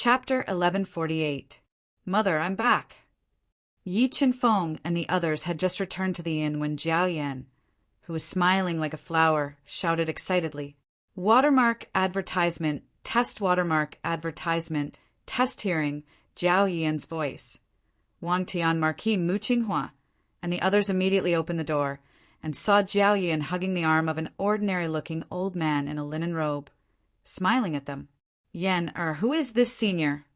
Chapter 1148. Mother, I'm back. Yi Chen-feng and the others had just returned to the inn when Jiao Yan, who was smiling like a flower, shouted excitedly, "Watermark advertisement, test watermark advertisement, test hearing, Jiao Yan's voice." Wang Tian Marquis Mu Qinghua and the others immediately opened the door and saw Jiao Yan hugging the arm of an ordinary-looking old man in a linen robe, smiling at them. "Yan, who is this senior?"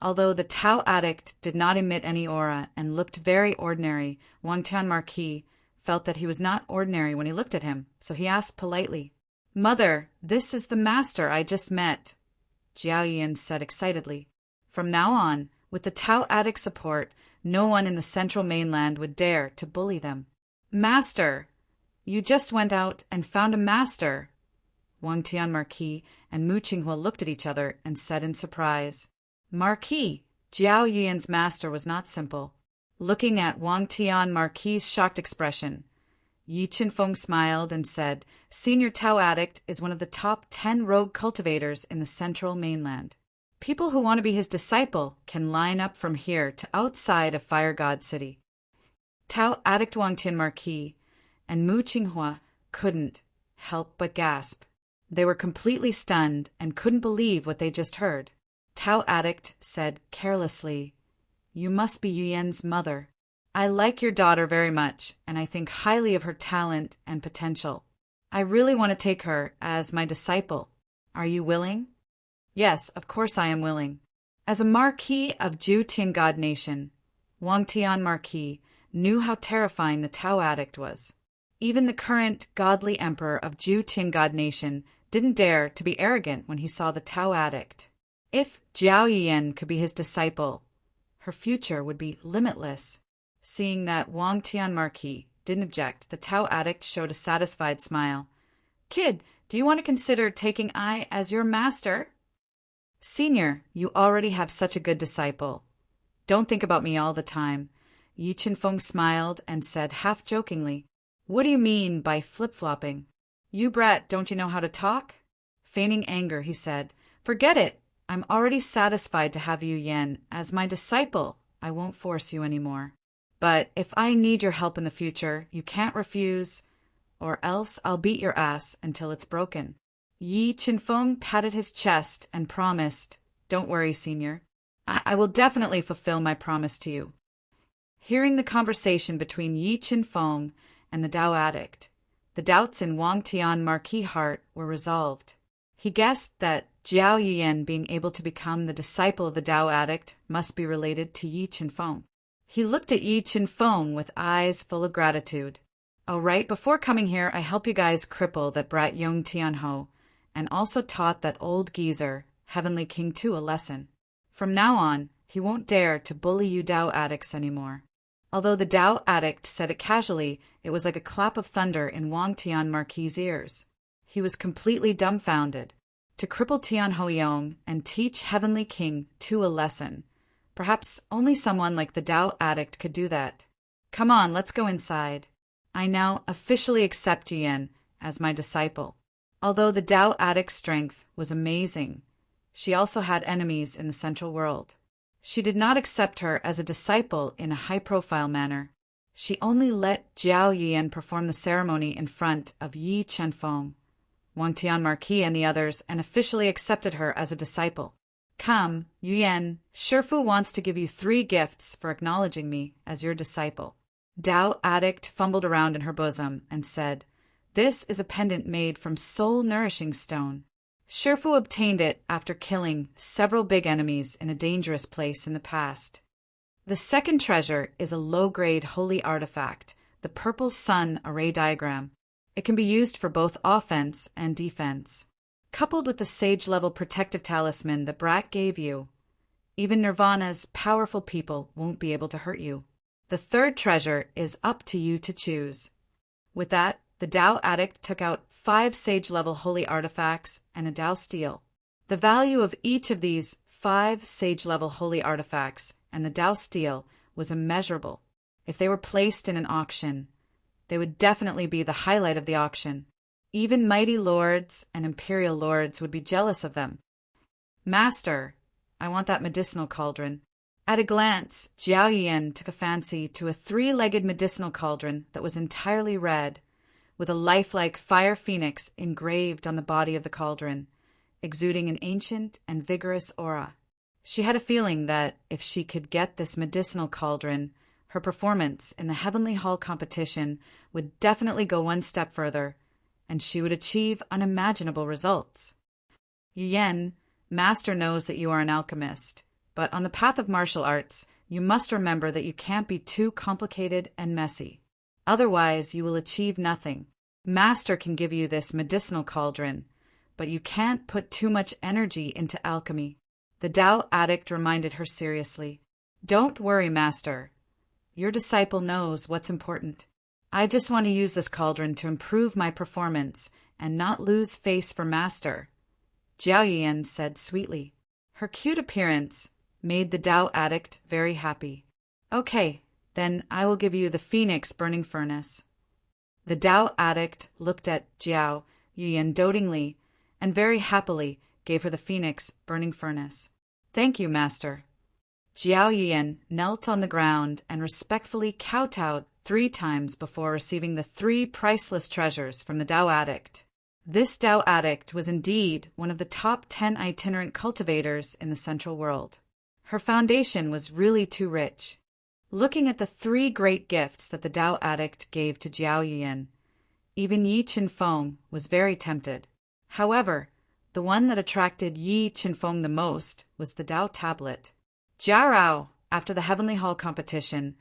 Although the Tao addict did not emit any aura and looked very ordinary, Wang Tian Marquis felt that he was not ordinary when he looked at him, so he asked politely, "Mother, this is the master I just met," Jiao Yan said excitedly. From now on, with the Tao addict support, no one in the central mainland would dare to bully them. "Master! You just went out and found a master!" Wang Tian Marquis and Mu Qinghua looked at each other and said in surprise. "Marquis!" Jiao Yan's master was not simple. Looking at Wang Tian Marquis' shocked expression, Yi Chen-feng smiled and said, "Senior Tao addict is one of the top 10 rogue cultivators in the central mainland. People who want to be his disciple can line up from here to outside of Fire God City." Tao addict Wang Tian Marquis and Mu Qinghua couldn't help but gasp. They were completely stunned and couldn't believe what they just heard. Tao addict said carelessly, "You must be Yuyen's mother. I like your daughter very much, and I think highly of her talent and potential. I really want to take her as my disciple. Are you willing?" "Yes, of course I am willing." As a Marquis of Ju Tiangad Nation, Wang Tian Marquis knew how terrifying the Tao addict was. Even the current godly emperor of Ju Tiangad Nation didn't dare to be arrogant when he saw the Tao addict. If Jiao Yan could be his disciple, her future would be limitless. Seeing that Wang Tian Marquis didn't object, the Tao addict showed a satisfied smile. "Kid, do you want to consider taking I as your master?" "Senior, you already have such a good disciple. Don't think about me all the time." Yi Chen-feng smiled and said half-jokingly, "What do you mean by flip-flopping? You brat, don't you know how to talk?" Feigning anger, he said, "Forget it. I'm already satisfied to have you, Yan, as my disciple. I won't force you anymore. But if I need your help in the future, you can't refuse, or else I'll beat your ass until it's broken." Yi Chen-feng patted his chest and promised, "Don't worry, senior. I will definitely fulfill my promise to you." Hearing the conversation between Yi Chen-feng and the Tao addict, the doubts in Wang Tian Marquis' heart were resolved. He guessed that Jiao Yan being able to become the disciple of the Tao addict must be related to Yi Chen-feng. He looked at Yi Chen-feng with eyes full of gratitude. "Oh, right, before coming here, I helped you guys cripple that brat Yong Tianho, and also taught that old geezer, Heavenly King Tu, a lesson. From now on, he won't dare to bully you Tao addicts anymore." Although the Tao addict said it casually, it was like a clap of thunder in Wang Tian Marquis' ears. He was completely dumbfounded. To cripple Tianhoyong and teach Heavenly King Tu a lesson. Perhaps only someone like the Tao addict could do that. "Come on, let's go inside. I now officially accept Yan as my disciple." Although the Tao addict's strength was amazing, she also had enemies in the central world. She did not accept her as a disciple in a high-profile manner. She only let Jiao Yan perform the ceremony in front of Yi Chen-feng, Wang Tian Marquis and the others, and officially accepted her as a disciple. "Come, Yuyan, Shifu wants to give you 3 gifts for acknowledging me as your disciple." Tao addict fumbled around in her bosom and said, "This is a pendant made from soul-nourishing stone. Shifu obtained it after killing several big enemies in a dangerous place in the past. The second treasure is a low-grade holy artifact, the Purple Sun Array Diagram. It can be used for both offense and defense. Coupled with the sage-level protective talisman the brat gave you, even Nirvana's powerful people won't be able to hurt you. The third treasure is up to you to choose." With that, the Tao addict took out 5 sage-level holy artifacts and a Tao steel. The value of each of these 5 sage-level holy artifacts and the Tao steel was immeasurable. If they were placed in an auction, they would definitely be the highlight of the auction. Even mighty lords and imperial lords would be jealous of them. "Master, I want that medicinal cauldron. At a glance, Jiao Yian took a fancy to a three-legged medicinal cauldron that was entirely red, with a lifelike fire phoenix engraved on the body of the cauldron, exuding an ancient and vigorous aura. She had a feeling that if she could get this medicinal cauldron, her performance in the Heavenly Hall competition would definitely go one step further, and she would achieve unimaginable results. Yen, Master knows that you are an alchemist, but on the path of martial arts, you must remember that you can't be too complicated and messy. Otherwise, you will achieve nothing. Master can give you this medicinal cauldron, but you can't put too much energy into alchemy. The Tao addict reminded her seriously. Don't worry, Master. Your disciple knows what's important. I just want to use this cauldron to improve my performance and not lose face for Master, Jiao Yian said sweetly. Her cute appearance made the Tao addict very happy. Okay, then I will give you the Phoenix Burning Furnace. The Tao addict looked at Jiao Yian dotingly and very happily gave her the Phoenix Burning Furnace. Thank you, Master. Jiao Yian knelt on the ground and respectfully kowtowed 3 times before receiving the 3 priceless treasures from the Tao addict. This Tao addict was indeed one of the top 10 itinerant cultivators in the Central World. Her foundation was really too rich. Looking at the 3 great gifts that the Tao addict gave to Jiao Yian, even Yi Qinfeng was very tempted. However, the one that attracted Yi Qinfeng the most was the Tao tablet. Jiarao, after the Heavenly Hall competition,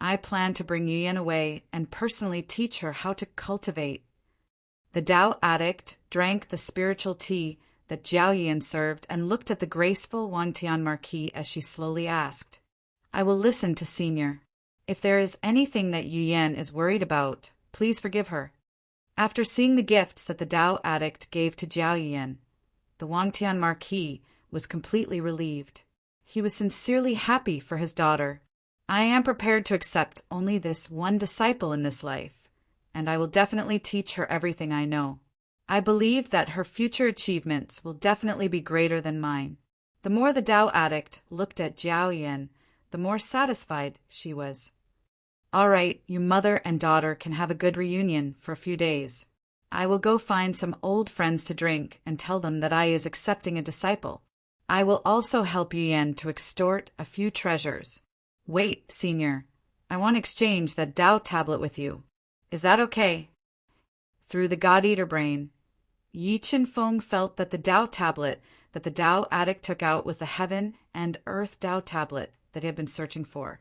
I plan to bring Yian away and personally teach her how to cultivate. The Tao addict drank the spiritual tea that Jiao Yian served and looked at the graceful Wangtian Marquis as she slowly asked, I will listen to Senior. If there is anything that Yian is worried about, please forgive her. After seeing the gifts that the Tao addict gave to Jiao Yian, the Wangtian Marquis was completely relieved. He was sincerely happy for his daughter. I am prepared to accept only this one disciple in this life, and I will definitely teach her everything I know. I believe that her future achievements will definitely be greater than mine. The more the Tao addict looked at Jiao Yian, the more satisfied she was. All right, you mother and daughter can have a good reunion for a few days. I will go find some old friends to drink and tell them that I is accepting a disciple. I will also help Yian to extort a few treasures. Wait, Senior. I want to exchange that Tao tablet with you. Is that okay? Through the God-Eater brain, Yi Qinfeng felt that the Tao tablet that the Tao addict took out was the Heaven and Earth Tao tablet that he had been searching for.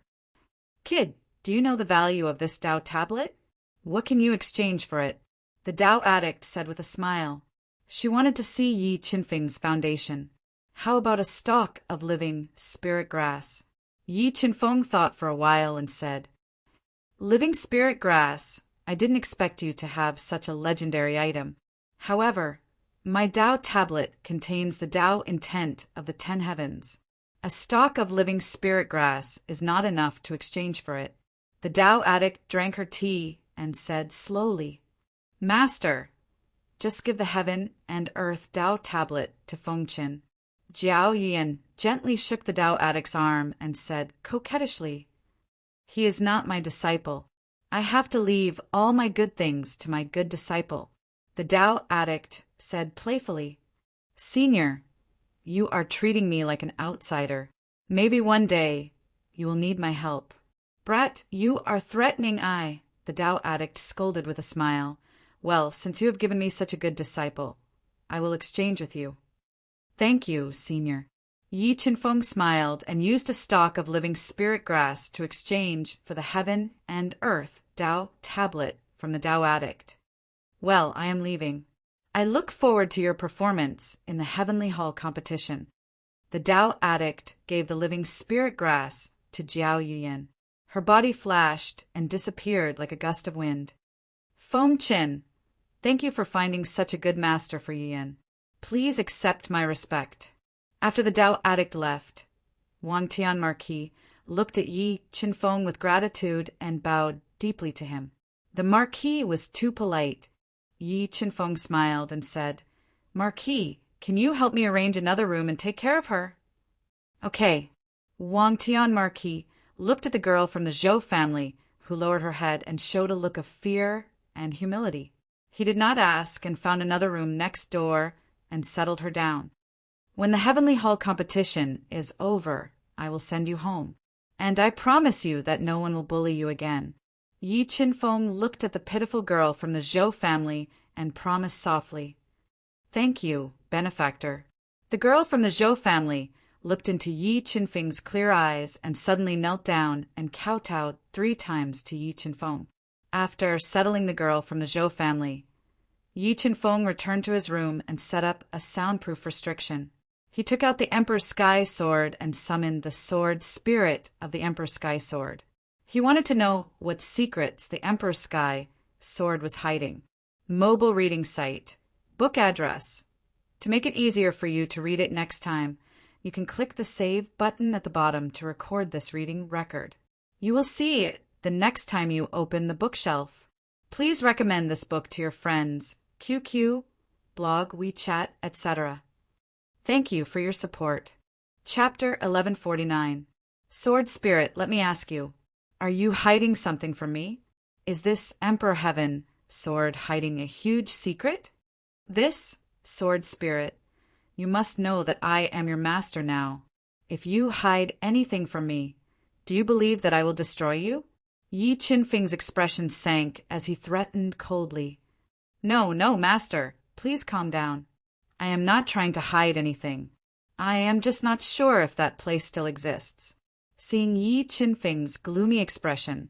Kid, do you know the value of this Tao tablet? What can you exchange for it? The Tao addict said with a smile. She wanted to see Yi Qinfeng's foundation. How about a stalk of living spirit grass? Yi Qinfeng thought for a while and said, Living spirit grass, I didn't expect you to have such a legendary item. However, my Tao tablet contains the Tao intent of the 10 heavens. A stalk of living spirit grass is not enough to exchange for it. The Tao addict drank her tea and said slowly, Master, just give the Heaven and Earth Tao tablet to Fengqin. Jiao Yian gently shook the Tao addict's arm and said coquettishly, He is not my disciple. I have to leave all my good things to my good disciple. The Tao addict said playfully, Senior, you are treating me like an outsider. Maybe one day you will need my help. Brat, you are threatening I, the Tao addict scolded with a smile. Well, since you have given me such a good disciple, I will exchange with you. Thank you, Senior. Yi Qinfeng smiled and used a stalk of living spirit grass to exchange for the Heaven and Earth Tao tablet from the Tao addict. Well, I am leaving. I look forward to your performance in the Heavenly Hall competition. The Tao addict gave the living spirit grass to Jiao Yian. Her body flashed and disappeared like a gust of wind. Fengqin, thank you for finding such a good master for Yian. Please accept my respect. After the Tao addict left, Wangtian Marquis looked at Yi Qinfeng with gratitude and bowed deeply to him. The Marquis was too polite. Yi Qinfeng smiled and said, Marquis, can you help me arrange another room and take care of her? Okay. Wang Tianmarqi looked at the girl from the Zhou family, who lowered her head and showed a look of fear and humility. He did not ask and found another room next door and settled her down. When the Heavenly Hall competition is over, I will send you home, and I promise you that no one will bully you again. Yi Qinfeng looked at the pitiful girl from the Zhou family and promised softly, "Thank you, benefactor." The girl from the Zhou family looked into Yi Qinfeng's clear eyes and suddenly knelt down and kowtowed 3 times to Yi Qinfeng. After settling the girl from the Zhou family, Yi Qinfeng returned to his room and set up a soundproof restriction. He took out the Emperor's Sky Sword and summoned the sword spirit of the Emperor's Sky Sword. He wanted to know what secrets the Emperor's Sky Sword was hiding. Mobile reading site. Book address. To make it easier for you to read it next time, you can click the Save button at the bottom to record this reading record. You will see it the next time you open the bookshelf. Please recommend this book to your friends, QQ, blog, WeChat, etc. Thank you for your support. Chapter 1149. Sword Spirit, let me ask you, are you hiding something from me? Is this Emperor Heaven sword hiding a huge secret? This, Sword Spirit, you must know that I am your master now. If you hide anything from me, do you believe that I will destroy you? Yi Qinfeng's expression sank as he threatened coldly. No, master, please calm down. I am not trying to hide anything. I am just not sure if that place still exists. Seeing Yi Qinfeng's gloomy expression,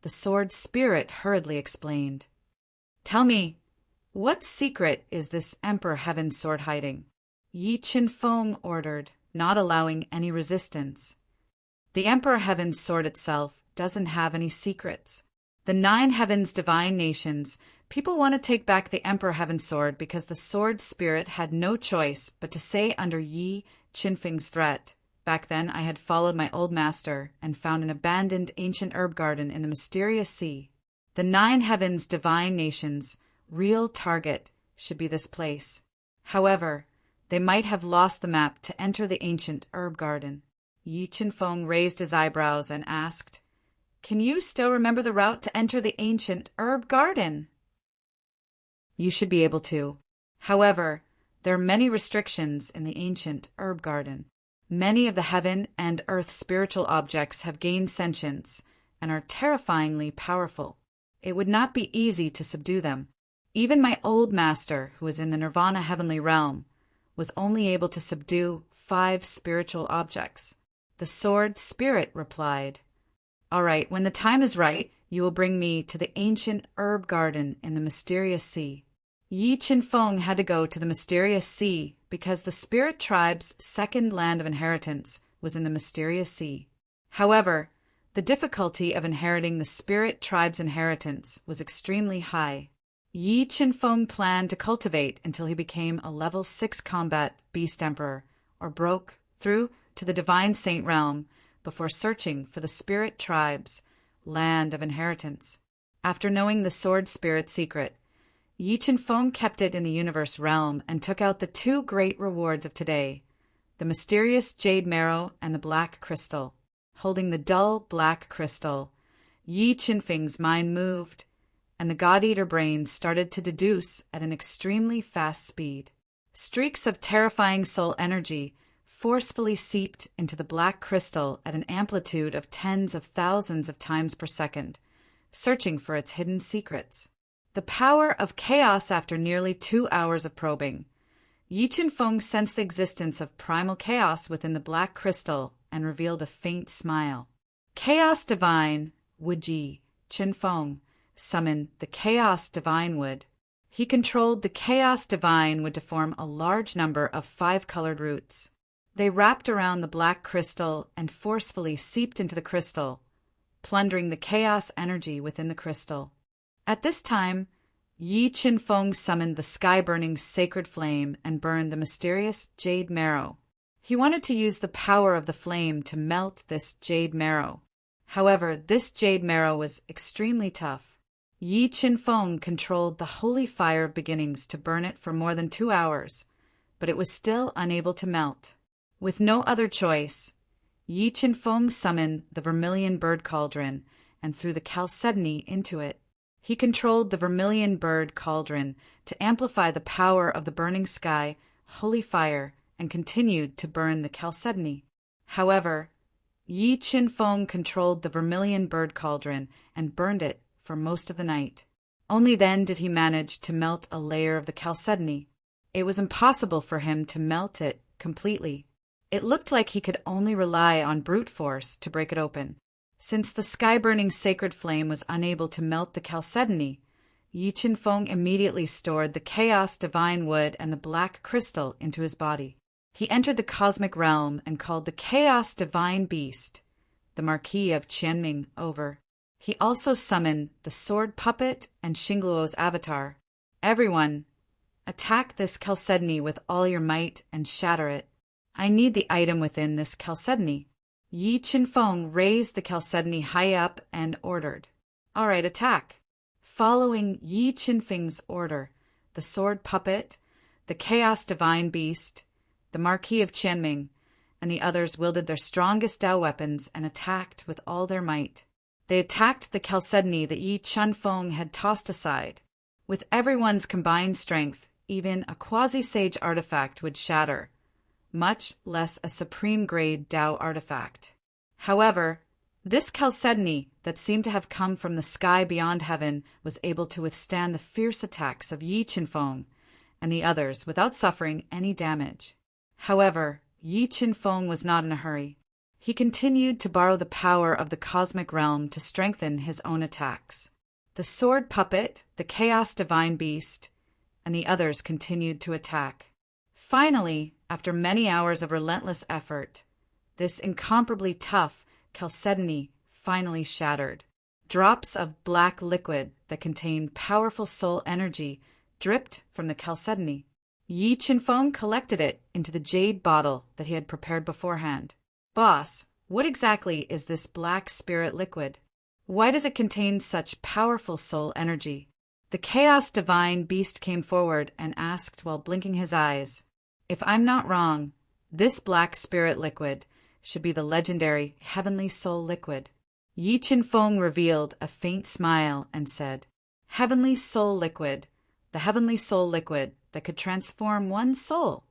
the Sword Spirit hurriedly explained. Tell me, what secret is this Emperor Heaven sword hiding? Yi Qinfeng ordered, not allowing any resistance. The Emperor Heaven's sword itself doesn't have any secrets. The 9 heavens divine nations, people want to take back the Emperor Heaven sword because the Sword Spirit had no choice but to say under Yi Qinfeng's threat. Back then I had followed my old master and found an abandoned ancient herb garden in the mysterious sea. The 9 heavens divine nations' real target should be this place. However, they might have lost the map to enter the ancient herb garden. Yi Qinfeng raised his eyebrows and asked, "Can you still remember the route to enter the ancient herb garden?" You should be able to. However, there are many restrictions in the ancient herb garden. Many of the heaven and earth spiritual objects have gained sentience and are terrifyingly powerful. It would not be easy to subdue them. Even my old master, who was in the Nirvana heavenly realm, was only able to subdue 5 spiritual objects. The Sword Spirit replied, "All right, when the time is right, you will bring me to the ancient herb garden in the mysterious sea." Yi Qinfeng had to go to the mysterious sea because the spirit tribe's second land of inheritance was in the mysterious sea. However, the difficulty of inheriting the spirit tribe's inheritance was extremely high. Yi Qinfeng planned to cultivate until he became a level 6 combat beast emperor, or broke through to the divine saint realm before searching for the spirit tribe's land of inheritance. After knowing the sword spirit secret, Yi Qinfeng kept it in the universe realm and took out the 2 great rewards of today, the mysterious jade marrow and the black crystal. Holding the dull black crystal, Yi Qinfeng's mind moved, and the God-Eater brain started to deduce at an extremely fast speed. Streaks of terrifying soul energy forcefully seeped into the black crystal at an amplitude of tens of thousands of times per second, searching for its hidden secrets. The power of chaos after nearly 2 hours of probing. Yi Qinfeng sensed the existence of primal chaos within the black crystal and revealed a faint smile. Chaos Divine Wood Yi Qinfeng summoned the Chaos Divine Wood. He controlled the Chaos Divine Wood to form a large number of 5-colored roots. They wrapped around the black crystal and forcefully seeped into the crystal, plundering the chaos energy within the crystal. At this time, Yi Qinfeng summoned the sky-burning sacred flame and burned the mysterious jade marrow. He wanted to use the power of the flame to melt this jade marrow. However, this jade marrow was extremely tough. Yi Qinfeng controlled the holy fire of beginnings to burn it for more than 2 hours, but it was still unable to melt. With no other choice, Yi Qinfeng summoned the vermilion bird cauldron and threw the chalcedony into it. He controlled the vermilion bird cauldron to amplify the power of the burning sky, holy fire, and continued to burn the chalcedony. However, Yi Qinfeng controlled the vermilion bird cauldron and burned it for most of the night. Only then did he manage to melt a layer of the chalcedony. It was impossible for him to melt it completely. It looked like he could only rely on brute force to break it open. Since the sky-burning sacred flame was unable to melt the chalcedony, Yi Qinfeng immediately stored the chaos divine wood and the black crystal into his body. He entered the cosmic realm and called the chaos divine beast, the Marquis of Qianming, over. He also summoned the sword puppet and Xingluo's avatar. Everyone, attack this chalcedony with all your might and shatter it. I need the item within this chalcedony. Yi Qinfeng raised the chalcedony high up and ordered, "All right, attack." Following Yi Qinfeng's order, the sword puppet, the chaos divine beast, the Marquis of Qianming, and the others wielded their strongest Dao weapons and attacked with all their might. They attacked the chalcedony that Yi Qinfeng had tossed aside. With everyone's combined strength, even a quasi-sage artifact would shatter, much less a supreme-grade Dao artifact. However, this chalcedony that seemed to have come from the sky beyond heaven was able to withstand the fierce attacks of Yi Qinfeng and the others without suffering any damage. However, Yi Qinfeng was not in a hurry. He continued to borrow the power of the cosmic realm to strengthen his own attacks. The sword puppet, the chaos divine beast, and the others continued to attack. Finally, after many hours of relentless effort, this incomparably tough chalcedony finally shattered. Drops of black liquid that contained powerful soul energy dripped from the chalcedony. Yi Qinfeng collected it into the jade bottle that he had prepared beforehand. "Boss, what exactly is this black spirit liquid? Why does it contain such powerful soul energy?" The chaos divine beast came forward and asked while blinking his eyes. "If I'm not wrong, this black spirit liquid should be the legendary heavenly soul liquid." Yi Qinfeng revealed a faint smile and said, "Heavenly soul liquid, the heavenly soul liquid that could transform one's soul."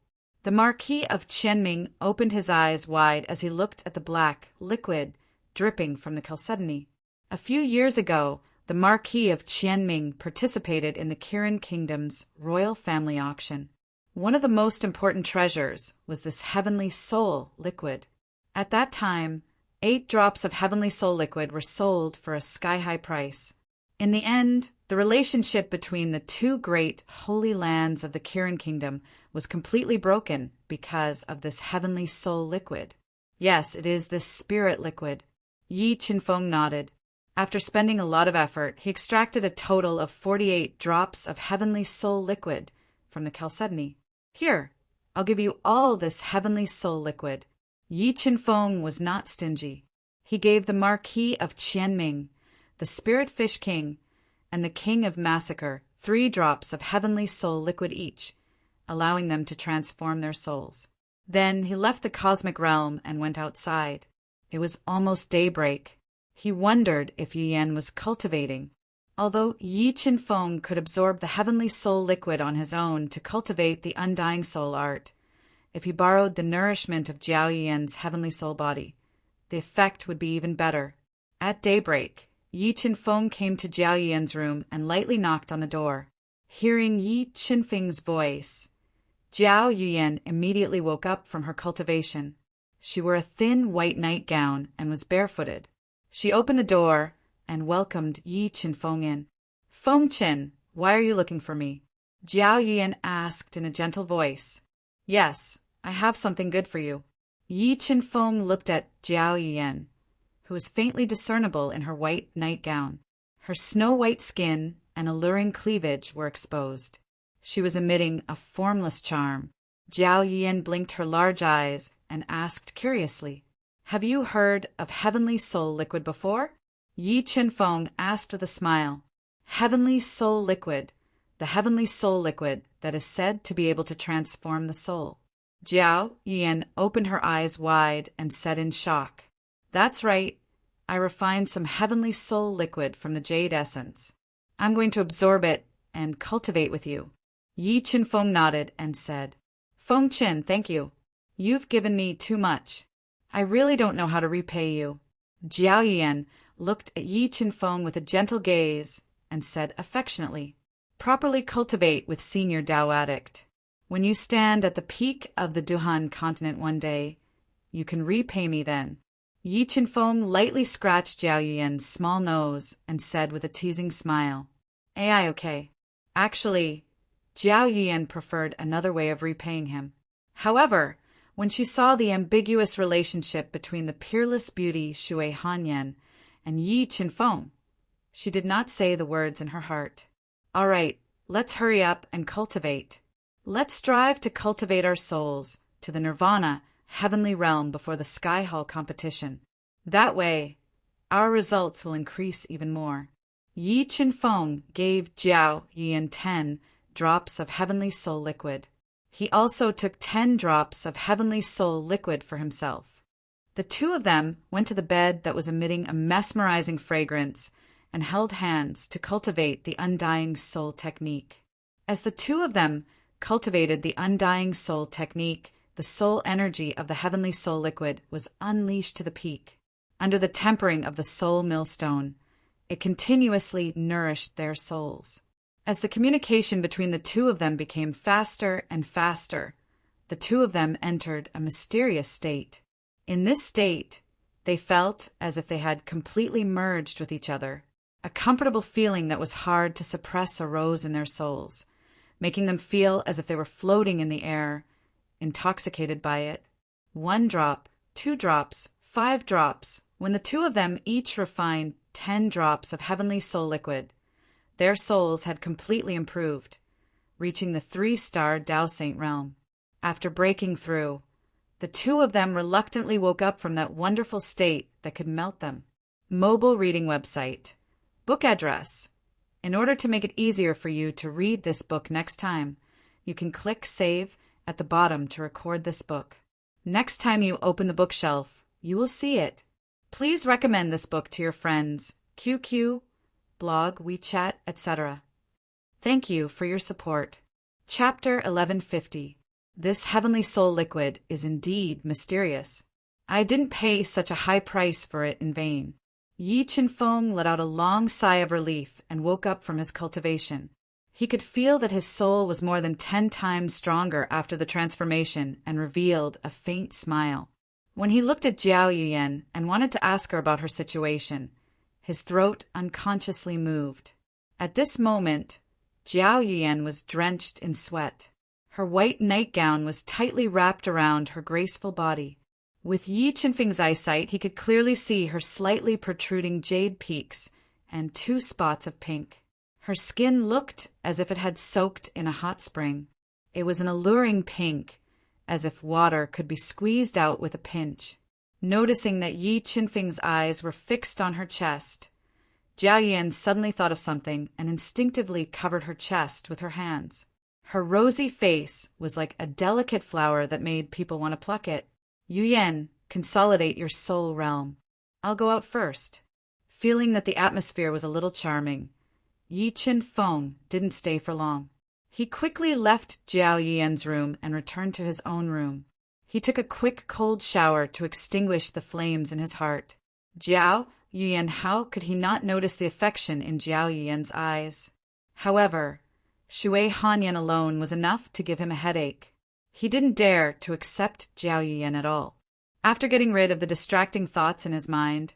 The Marquis of Qianming opened his eyes wide as he looked at the black liquid dripping from the chalcedony. A few years ago, the Marquis of Qianming participated in the Kirin Kingdom's royal family auction. One of the most important treasures was this heavenly soul liquid. At that time, 8 drops of heavenly soul liquid were sold for a sky-high price. In the end, the relationship between the two great holy lands of the Kirin Kingdom was completely broken because of this heavenly soul liquid. "Yes, it is this spirit liquid." Yi Qinfeng nodded. After spending a lot of effort, he extracted a total of 48 drops of heavenly soul liquid from the chalcedony. "Here, I'll give you all this heavenly soul liquid." Yi Qinfeng was not stingy. He gave the Marquis of Qianming, the Spirit Fish King, and the King of Massacre 3 drops of heavenly soul liquid each, allowing them to transform their souls. Then he left the cosmic realm and went outside. It was almost daybreak. He wondered if Yi Yan was cultivating. Although Yi Qinfeng could absorb the heavenly soul liquid on his own to cultivate the undying soul art, if he borrowed the nourishment of Jiao Yian's heavenly soul body, the effect would be even better. At daybreak, Yi Qinfeng came to Jiao Yian's room and lightly knocked on the door. Hearing Yi Qinfeng's voice, Jiao Yian immediately woke up from her cultivation. She wore a thin white nightgown and was barefooted. She opened the door and welcomed Yi Qinfeng in. "Fengqin, why are you looking for me?" Jiao Yian asked in a gentle voice. "Yes, I have something good for you." Yi Qinfeng looked at Jiao Yian, who was faintly discernible in her white nightgown. Her snow-white skin and alluring cleavage were exposed. She was emitting a formless charm. Jiao Yian blinked her large eyes and asked curiously, "Have you heard of heavenly soul liquid before?" Yi Qinfeng asked with a smile. "Heavenly soul liquid, the heavenly soul liquid that is said to be able to transform the soul." Jiao Yan opened her eyes wide and said in shock, "That's right. I refined some heavenly soul liquid from the jade essence. I'm going to absorb it and cultivate with you." Yi Qinfeng nodded and said, "Feng Qin, thank you. You've given me too much. I really don't know how to repay you." Jiao Yan looked at Yi Qinfeng with a gentle gaze and said affectionately, "Properly cultivate with Senior Tao Addict. When you stand at the peak of the Duhan continent one day, you can repay me then." Yi Qinfeng lightly scratched Jiao Yan's small nose and said with a teasing smile, "AI okay." Actually, Jiao Yan preferred another way of repaying him. However, when she saw the ambiguous relationship between the peerless beauty Shui Hanyan and Yi Qinfeng, she did not say the words in her heart. "All right, let's hurry up and cultivate. Let's strive to cultivate our souls to the nirvana, heavenly realm before the Sky Hall competition. That way, our results will increase even more." Yi Qinfeng gave Jiao Yan 10 drops of heavenly soul liquid. He also took 10 drops of heavenly soul liquid for himself. The two of them went to the bed that was emitting a mesmerizing fragrance and held hands to cultivate the undying soul technique. As the two of them cultivated the undying soul technique, the soul energy of the heavenly soul liquid was unleashed to the peak. Under the tempering of the soul millstone, it continuously nourished their souls. As the communication between the two of them became faster and faster, the two of them entered a mysterious state. In this state, they felt as if they had completely merged with each other. A comfortable feeling that was hard to suppress arose in their souls, making them feel as if they were floating in the air, intoxicated by it. 1 drop, 2 drops, 5 drops. When the two of them each refined 10 drops of heavenly soul liquid, their souls had completely improved, reaching the 3-star Tao Saint realm. After breaking through, the two of them reluctantly woke up from that wonderful state that could melt them. Mobile reading website. Book address. In order to make it easier for you to read this book next time, you can click Save at the bottom to record this book. Next time you open the bookshelf, you will see it. Please recommend this book to your friends, QQ, blog, WeChat, etc. Thank you for your support. Chapter 1150. This heavenly soul liquid is indeed mysterious. I didn't pay such a high price for it in vain. Yi Qinfeng let out a long sigh of relief and woke up from his cultivation. He could feel that his soul was more than 10 times stronger after the transformation and revealed a faint smile. When he looked at Jiao Yan and wanted to ask her about her situation, his throat unconsciously moved. At this moment, Jiao Yan was drenched in sweat. Her white nightgown was tightly wrapped around her graceful body. With Yi Qinfeng's eyesight, he could clearly see her slightly protruding jade peaks and 2 spots of pink. Her skin looked as if it had soaked in a hot spring. It was an alluring pink, as if water could be squeezed out with a pinch. Noticing that Yi Qinfeng's eyes were fixed on her chest, Jiao Yan suddenly thought of something and instinctively covered her chest with her hands. Her rosy face was like a delicate flower that made people want to pluck it. "Yu Yan, consolidate your soul realm. I'll go out first." Feeling that the atmosphere was a little charming, Yi Qinfeng didn't stay for long. He quickly left Jiao Yan's room and returned to his own room. He took a quick cold shower to extinguish the flames in his heart. Jiao Yan, how could he not notice the affection in Jiao Yan's eyes? However, Shui Hanyan alone was enough to give him a headache. He didn't dare to accept Jiao Yan at all. After getting rid of the distracting thoughts in his mind,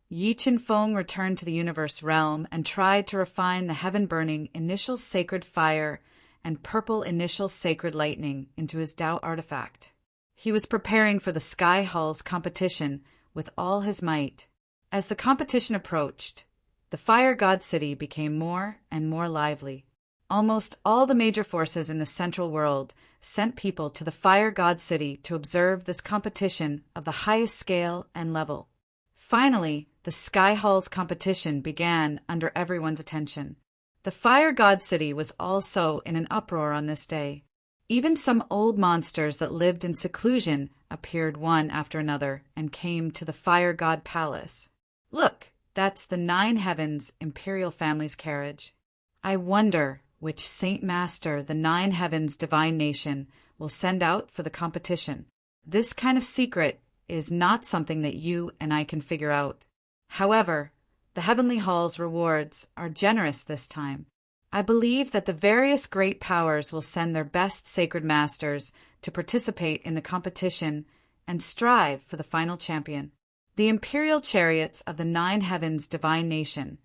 Yi Qinfeng returned to the universe realm and tried to refine the heaven-burning initial sacred fire and purple initial sacred lightning into his Tao artifact. He was preparing for the Sky Hall's competition with all his might. As the competition approached, the Fire God City became more and more lively. Almost all the major forces in the central world sent people to the Fire God City to observe this competition of the highest scale and level. Finally, the Sky Hall's competition began under everyone's attention. The Fire God City was also in an uproar on this day. Even some old monsters that lived in seclusion appeared one after another and came to the Fire God Palace. Look, that's the Nine Heavens Imperial Family's carriage. I wonder which Saint Master the Nine Heavens Divine Nation will send out for the competition. This kind of secret is not something that you and I can figure out. However, the Heavenly Hall's rewards are generous this time. I believe that the various great powers will send their best sacred masters to participate in the competition and strive for the final champion. The imperial chariots of the Nine Heavens Divine Nation,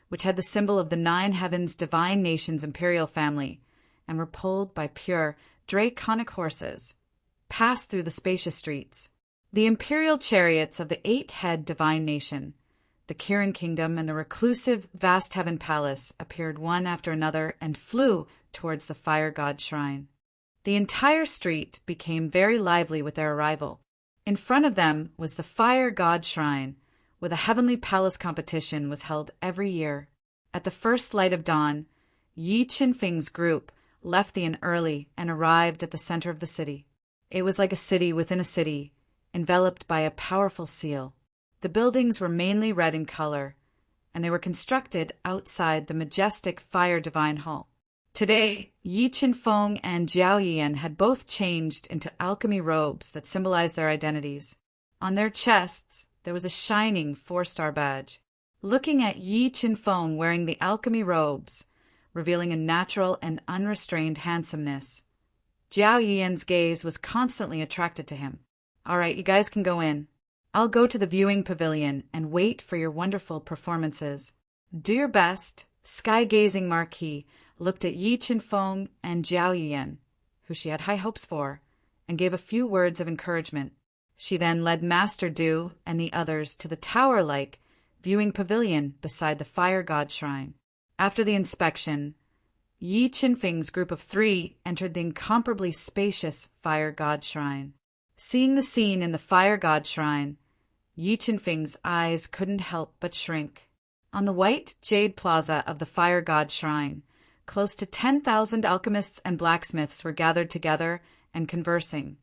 which had the symbol of the Nine Heavens Divine Nation's imperial family and were pulled by pure, draconic horses, passed through the spacious streets. The imperial chariots of the Eight-Head Divine Nation, the Kirin Kingdom, and the reclusive Vast Heaven Palace appeared one after another and flew towards the Fire God Shrine. The entire street became very lively with their arrival. In front of them was the Fire God Shrine, where the Heavenly Palace competition was held every year. At the first light of dawn, Yi Qinfeng's group left the inn early and arrived at the center of the city. It was like a city within a city, enveloped by a powerful seal. The buildings were mainly red in color, and they were constructed outside the majestic Fire Divine Hall. Today, Yi Qinfeng and Jiao Yiyan had both changed into alchemy robes that symbolized their identities. On their chests, there was a shining 4-star badge. Looking at Yi Qinfeng wearing the alchemy robes, revealing a natural and unrestrained handsomeness, Jiao Yiyan's gaze was constantly attracted to him. All right, you guys can go in. I'll go to the viewing pavilion and wait for your wonderful performances. Do your best. Sky-gazing Marquis looked at Yi Qinfeng and Jiao Yiyan, who she had high hopes for, and gave a few words of encouragement. She then led Master Du and the others to the tower-like viewing pavilion beside the Fire God Shrine. After the inspection, Yi Qinfeng's group of 3 entered the incomparably spacious Fire God Shrine. Seeing the scene in the Fire God Shrine, Yi Qinfeng's eyes couldn't help but shrink. On the white jade plaza of the Fire God Shrine, close to 10,000 alchemists and blacksmiths were gathered together and conversing,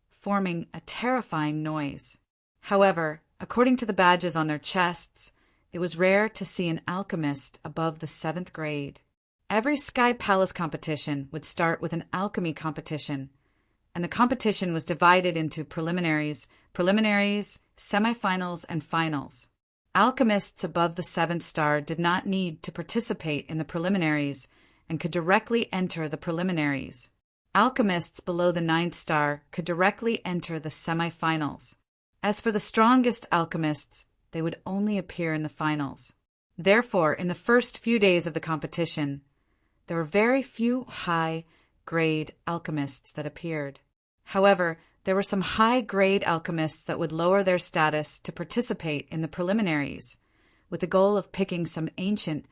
forming a terrifying noise. However, according to the badges on their chests, it was rare to see an alchemist above the 7th grade. Every Sky Palace competition would start with an alchemy competition, and the competition was divided into preliminaries, semifinals, and finals. Alchemists above the 7th star did not need to participate in the preliminaries and could directly enter the preliminaries. Alchemists below the 9th star could directly enter the semifinals. As for the strongest alchemists, they would only appear in the finals. Therefore, in the first few days of the competition, there were very few high-grade alchemists that appeared. However, there were some high-grade alchemists that would lower their status to participate in the preliminaries, with the goal of picking some ancient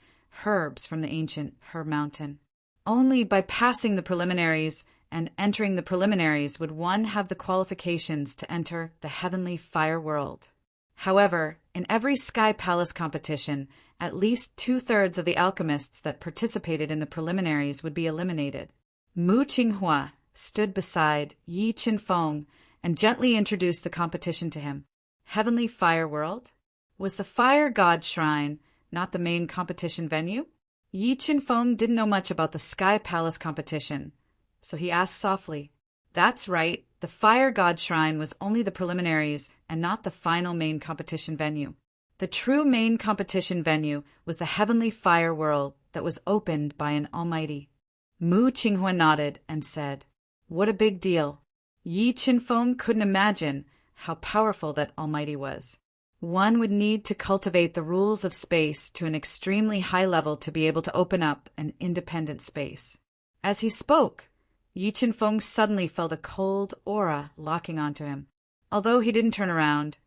herbs from the ancient herb mountain. Only by passing the preliminaries and entering the preliminaries would one have the qualifications to enter the heavenly fire world. However, in every Sky Palace competition, at least 2/3 of the alchemists that participated in the preliminaries would be eliminated. Mu Qinghua stood beside Yi Qinfeng and gently introduced the competition to him. Heavenly Fire World? Was the Fire God Shrine not the main competition venue? Yi Qinfeng didn't know much about the Sky Palace competition, so he asked softly. That's right, the Fire God Shrine was only the preliminaries and not the final main competition venue. The true main competition venue was the Heavenly Fire World that was opened by an Almighty. Mu Qinghua nodded and said, What a big deal. Yi Qinfeng couldn't imagine how powerful that Almighty was. One would need to cultivate the rules of space to an extremely high level to be able to open up an independent space. As he spoke, Yi Qinfeng suddenly felt a cold aura locking onto him. Although he didn't turn around,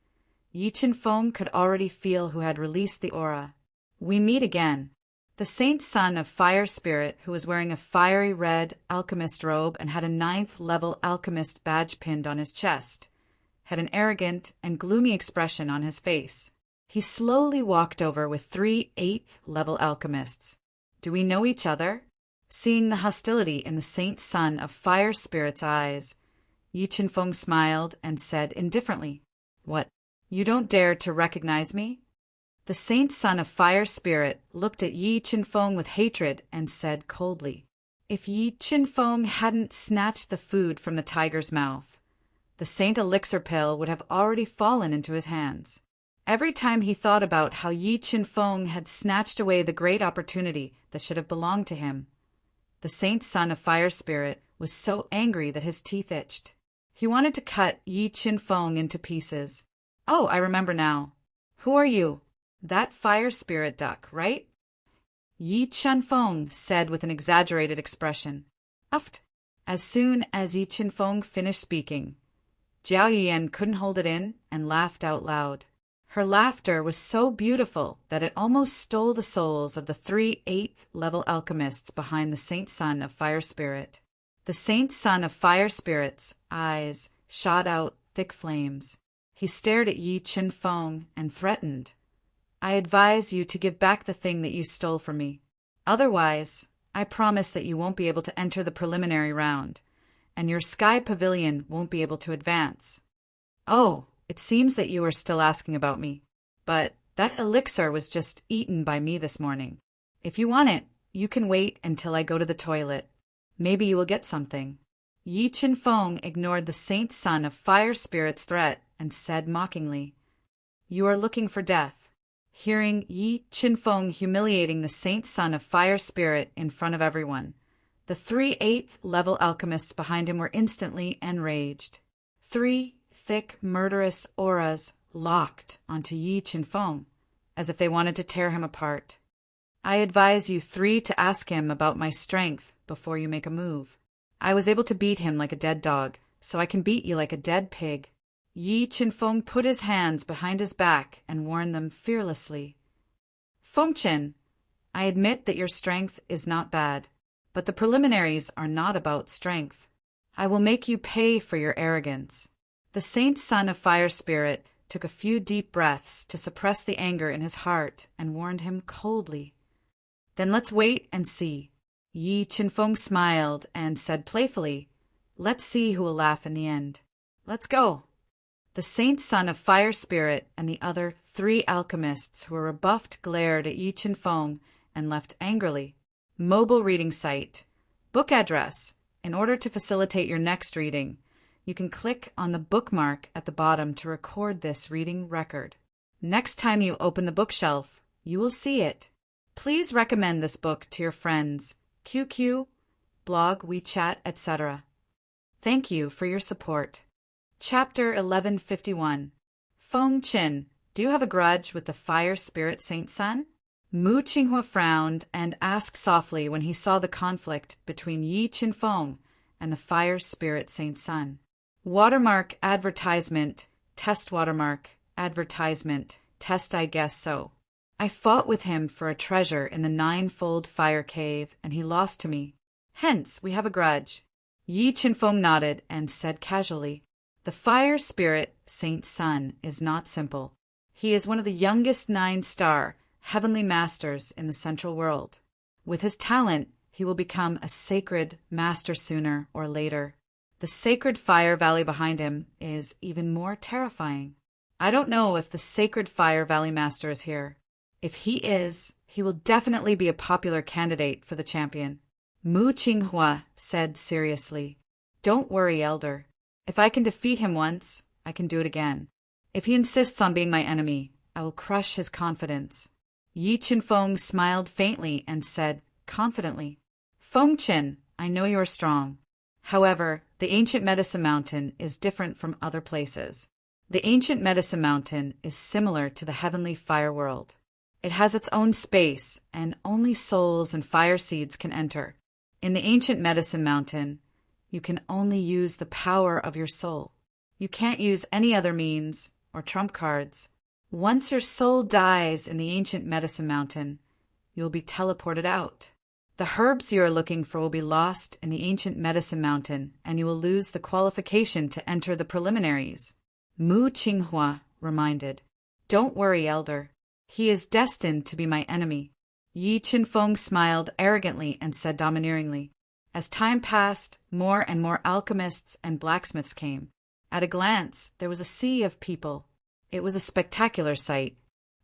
Yi Qinfeng could already feel who had released the aura. We meet again. The saint son of Fire Spirit, who was wearing a fiery red alchemist robe and had a 9th level alchemist badge pinned on his chest, had an arrogant and gloomy expression on his face. He slowly walked over with 3 8th level alchemists. Do we know each other? Seeing the hostility in the Saint Son of Fire Spirit's eyes, Yi Qinfeng smiled and said indifferently, "What? You don't dare to recognize me?" The Saint Son of Fire Spirit looked at Yi Qinfeng with hatred and said coldly, "If Yi Qinfeng hadn't snatched the food from the tiger's mouth, the Saint Elixir Pill would have already fallen into his hands." Every time he thought about how Yi Qinfeng had snatched away the great opportunity that should have belonged to him, the Saint Son of Fire Spirit was so angry that his teeth itched. He wanted to cut Yi Qinfeng into pieces. "Oh, I remember now. Who are you? That Fire Spirit duck, right?" Yi Qinfeng said with an exaggerated expression. "Uft." As soon as Yi Qinfeng finished speaking, Jiao Yiyan couldn't hold it in and laughed out loud. Her laughter was so beautiful that it almost stole the souls of the 3 8th-level alchemists behind the Saint Son of Fire Spirit. The Saint Son of Fire Spirit's eyes shot out thick flames. He stared at Yi Qinfeng and threatened, "I advise you to give back the thing that you stole from me. Otherwise, I promise that you won't be able to enter the preliminary round, and your Sky Pavilion won't be able to advance. Oh, it seems that you are still asking about me, but that elixir was just eaten by me this morning. If you want it, you can wait until I go to the toilet. Maybe you will get something." Yi Qinfeng ignored the Saint Son of Fire Spirit's threat and said mockingly, "You are looking for death." Hearing Yi Qinfeng humiliating the Saint Son of Fire Spirit in front of everyone, the 3 8th-level alchemists behind him were instantly enraged. 3 thick, murderous auras locked onto Yi Qinfeng, as if they wanted to tear him apart. "I advise you 3 to ask him about my strength before you make a move. I was able to beat him like a dead dog, so I can beat you like a dead pig." Yi Qinfeng put his hands behind his back and warned them fearlessly. "Fengchen, I admit that your strength is not bad, but the preliminaries are not about strength. I will make you pay for your arrogance." The Saint Son of Fire Spirit took a few deep breaths to suppress the anger in his heart and warned him coldly, "Then let's wait and see." Yi Qinfeng smiled and said playfully, "Let's see who will laugh in the end. Let's go." The Saint Son of Fire Spirit and the other 3 alchemists who were rebuffed glared at Yi Qinfeng and left angrily. Mobile reading site. Book address. In order to facilitate your next reading, you can click on the bookmark at the bottom to record this reading record. Next time you open the bookshelf, you will see it. Please recommend this book to your friends, QQ, blog, WeChat, etc. Thank you for your support. Chapter 1151. Fengchen, do you have a grudge with the Fire Spirit Saint Son? Mu Qinghua frowned and asked softly when he saw the conflict between Yi Qinfeng and the Fire Spirit Saint Son. Watermark advertisement, test watermark, advertisement, test I guess so. I fought with him for a treasure in the 9-fold fire cave, and he lost to me. Hence, we have a grudge. Yi Qinfeng nodded and said casually, "The Fire Spirit Saint Son is not simple. He is one of the youngest 9-star heavenly masters in the Central World. With his talent, he will become a sacred master sooner or later. The sacred fire valley behind him is even more terrifying. I don't know if the sacred fire valley master is here. If he is, he will definitely be a popular candidate for the champion." Mu Qinghua said seriously, "Don't worry, Elder. If I can defeat him once, I can do it again. If he insists on being my enemy, I will crush his confidence." Yi Qinfeng smiled faintly and said confidently, "Fengchen, I know you are strong. However, the Ancient Medicine Mountain is different from other places. The Ancient Medicine Mountain is similar to the Heavenly Fire World. It has its own space, and only souls and fire seeds can enter. In the Ancient Medicine Mountain, you can only use the power of your soul. You can't use any other means or trump cards. Once your soul dies in the Ancient Medicine Mountain, you will be teleported out. The herbs you are looking for will be lost in the Ancient Medicine Mountain, and you will lose the qualification to enter the preliminaries." Mu Qinghua reminded, "Don't worry, Elder. He is destined to be my enemy. Yi Qinfeng smiled arrogantly and said domineeringly. As time passed, more and more alchemists and blacksmiths came. At a glance, there was a sea of people. It was a spectacular sight.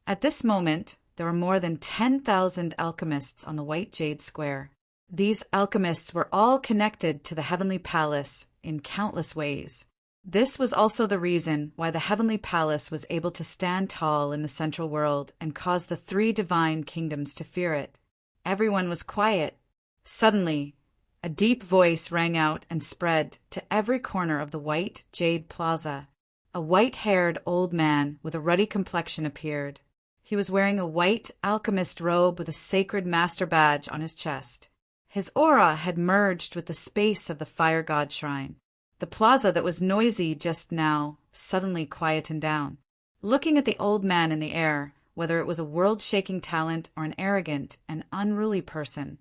At this moment, there were more than 10,000 alchemists on the White Jade Square. These alchemists were all connected to the Heavenly Palace in countless ways. This was also the reason why the Heavenly Palace was able to stand tall in the central world and cause the three divine kingdoms to fear it. Everyone was quiet. Suddenly, a deep voice rang out and spread to every corner of the White Jade Plaza. A white-haired old man with a ruddy complexion appeared. He was wearing a white alchemist robe with a sacred master badge on his chest. His aura had merged with the space of the fire god shrine. The plaza that was noisy just now suddenly quietened down. Looking at the old man in the air, whether it was a world-shaking talent or an arrogant and unruly person,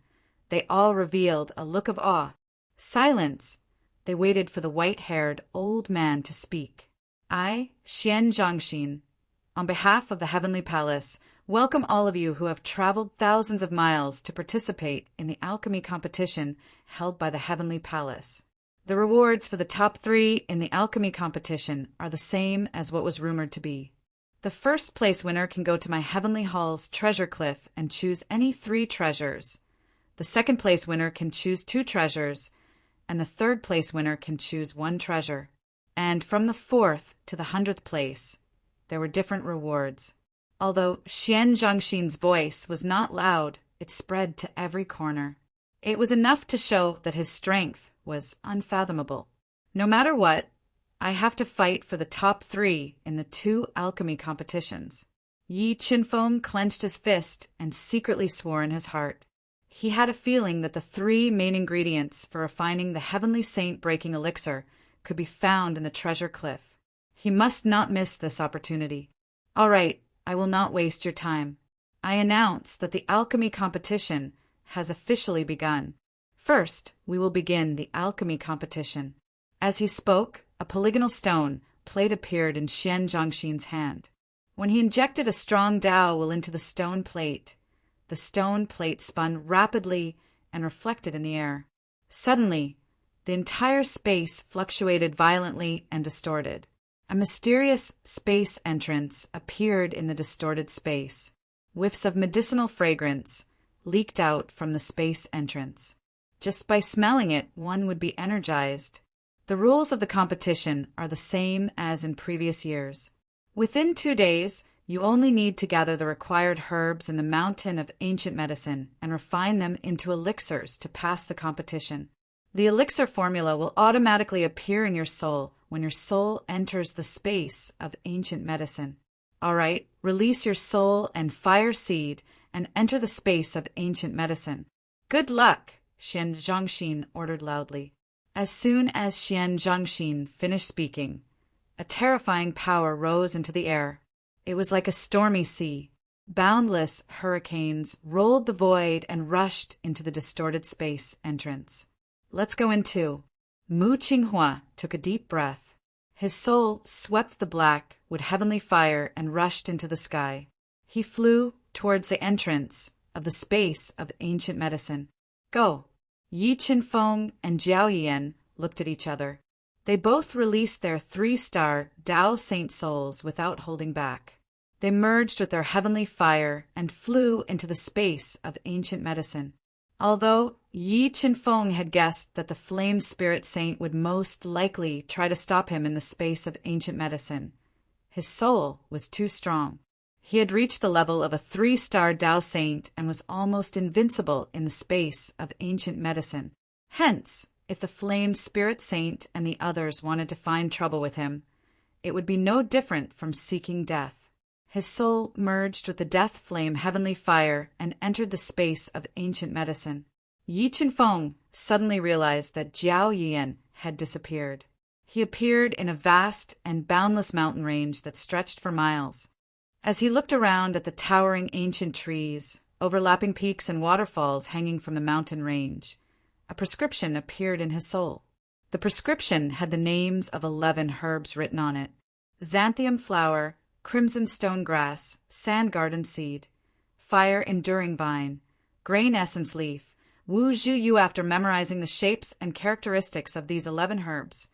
they all revealed a look of awe. Silence! They waited for the white-haired old man to speak. I, Xian Zhangxin, on behalf of the Heavenly Palace, welcome all of you who have traveled thousands of miles to participate in the alchemy competition held by the Heavenly Palace. The rewards for the top 3 in the alchemy competition are the same as what was rumored to be. The first place winner can go to my Heavenly Hall's treasure cliff and choose any 3 treasures. The second place winner can choose 2 treasures, and the third place winner can choose 1 treasure. And from the 4th to the 100th place, there were different rewards. Although Xian Zhangxin's voice was not loud, it spread to every corner. It was enough to show that his strength was unfathomable. No matter what, I have to fight for the top 3 in the 2 alchemy competitions. Yi Qinfeng clenched his fist and secretly swore in his heart. He had a feeling that the 3 main ingredients for refining the heavenly saint-breaking elixir could be found in the treasure cliff. He must not miss this opportunity. All right, I will not waste your time. I announce that the alchemy competition has officially begun. First, we will begin the alchemy competition. As he spoke, a polygonal stone plate appeared in Xian Zhangxin's hand. When he injected a strong dowel into the stone plate, the stone plate spun rapidly and reflected in the air. Suddenly, the entire space fluctuated violently and distorted. A mysterious space entrance appeared in the distorted space. Whiffs of medicinal fragrance leaked out from the space entrance. Just by smelling it, one would be energized. The rules of the competition are the same as in previous years. Within 2 days, you only need to gather the required herbs in the mountain of ancient medicine and refine them into elixirs to pass the competition. The elixir formula will automatically appear in your soul when your soul enters the space of ancient medicine. All right, release your soul and fire seed and enter the space of ancient medicine. Good luck! Xian Zhangxin ordered loudly. As soon as Xian Zhangxin finished speaking, a terrifying power rose into the air. It was like a stormy sea. Boundless hurricanes rolled the void and rushed into the distorted space entrance. Let's go in too. Mu Qinghua took a deep breath. His soul swept the black with heavenly fire and rushed into the sky. He flew towards the entrance of the space of ancient medicine. Go! Yi Qinfeng and Jiao Yian looked at each other. They both released their 3-star Tao Saint souls without holding back. They merged with their heavenly fire and flew into the space of ancient medicine. Although Yi Qinfeng had guessed that the flame spirit saint would most likely try to stop him in the space of ancient medicine, his soul was too strong. He had reached the level of a 3-star Tao Saint and was almost invincible in the space of ancient medicine. Hence, if the flame spirit saint and the others wanted to find trouble with him, it would be no different from seeking death. His soul merged with the death flame heavenly fire and entered the space of ancient medicine. Yi Qinfeng suddenly realized that Jiao Yian had disappeared. He appeared in a vast and boundless mountain range that stretched for miles. As he looked around at the towering ancient trees, overlapping peaks and waterfalls hanging from the mountain range, a prescription appeared in his soul. The prescription had the names of 11 herbs written on it: xanthium flower, crimson stone grass, sand garden seed, fire-enduring vine, grain essence leaf. Wu Zhu Yu. After memorizing the shapes and characteristics of these 11 herbs,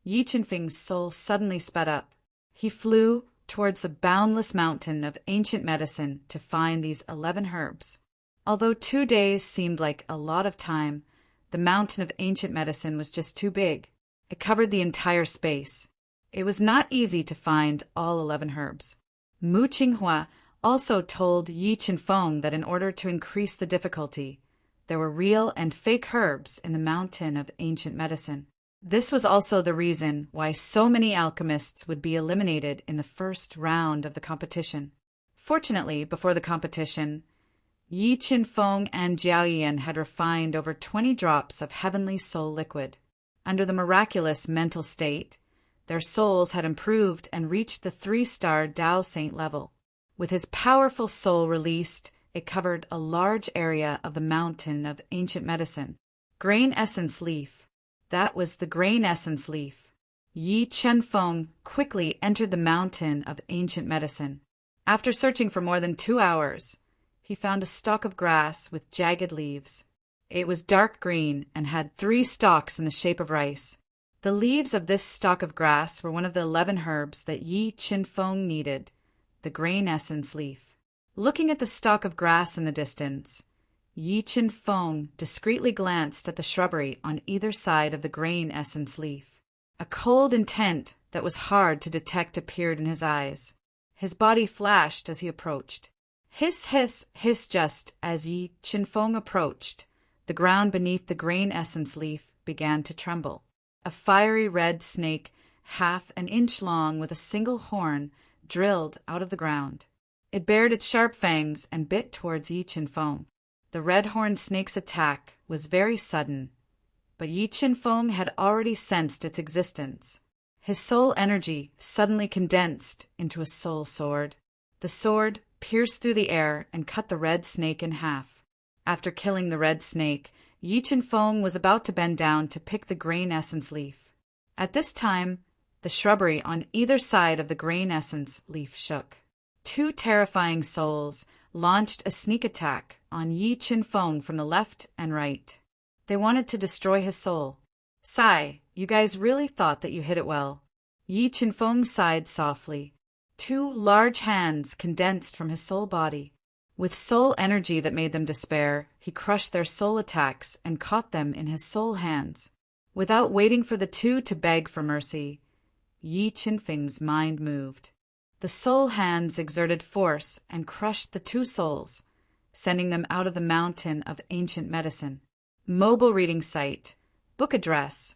Yi Qinfeng's soul suddenly sped up. He flew towards the boundless mountain of ancient medicine to find these 11 herbs. Although 2 days seemed like a lot of time, the mountain of ancient medicine was just too big. It covered the entire space. It was not easy to find all 11 herbs. Mu Qinghua also told Yi Qinfeng that in order to increase the difficulty, there were real and fake herbs in the mountain of ancient medicine. This was also the reason why so many alchemists would be eliminated in the first round of the competition. Fortunately, before the competition, Yi Qinfeng and Jiaoyan had refined over 20 drops of heavenly soul liquid. Under the miraculous mental state, their souls had improved and reached the 3-star Tao Saint level. With his powerful soul released, it covered a large area of the mountain of ancient medicine. Grain essence leaf. That was the grain essence leaf. Yi Qinfeng quickly entered the mountain of ancient medicine. After searching for more than 2 hours, he found a stalk of grass with jagged leaves. It was dark green and had 3 stalks in the shape of rice. The leaves of this stalk of grass were one of the 11 herbs that Yi Qinfeng needed, the grain essence leaf. Looking at the stalk of grass in the distance, Yi Qinfeng discreetly glanced at the shrubbery on either side of the grain essence leaf. A cold intent that was hard to detect appeared in his eyes. His body flashed as he approached. Hiss, hiss, hiss. Just as Yi Qinfeng approached, the ground beneath the grain essence leaf began to tremble. A fiery red snake, half an inch long with a single horn, drilled out of the ground. It bared its sharp fangs and bit towards Yi Qinfeng. The red-horned snake's attack was very sudden, but Yi Qinfeng had already sensed its existence. His soul energy suddenly condensed into a soul sword. The sword pierced through the air and cut the red snake in half. After killing the red snake, Yi Qinfeng was about to bend down to pick the grain essence leaf. At this time, the shrubbery on either side of the grain essence leaf shook. 2 terrifying souls launched a sneak attack on Yi Qinfeng from the left and right. They wanted to destroy his soul. Sigh, you guys really thought that you hit it well. Yi Qinfeng sighed softly. 2 large hands condensed from his soul body. With soul energy that made them despair, he crushed their soul attacks and caught them in his soul hands. Without waiting for the 2 to beg for mercy, Yi Qinfeng's mind moved. The soul hands exerted force and crushed the 2 souls, sending them out of the mountain of ancient medicine. Mobile reading site. Book address.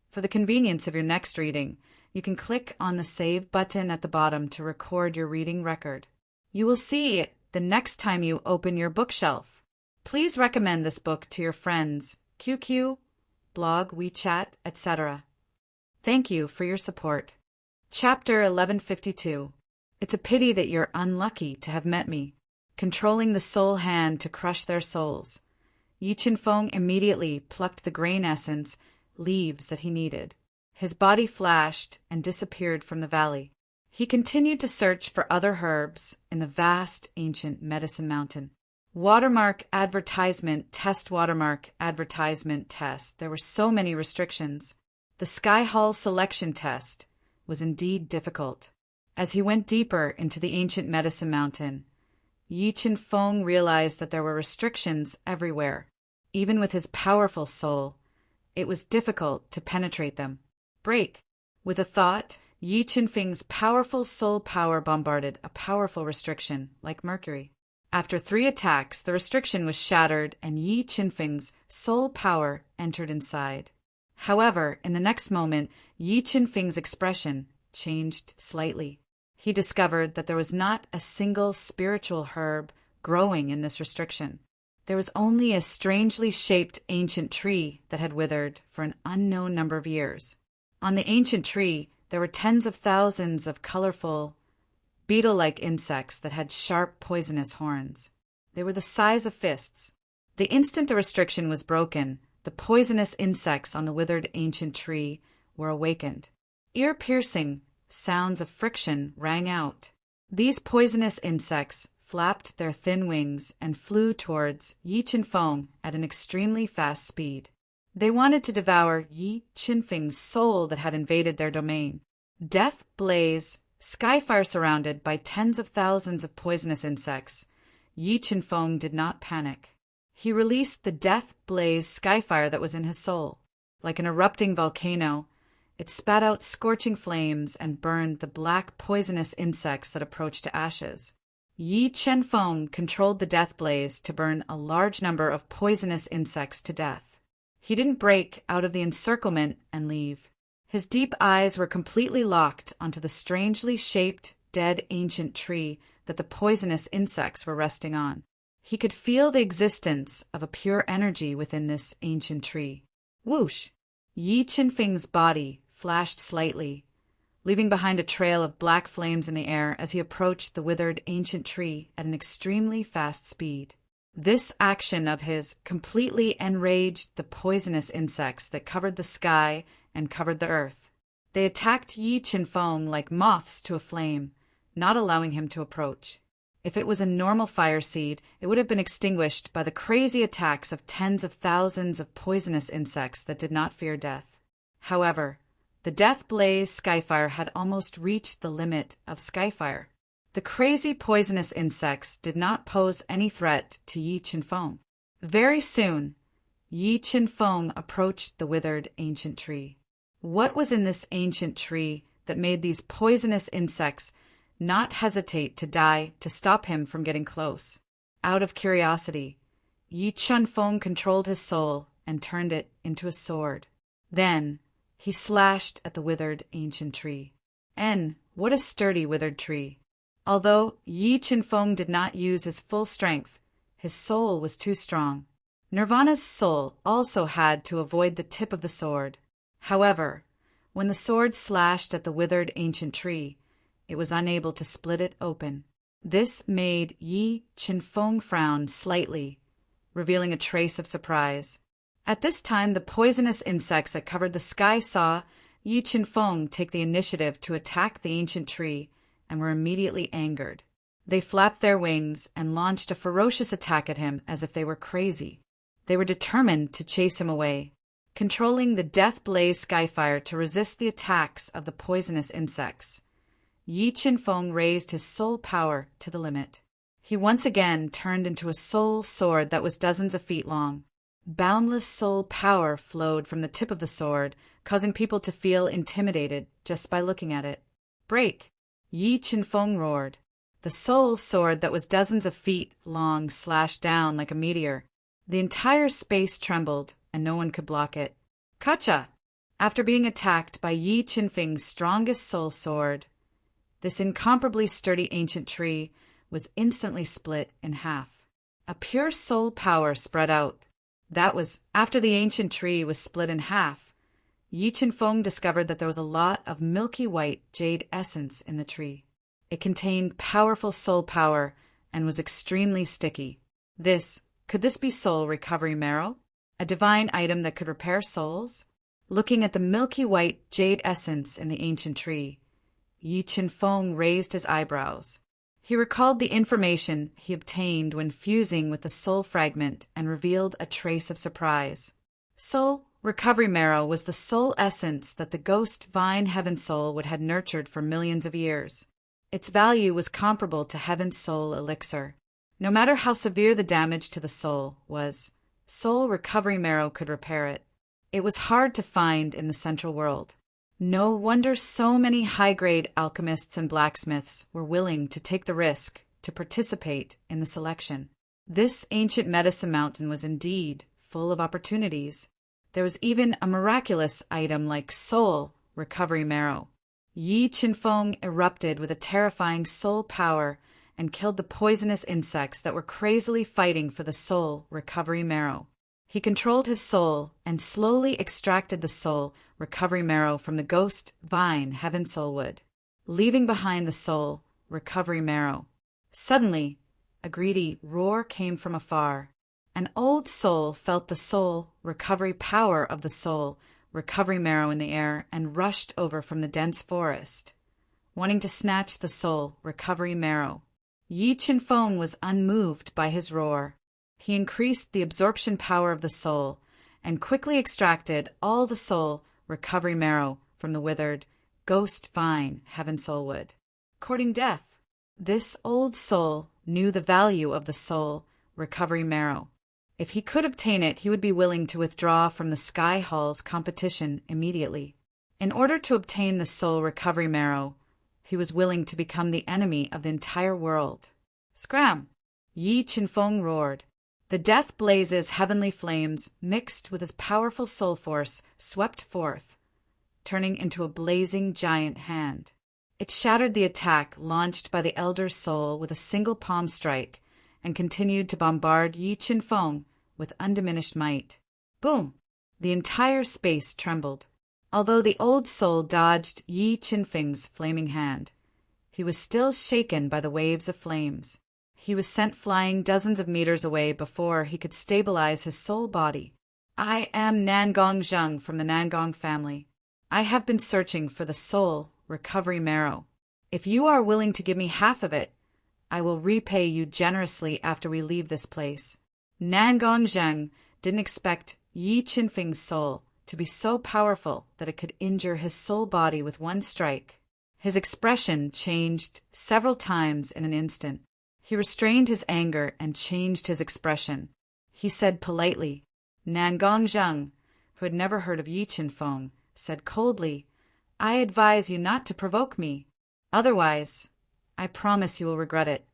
For the convenience of your next reading, you can click on the Save button at the bottom to record your reading record. You will see it the next time you open your bookshelf. Please recommend this book to your friends, QQ, blog, WeChat, etc. Thank you for your support. Chapter 1152. It's a pity that you're unlucky to have met me. Controlling the soul hand to crush their souls, Yi Qinfeng immediately plucked the grain essence leaves that he needed. His body flashed and disappeared from the valley. He continued to search for other herbs in the vast ancient medicine mountain. Watermark advertisement test. Watermark advertisement test. There were so many restrictions. The Sky Hall selection test was indeed difficult. As he went deeper into the ancient medicine mountain, Yi Qinfeng realized that there were restrictions everywhere. Even with his powerful soul, it was difficult to penetrate them. Break. With a thought, Yi Qinfeng's powerful soul power bombarded a powerful restriction, like mercury. After 3 attacks, the restriction was shattered and Yi Qinfeng's soul power entered inside. However, in the next moment, Yi Qinfeng's expression changed slightly. He discovered that there was not a single spiritual herb growing in this restriction. There was only a strangely shaped ancient tree that had withered for an unknown number of years. On the ancient tree, there were tens of thousands of colorful, beetle-like insects that had sharp, poisonous horns. They were the size of fists. The instant the restriction was broken, the poisonous insects on the withered ancient tree were awakened. Ear-piercing sounds of friction rang out. These poisonous insects flapped their thin wings and flew towards Yi Qinfeng at an extremely fast speed. They wanted to devour Yi Qinfeng's soul that had invaded their domain. Death blaze, skyfire surrounded by tens of thousands of poisonous insects. Yi Qinfeng did not panic. He released the death blaze skyfire that was in his soul. Like an erupting volcano, it spat out scorching flames and burned the black poisonous insects that approached to ashes. Yi Qinfeng controlled the death blaze to burn a large number of poisonous insects to death. He didn't break out of the encirclement and leave. His deep eyes were completely locked onto the strangely shaped, dead ancient tree that the poisonous insects were resting on. He could feel the existence of a pure energy within this ancient tree. Whoosh! Yi Qinfeng's body flashed slightly, leaving behind a trail of black flames in the air as he approached the withered ancient tree at an extremely fast speed. This action of his completely enraged the poisonous insects that covered the sky and covered the earth. They attacked Yi Qinfeng like moths to a flame, not allowing him to approach. If it was a normal fire seed, it would have been extinguished by the crazy attacks of tens of thousands of poisonous insects that did not fear death. However, the death blaze skyfire had almost reached the limit of skyfire. The crazy poisonous insects did not pose any threat to Yi Qinfeng. Very soon, Yi Qinfeng approached the withered ancient tree. What was in this ancient tree that made these poisonous insects not hesitate to die to stop him from getting close? Out of curiosity, Yi Qinfeng controlled his soul and turned it into a sword. Then, he slashed at the withered ancient tree. What a sturdy withered tree! Although Yi Qinfeng did not use his full strength, his soul was too strong. Nirvana's soul also had to avoid the tip of the sword. However, when the sword slashed at the withered ancient tree, it was unable to split it open. This made Yi Qinfeng frown slightly, revealing a trace of surprise. At this time, the poisonous insects that covered the sky saw Yi Qinfeng take the initiative to attack the ancient tree and were immediately angered. They flapped their wings and launched a ferocious attack at him as if they were crazy. They were determined to chase him away, controlling the death blaze skyfire to resist the attacks of the poisonous insects. Yi Qinfeng raised his soul power to the limit. He once again turned into a soul sword that was dozens of feet long. Boundless soul power flowed from the tip of the sword, causing people to feel intimidated just by looking at it. Break! Yi Qinfeng roared. The soul sword that was dozens of feet long slashed down like a meteor. The entire space trembled, and no one could block it. Kacha! After being attacked by Yi Qinfeng's strongest soul sword, this incomparably sturdy ancient tree was instantly split in half. A pure soul power spread out. That was after the ancient tree was split in half. Yi Qinfeng discovered that there was a lot of milky white jade essence in the tree. It contained powerful soul power and was extremely sticky. Could this be soul recovery marrow? A divine item that could repair souls? Looking at the milky white jade essence in the ancient tree, Yi Qinfeng raised his eyebrows. He recalled the information he obtained when fusing with the soul fragment and revealed a trace of surprise. Soul recovery marrow was the soul essence that the ghost vine heaven soul would have nurtured for millions of years. Its value was comparable to heaven's soul elixir. No matter how severe the damage to the soul was, soul recovery marrow could repair it. It was hard to find in the central world. No wonder so many high-grade alchemists and blacksmiths were willing to take the risk to participate in the selection. This ancient medicine mountain was indeed full of opportunities. There was even a miraculous item like soul recovery marrow. Yi Qinfeng erupted with a terrifying soul power and killed the poisonous insects that were crazily fighting for the soul recovery marrow. He controlled his soul and slowly extracted the soul recovery marrow from the ghost vine heaven soul wood, leaving behind the soul recovery marrow. Suddenly, a greedy roar came from afar. An old soul felt the soul recovery power of the soul recovery marrow in the air and rushed over from the dense forest, wanting to snatch the soul recovery marrow. Yi Qinfeng was unmoved by his roar. He increased the absorption power of the soul and quickly extracted all the soul recovery marrow from the withered, ghost-fine heaven soul wood. Courting death, this old soul knew the value of the soul recovery marrow. If he could obtain it, he would be willing to withdraw from the Sky Hall's competition immediately. In order to obtain the soul recovery marrow, he was willing to become the enemy of the entire world. Scram! Yi Qinfeng roared. The death blaze's heavenly flames, mixed with his powerful soul force, swept forth, turning into a blazing giant hand. It shattered the attack launched by the elder soul with a single palm strike and continued to bombard Yi Qinfeng with undiminished might. Boom! The entire space trembled. Although the old soul dodged Yi Qinfeng's flaming hand, he was still shaken by the waves of flames. He was sent flying dozens of meters away before he could stabilize his soul body. I am Nangong Zheng from the Nangong family. I have been searching for the soul recovery marrow. If you are willing to give me half of it, I will repay you generously after we leave this place. Nangong Zheng didn't expect Yi Qinfeng's soul to be so powerful that it could injure his soul body with one strike. His expression changed several times in an instant. He restrained his anger and changed his expression. He said politely. Nangong Zheng, who had never heard of Yi Qinfeng, said coldly, I advise you not to provoke me. Otherwise, I promise you will regret it.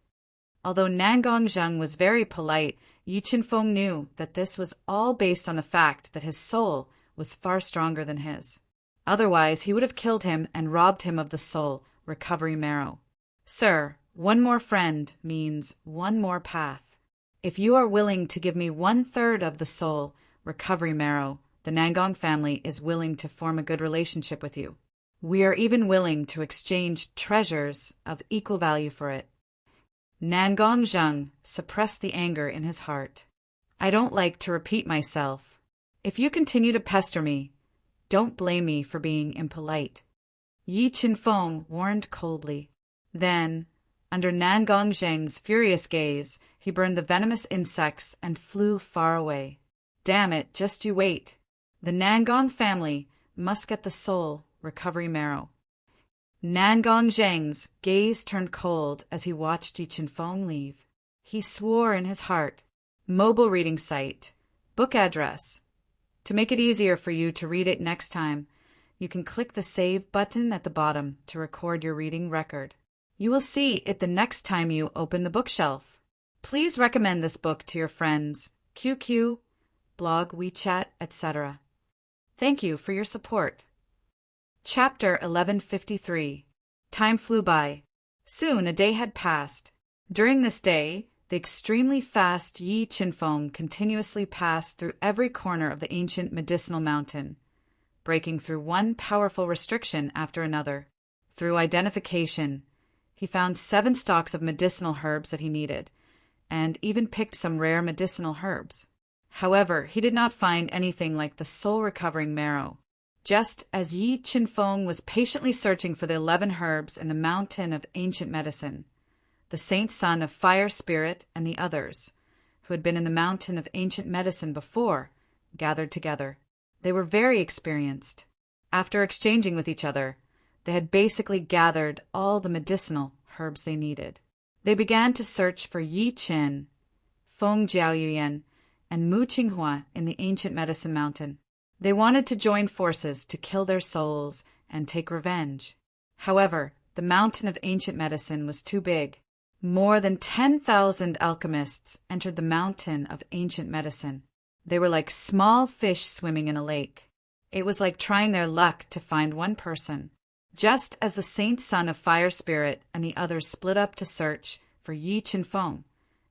Although Nangong Zheng was very polite, Yi Qinfeng knew that this was all based on the fact that his soul was far stronger than his. Otherwise, he would have killed him and robbed him of the soul recovery marrow. Sir, one more friend means one more path. If you are willing to give me 1/3 of the soul recovery marrow, the Nangong family is willing to form a good relationship with you. We are even willing to exchange treasures of equal value for it. Nangong Zheng suppressed the anger in his heart. I don't like to repeat myself. If you continue to pester me, don't blame me for being impolite. Yi Qinfeng warned coldly. Then, under Nangong Zheng's furious gaze, he burned the venomous insects and flew far away. Damn it, just you wait. The Nangong family must get the soul recovery marrow. Nangong Zheng's gaze turned cold as he watched Yi Qinfeng leave. He swore in his heart. Mobile reading site. Book address. To make it easier for you to read it next time, you can click the Save button at the bottom to record your reading record. You will see it the next time you open the bookshelf. Please recommend this book to your friends, QQ, blog, WeChat, etc. Thank you for your support. Chapter 1153. Time flew by. Soon a day had passed. During this day, the extremely fast Yi Qinfeng continuously passed through every corner of the ancient medicinal mountain, breaking through one powerful restriction after another. Through identification, he found 7 stalks of medicinal herbs that he needed, and even picked some rare medicinal herbs. However, he did not find anything like the soul-recovering marrow. Just as Yi Qinfeng was patiently searching for the 11 herbs in the mountain of ancient medicine, the saint son of Fire Spirit and the others, who had been in the mountain of ancient medicine before, gathered together. They were very experienced. After exchanging with each other, they had basically gathered all the medicinal herbs they needed. They began to search for Yi Qin, Feng Jiaoyuan, and Mu Qinghua in the ancient medicine mountain. They wanted to join forces to kill their souls and take revenge. However, the mountain of ancient medicine was too big. More than 10,000 alchemists entered the mountain of ancient medicine. They were like small fish swimming in a lake. It was like trying their luck to find one person. Just as the saint son of Fire Spirit and the others split up to search for Yi Qinfeng,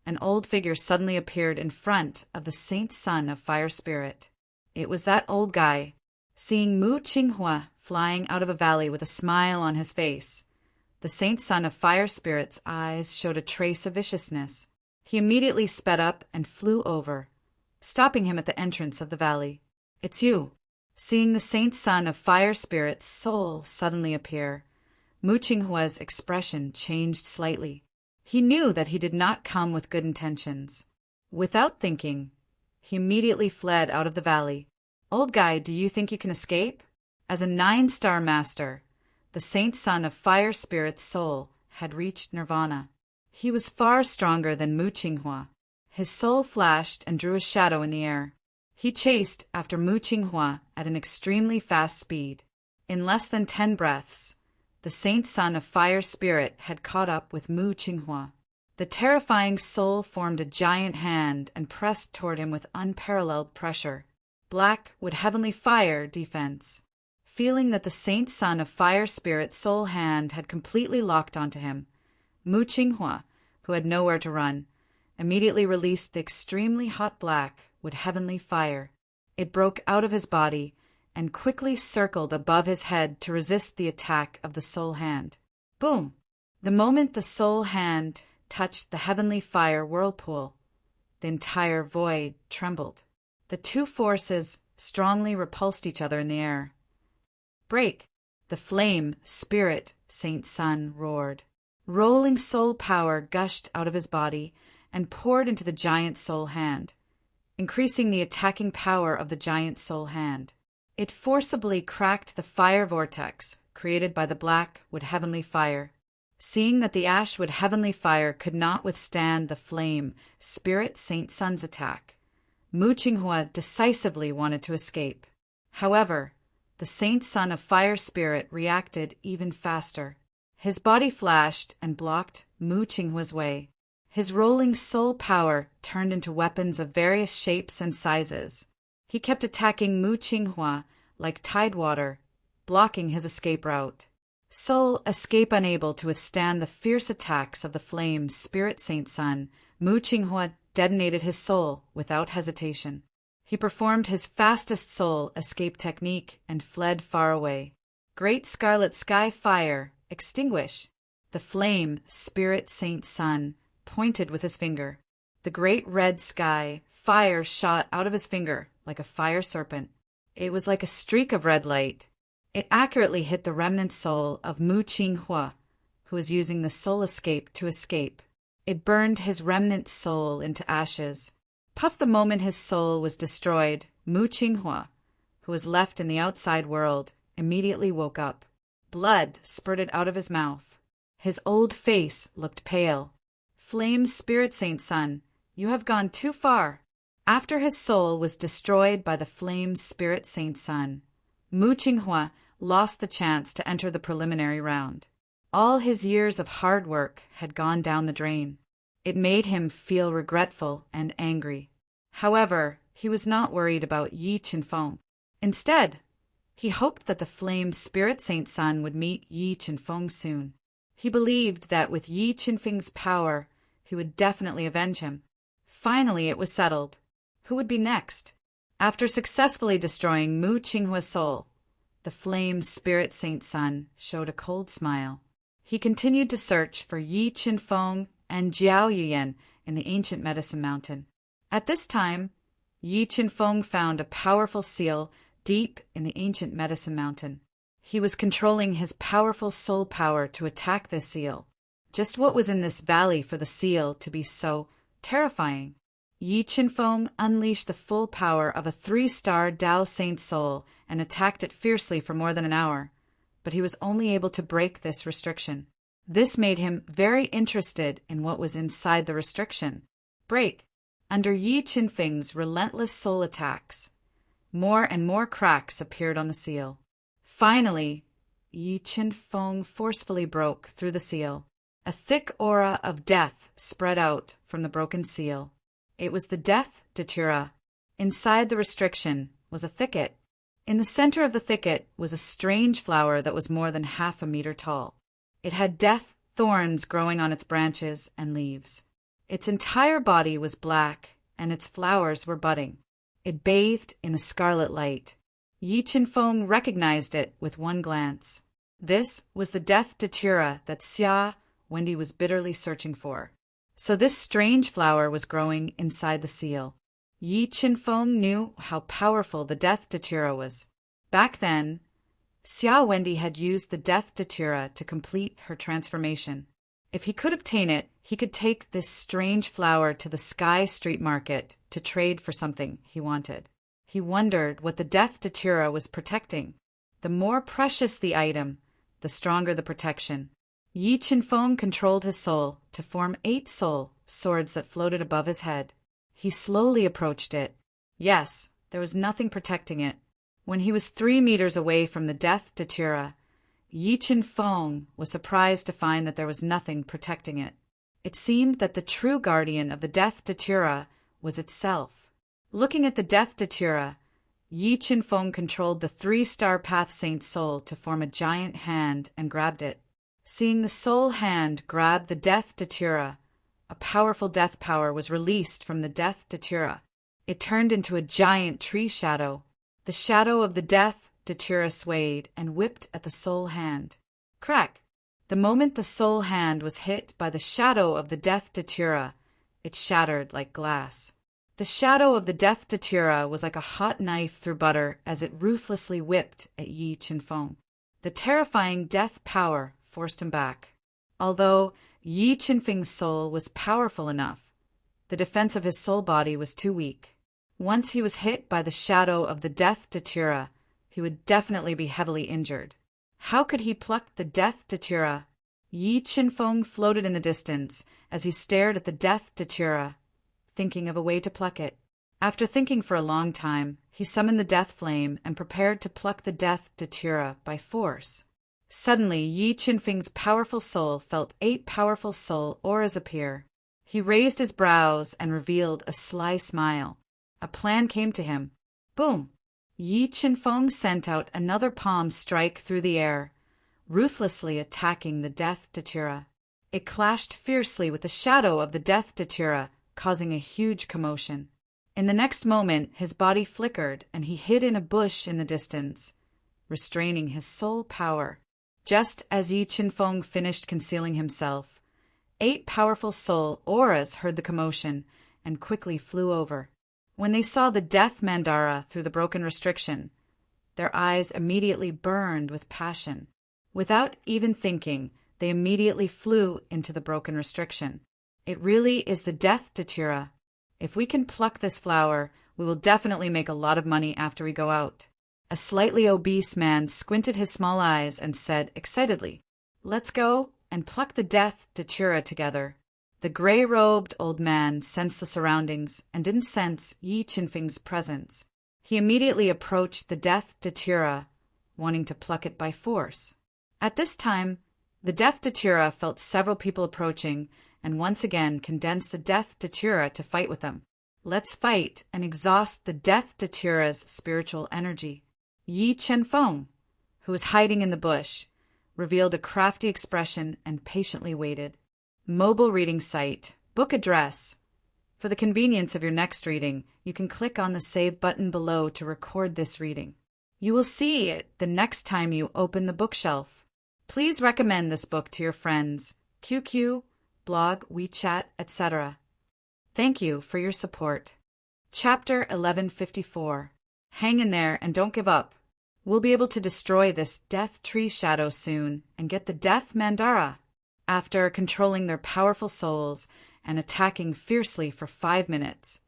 an old figure suddenly appeared in front of the saint son of Fire Spirit. It was that old guy. Seeing Mu Qinghua flying out of a valley with a smile on his face, the saint son of Fire Spirit's eyes showed a trace of viciousness. He immediately sped up and flew over, stopping him at the entrance of the valley. It's you. Seeing the saint son of Fire Spirit's soul suddenly appear, Mu Qinghua's expression changed slightly. He knew that he did not come with good intentions. Without thinking, he immediately fled out of the valley. Old guy, do you think you can escape? As a 9-star master, the saint son of fire spirit's soul had reached nirvana. He was far stronger than Mu Qinghua. His soul flashed and drew a shadow in the air. He chased after Mu Qinghua at an extremely fast speed. In less than 10 breaths, the saint son of fire spirit had caught up with Mu Qinghua. The terrifying soul formed a giant hand and pressed toward him with unparalleled pressure. Black would heavenly fire defense. Feeling that the saint son of fire spirit soul hand had completely locked onto him, Mu Qinghua, who had nowhere to run, immediately released the extremely hot black would heavenly fire. It broke out of his body and quickly circled above his head to resist the attack of the soul hand. Boom! The moment the soul hand touched the heavenly fire whirlpool, the entire void trembled. The two forces strongly repulsed each other in the air. Break! The flame, spirit, saint son roared. Rolling soul power gushed out of his body and poured into the giant soul hand, increasing the attacking power of the giant soul hand. It forcibly cracked the fire vortex created by the black wood heavenly fire. Seeing that the ash wood heavenly fire could not withstand the flame, spirit saint son's attack, Mu Qinghua decisively wanted to escape. However, the saint son of fire spirit reacted even faster. His body flashed and blocked Mu Qinghua's way. His rolling soul power turned into weapons of various shapes and sizes. He kept attacking Mu Qinghua like tidewater, blocking his escape route. Soul escape unable to withstand the fierce attacks of the flame spirit saint son, Mu Qinghua detonated his soul without hesitation. He performed his fastest soul escape technique and fled far away. Great scarlet sky fire, extinguish! The flame spirit saint son pointed with his finger. The great red sky fire shot out of his finger like a fire serpent. It was like a streak of red light. It accurately hit the remnant soul of Mu Qinghua, who was using the soul escape to escape. It burned his remnant soul into ashes. Puff! The moment his soul was destroyed, Mu Qinghua, who was left in the outside world, immediately woke up. Blood spurted out of his mouth. His old face looked pale. Flame spirit saint son, you have gone too far. After his soul was destroyed by the flame spirit saint son, Mu Qinghua lost the chance to enter the preliminary round. All his years of hard work had gone down the drain. It made him feel regretful and angry. However, he was not worried about Yi Qinfeng. Instead, he hoped that the flame spirit saint son would meet Yi Qinfeng soon. He believed that with Yi Qinfeng's power, he would definitely avenge him. Finally, it was settled. Who would be next? After successfully destroying Mu Qinghua's soul, the flame spirit saint son showed a cold smile. He continued to search for Yi Qinfeng and Jiao Yuyan in the ancient medicine mountain. At this time, Yi Qinfeng found a powerful seal deep in the ancient medicine mountain. He was controlling his powerful soul power to attack this seal. Just what was in this valley for the seal to be so terrifying? Yi Qinfeng unleashed the full power of a 3-star Tao Saint soul and attacked it fiercely for more than an hour, but he was only able to break this restriction. This made him very interested in what was inside the restriction. Break! Under Yi Qinfeng's relentless soul attacks, more and more cracks appeared on the seal. Finally, Yi Qinfeng forcefully broke through the seal. A thick aura of death spread out from the broken seal. It was the death datura. Inside the restriction was a thicket. In the center of the thicket was a strange flower that was more than half a meter tall. It had death thorns growing on its branches and leaves. Its entire body was black, and its flowers were budding. It bathed in a scarlet light. Yi Qinfeng recognized it with one glance. This was the death datura that Xia Wendy was bitterly searching for. So this strange flower was growing inside the seal. Yi Qinfeng knew how powerful the death datura was. Back then, Xia Wendy had used the death datura to complete her transformation. If he could obtain it, he could take this strange flower to the Sky Street Market to trade for something he wanted. He wondered what the Death Datura was protecting. The more precious the item, the stronger the protection. Yi Qinfeng controlled his soul to form 8 soul swords that floated above his head. He slowly approached it. Yes, there was nothing protecting it. When he was 3 meters away from the Death Datura, Yi Qinfeng was surprised to find that there was nothing protecting it. It seemed that the true guardian of the Death Datura was itself. Looking at the Death Datura, Yi Qinfeng controlled the 3-star Path Saint soul to form a giant hand and grabbed it. Seeing the soul hand grab the Death Datura, a powerful death power was released from the Death Datura. It turned into a giant tree shadow. The shadow of the Death Datura swayed and whipped at the soul hand. Crack! The moment the soul hand was hit by the shadow of the Death Datura, it shattered like glass. The shadow of the Death Datura was like a hot knife through butter as it ruthlessly whipped at Yi Qinfeng. The terrifying death power forced him back. Although Yi Qinfeng's soul was powerful enough, the defense of his soul body was too weak. Once he was hit by the shadow of the Death Datura, he would definitely be heavily injured. How could he pluck the Death Datura? Yi Qinfeng floated in the distance as he stared at the Death Datura, thinking of a way to pluck it. After thinking for a long time, he summoned the Death Flame and prepared to pluck the Death Datura by force. Suddenly, Yi Qinfeng's powerful soul felt 8 powerful soul auras appear. He raised his brows and revealed a sly smile. A plan came to him. Boom! Yi Qinfeng sent out another palm strike through the air, ruthlessly attacking the Death Datura. It clashed fiercely with the shadow of the Death Datura, causing a huge commotion. In the next moment, his body flickered and he hid in a bush in the distance, restraining his soul power. Just as Yi Qinfeng finished concealing himself, 8 powerful soul auras heard the commotion and quickly flew over. When they saw the Death Mandara through the broken restriction, their eyes immediately burned with passion. Without even thinking, they immediately flew into the broken restriction. It really is the Death Datura. If we can pluck this flower, we will definitely make a lot of money after we go out. A slightly obese man squinted his small eyes and said excitedly, "Let's go and pluck the Death Datura together." The gray-robed old man sensed the surroundings and didn't sense Yi Qinfeng's presence. He immediately approached the Death Datura, wanting to pluck it by force. At this time, the Death Datura felt several people approaching and once again condensed the Death Datura to fight with them. Let's fight and exhaust the Death Datura's spiritual energy. Yi Qinfeng, who was hiding in the bush, revealed a crafty expression and patiently waited. Mobile reading site, book address. For the convenience of your next reading, you can click on the Save button below to record this reading. You will see it the next time you open the bookshelf. Please recommend this book to your friends, QQ, blog, WeChat, etc. Thank you for your support. Chapter 1154. Hang in there and don't give up. We'll be able to destroy this death tree shadow soon and get the Death Mandara. After controlling their powerful souls and attacking fiercely for 5 minutes,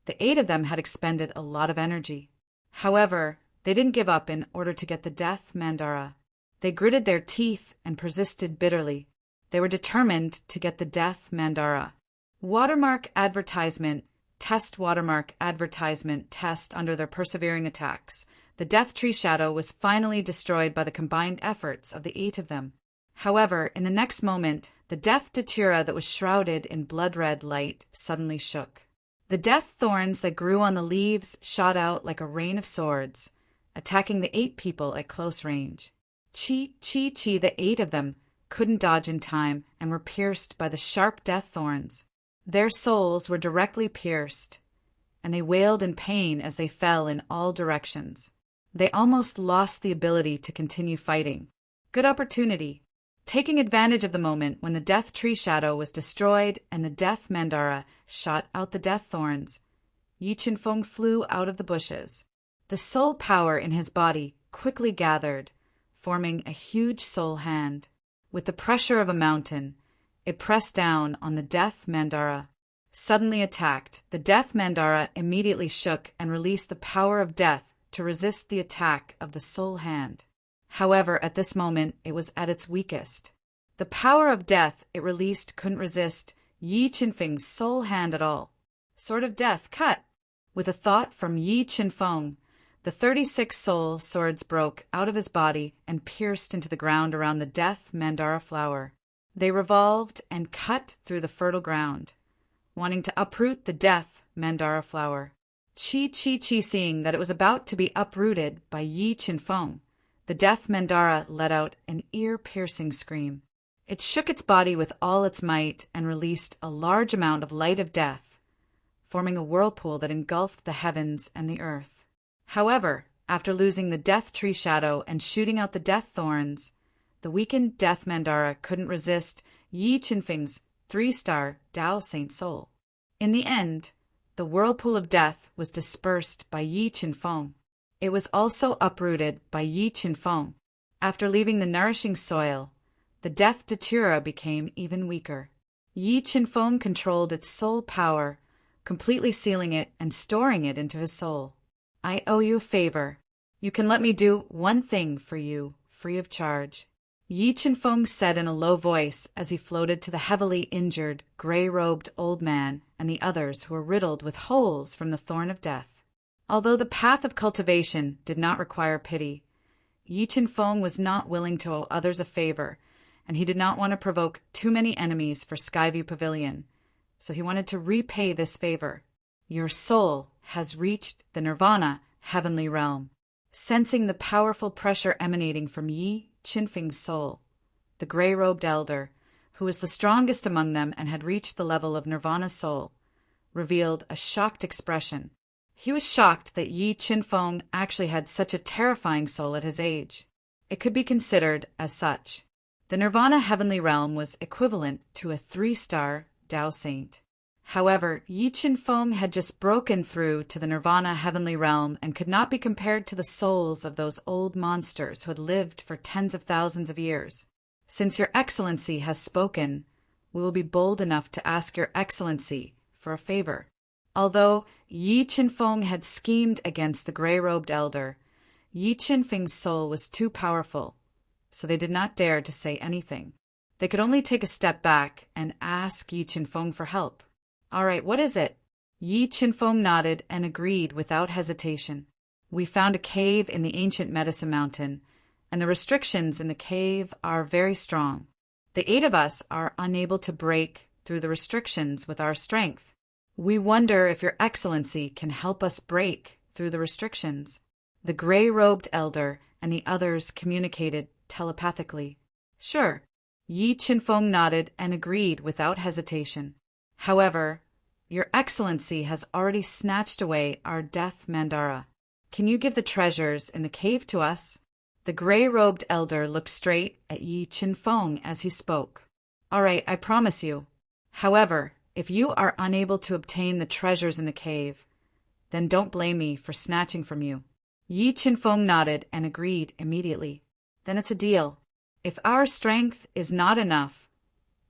the 8 of them had expended a lot of energy. However, they didn't give up in order to get the Death Mandara. They gritted their teeth and persisted bitterly. They were determined to get the Death Mandara. Watermark advertisement, test watermark advertisement test under their persevering attacks. The Death Tree Shadow was finally destroyed by the combined efforts of the 8 of them. However, in the next moment, the Death Datura that was shrouded in blood-red light suddenly shook. The death thorns that grew on the leaves shot out like a rain of swords, attacking the 8 people at close range. Chi, the 8 of them couldn't dodge in time and were pierced by the sharp death thorns. Their souls were directly pierced, and they wailed in pain as they fell in all directions. They almost lost the ability to continue fighting. Good opportunity. Taking advantage of the moment when the Death Tree Shadow was destroyed and the Death Mandara shot out the death thorns, Yi Qinfeng flew out of the bushes. The soul power in his body quickly gathered, forming a huge soul hand. With the pressure of a mountain, It pressed down on the Death Mandara. Suddenly attacked, the Death Mandara immediately shook and released the power of death to resist the attack of the Soul Hand. However, at this moment, it was at its weakest. The power of death it released couldn't resist Yi Qinfeng's Soul Hand at all. Sword of Death, cut! With a thought from Yi Qinfeng, the 36 soul swords broke out of his body and pierced into the ground around the Death Mandara flower. They revolved and cut through the fertile ground, wanting to uproot the Death Mandara flower. Seeing that it was about to be uprooted by Yi Qinfeng, the Death Mandara let out an ear-piercing scream. It shook its body with all its might and released a large amount of light of death, forming a whirlpool that engulfed the heavens and the earth. However, after losing the Death Tree Shadow and shooting out the Death Thorns, the weakened Death Mandara couldn't resist Yi Qinfeng's 3-star Tao Saint Soul. In the end, the whirlpool of death was dispersed by Yi Qinfeng. It was also uprooted by Yi Qinfeng. After leaving the nourishing soil, the Death Datura became even weaker. Yi Qinfeng controlled its soul power, completely sealing it and storing it into his soul. I owe you a favor. You can let me do one thing for you, free of charge. Yi Qinfeng said in a low voice as he floated to the heavily injured, gray-robed old man and the others who were riddled with holes from the thorn of death. Although the path of cultivation did not require pity, Yi Qinfeng was not willing to owe others a favor, and he did not want to provoke too many enemies for Skyview Pavilion, so he wanted to repay this favor. Your soul has reached the Nirvana heavenly realm. Sensing the powerful pressure emanating from Yi Qinfeng's soul, the gray-robed elder, who was the strongest among them and had reached the level of Nirvana's soul, revealed a shocked expression. He was shocked that Yi Qinfeng actually had such a terrifying soul at his age. It could be considered as such. The Nirvana heavenly realm was equivalent to a 3-star Tao Saint. However, Yi Qinfeng had just broken through to the Nirvana heavenly realm and could not be compared to the souls of those old monsters who had lived for tens of thousands of years. Since Your Excellency has spoken, we will be bold enough to ask Your Excellency for a favor. Although Yi Qinfeng had schemed against the gray-robed elder, Yi Qinfeng's soul was too powerful, so they did not dare to say anything. They could only take a step back and ask Yi Qinfeng for help. All right, what is it? Yi Qinfeng nodded and agreed without hesitation. We found a cave in the ancient Medicine Mountain, and the restrictions in the cave are very strong. The 8 of us are unable to break through the restrictions with our strength. We wonder if Your Excellency can help us break through the restrictions. The gray-robed elder and the others communicated telepathically. Sure. Yi Qinfeng nodded and agreed without hesitation. However, Your Excellency has already snatched away our Death Mandara. Can you give the treasures in the cave to us? The gray-robed elder looked straight at Yi Qinfeng as he spoke. All right, I promise you. However, if you are unable to obtain the treasures in the cave, then don't blame me for snatching from you. Yi Qinfeng nodded and agreed immediately. Then it's a deal. If our strength is not enough,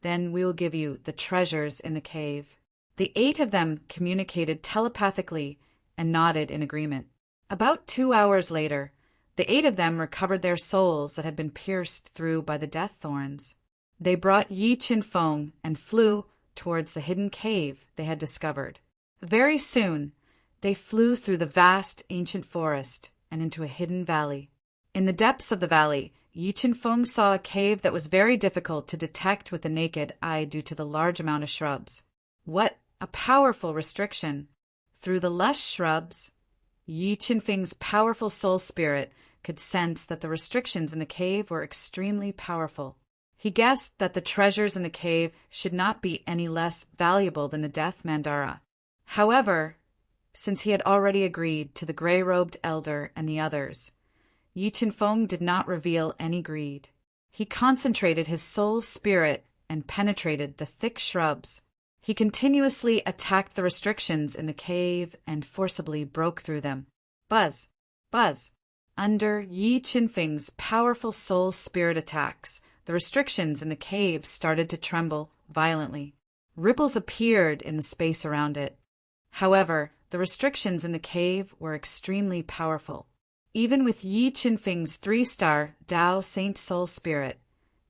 then we will give you the treasures in the cave. The 8 of them communicated telepathically and nodded in agreement. About 2 hours later, the 8 of them recovered their souls that had been pierced through by the death thorns. They brought Yi Qinfeng and flew towards the hidden cave they had discovered. Very soon, they flew through the vast ancient forest and into a hidden valley. In the depths of the valley, Yi Qinfeng saw a cave that was very difficult to detect with the naked eye due to the large amount of shrubs. What a powerful restriction! Through the lush shrubs, Yi Qinfeng's powerful soul spirit could sense that the restrictions in the cave were extremely powerful. He guessed that the treasures in the cave should not be any less valuable than the Death Mandara. However, since he had already agreed to the gray-robed elder and the others, Yi Qinfeng did not reveal any greed. He concentrated his soul spirit and penetrated the thick shrubs. He continuously attacked the restrictions in the cave and forcibly broke through them. Buzz! Buzz! Under Yi Qinfeng's powerful soul spirit attacks, the restrictions in the cave started to tremble violently. Ripples appeared in the space around it. However, the restrictions in the cave were extremely powerful. Even with Yi Qinfeng's 3-star Tao Saint Soul Spirit,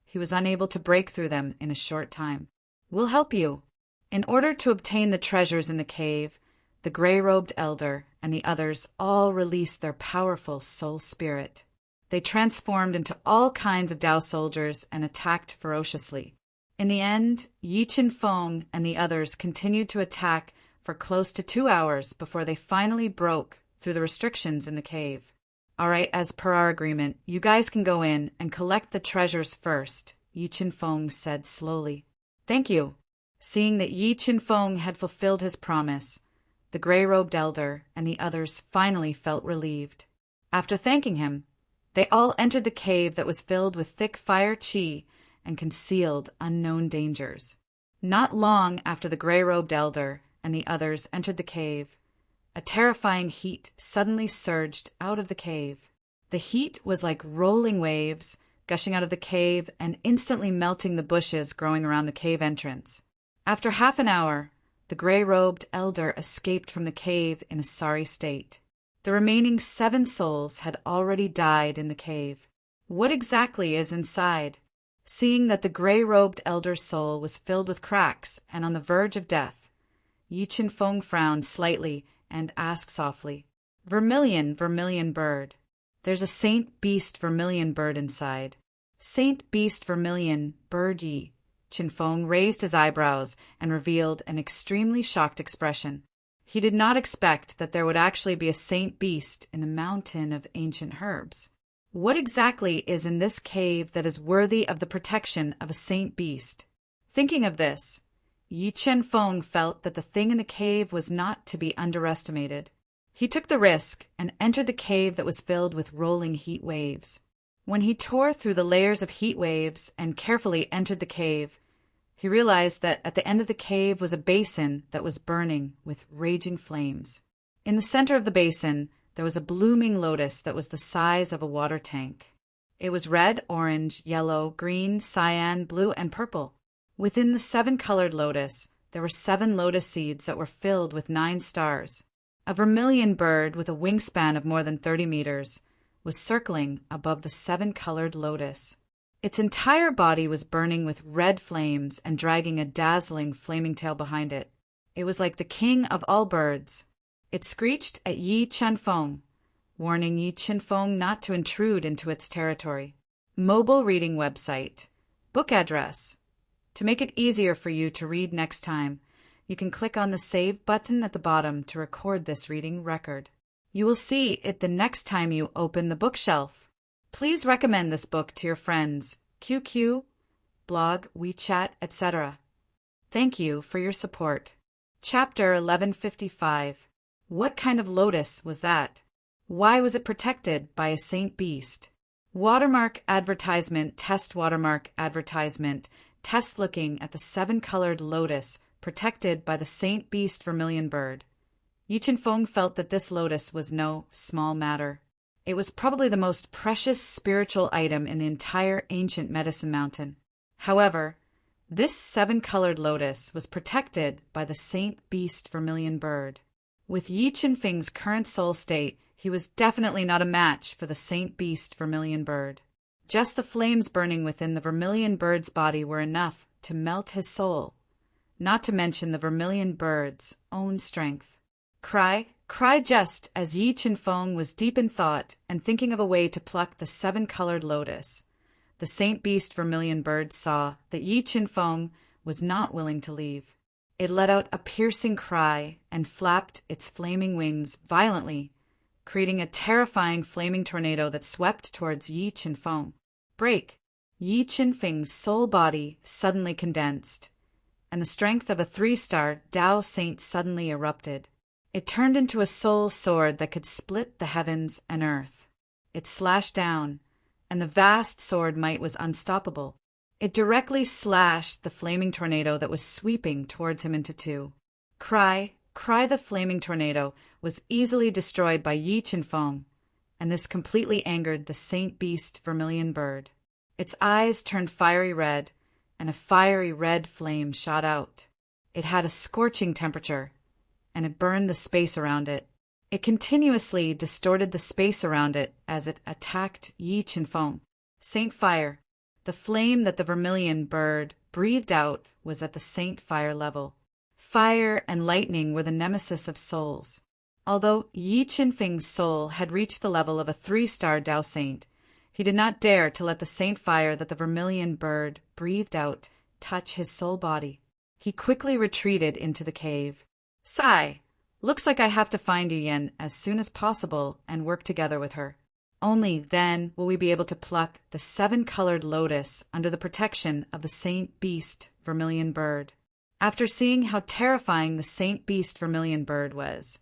he was unable to break through them in a short time. "We'll help you." In order to obtain the treasures in the cave, the gray-robed elder and the others all released their powerful soul spirit. They transformed into all kinds of Tao soldiers and attacked ferociously. In the end, Yi Qinfeng and the others continued to attack for close to 2 hours before they finally broke through the restrictions in the cave. "All right, as per our agreement, you guys can go in and collect the treasures first," Yi Qinfeng said slowly. "Thank you." Seeing that Yi Qinfeng had fulfilled his promise, the gray-robed elder and the others finally felt relieved. After thanking him, they all entered the cave that was filled with thick fire qi and concealed unknown dangers. Not long after the gray-robed elder and the others entered the cave, a terrifying heat suddenly surged out of the cave. The heat was like rolling waves gushing out of the cave and instantly melting the bushes growing around the cave entrance. After half an hour, the gray-robed elder escaped from the cave in a sorry state. The remaining 7 souls had already died in the cave. What exactly is inside? Seeing that the gray-robed elder's soul was filled with cracks and on the verge of death, Yi Qinfeng frowned slightly and asked softly, "Vermilion, vermilion bird. There's a Saint Beast Vermilion bird inside." "Saint Beast Vermilion bird Yi." Qinfeng raised his eyebrows and revealed an extremely shocked expression. He did not expect that there would actually be a saint beast in the mountain of ancient herbs. What exactly is in this cave that is worthy of the protection of a saint beast? Thinking of this, Yi Qinfeng felt that the thing in the cave was not to be underestimated. He took the risk and entered the cave that was filled with rolling heat waves. When he tore through the layers of heat waves and carefully entered the cave, he realized that at the end of the cave was a basin that was burning with raging flames. In the center of the basin, there was a blooming lotus that was the size of a water tank. It was red, orange, yellow, green, cyan, blue, and purple. Within the 7-colored lotus, there were 7 lotus seeds that were filled with 9 stars. A vermilion bird with a wingspan of more than 30 meters was circling above the 7-colored lotus. Its entire body was burning with red flames and dragging a dazzling flaming tail behind it. It was like the king of all birds. It screeched at Yi Qinfeng, warning Yi Qinfeng not to intrude into its territory. Mobile reading website. Book address. To make it easier for you to read next time, you can click on the Save button at the bottom to record this reading record. You will see it the next time you open the bookshelf. Please recommend this book to your friends, QQ, blog, WeChat, etc. Thank you for your support. Chapter 1155. What kind of lotus was that? Why was it protected by a saint beast? Watermark advertisement, test watermark advertisement, test looking at the 7-colored lotus protected by the saint beast vermilion bird. Yi Qinfeng felt that this lotus was no small matter. It was probably the most precious spiritual item in the entire ancient Medicine Mountain. However, this 7-colored lotus was protected by the saint beast vermilion bird. With Yi Qinfeng's current soul state, he was definitely not a match for the saint beast vermilion bird. Just the flames burning within the vermilion bird's body were enough to melt his soul, not to mention the vermilion bird's own strength. Cry just as Yi Qinfeng was deep in thought and thinking of a way to pluck the 7-colored lotus. The saint beast vermilion bird saw that Yi Qinfeng was not willing to leave. It let out a piercing cry and flapped its flaming wings violently, creating a terrifying flaming tornado that swept towards Yi Qinfeng. Break! Yi Qinfeng's soul body suddenly condensed, and the strength of a 3-star Tao Saint suddenly erupted. It turned into a soul sword that could split the heavens and earth. It slashed down, and the vast sword might was unstoppable. It directly slashed the flaming tornado that was sweeping towards him into 2. Cry the flaming tornado was easily destroyed by Yi Qinfeng, and this completely angered the saint beast vermilion bird. Its eyes turned fiery red, and a fiery red flame shot out. It had a scorching temperature, and it burned the space around it. It continuously distorted the space around it as it attacked Yi Qinfeng. Saint Fire. The flame that the vermilion bird breathed out was at the Saint Fire level. Fire and lightning were the nemesis of souls. Although Yi Qinfeng's soul had reached the level of a 3-star Tao Saint, he did not dare to let the Saint Fire that the vermilion bird breathed out touch his soul body. He quickly retreated into the cave. Sigh. Looks like I have to find Yu Yan as soon as possible and work together with her. Only then will we be able to pluck the 7-colored lotus under the protection of the Saint Beast Vermilion Bird. After seeing how terrifying the Saint Beast Vermilion Bird was,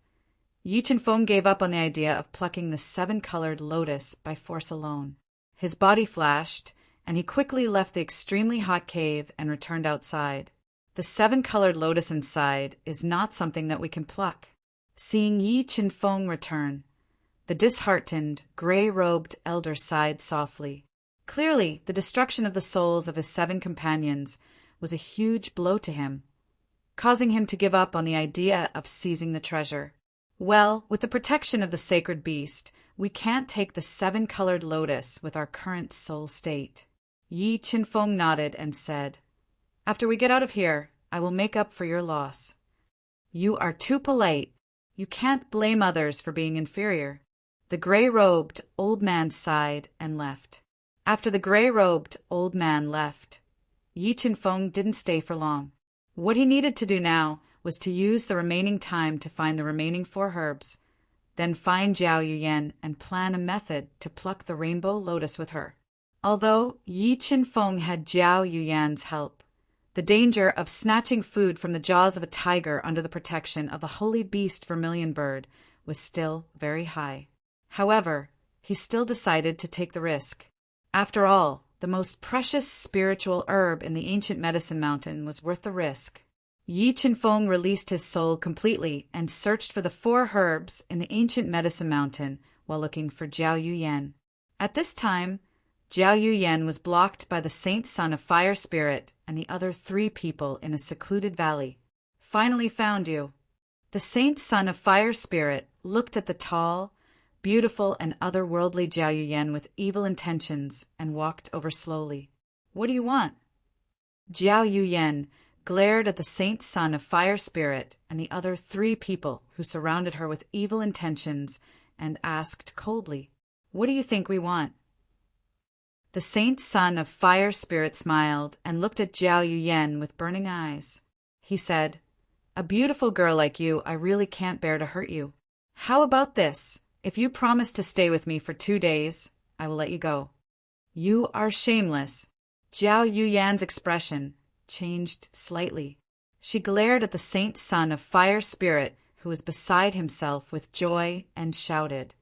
Yi Qinfeng gave up on the idea of plucking the 7-colored lotus by force alone. His body flashed, and he quickly left the extremely hot cave and returned outside. The 7-colored lotus inside is not something that we can pluck. Seeing Yi Qinfeng return, the disheartened, gray-robed elder sighed softly. Clearly, the destruction of the souls of his 7 companions was a huge blow to him, causing him to give up on the idea of seizing the treasure. Well, with the protection of the sacred beast, we can't take the 7-colored lotus with our current soul state. Yi Qinfeng nodded and said, After we get out of here, I will make up for your loss. You are too polite. You can't blame others for being inferior. The gray-robed old man sighed and left. After the gray-robed old man left, Yi Qinfeng didn't stay for long. What he needed to do now was to use the remaining time to find the remaining 4 herbs, then find Jiao Yuyan and plan a method to pluck the rainbow lotus with her. Although Yi Qinfeng had Jiao Yuyan's help, the danger of snatching food from the jaws of a tiger under the protection of the holy beast Vermilion Bird was still very high. However, he still decided to take the risk. After all, the most precious spiritual herb in the ancient medicine mountain was worth the risk. Yi Qinfeng released his soul completely and searched for the 4 herbs in the ancient medicine mountain while looking for Jiao Yuyan. At this time, Jiao Yuyan was blocked by the Saint Son of Fire Spirit and the other 3 people in a secluded valley. Finally found you. The Saint Son of Fire Spirit looked at the tall, beautiful and otherworldly Jiao Yuyan with evil intentions and walked over slowly. What do you want? Jiao Yuyan glared at the Saint Son of Fire Spirit and the other 3 people who surrounded her with evil intentions and asked coldly, What do you think we want? The Saint Son of Fire Spirit smiled and looked at Jiao Yuyan with burning eyes. He said, A beautiful girl like you, I really can't bear to hurt you. How about this? If you promise to stay with me for 2 days, I will let you go. You are shameless. Jiao Yuyan's expression changed slightly. She glared at the Saint Son of Fire Spirit, who was beside himself with joy, and shouted,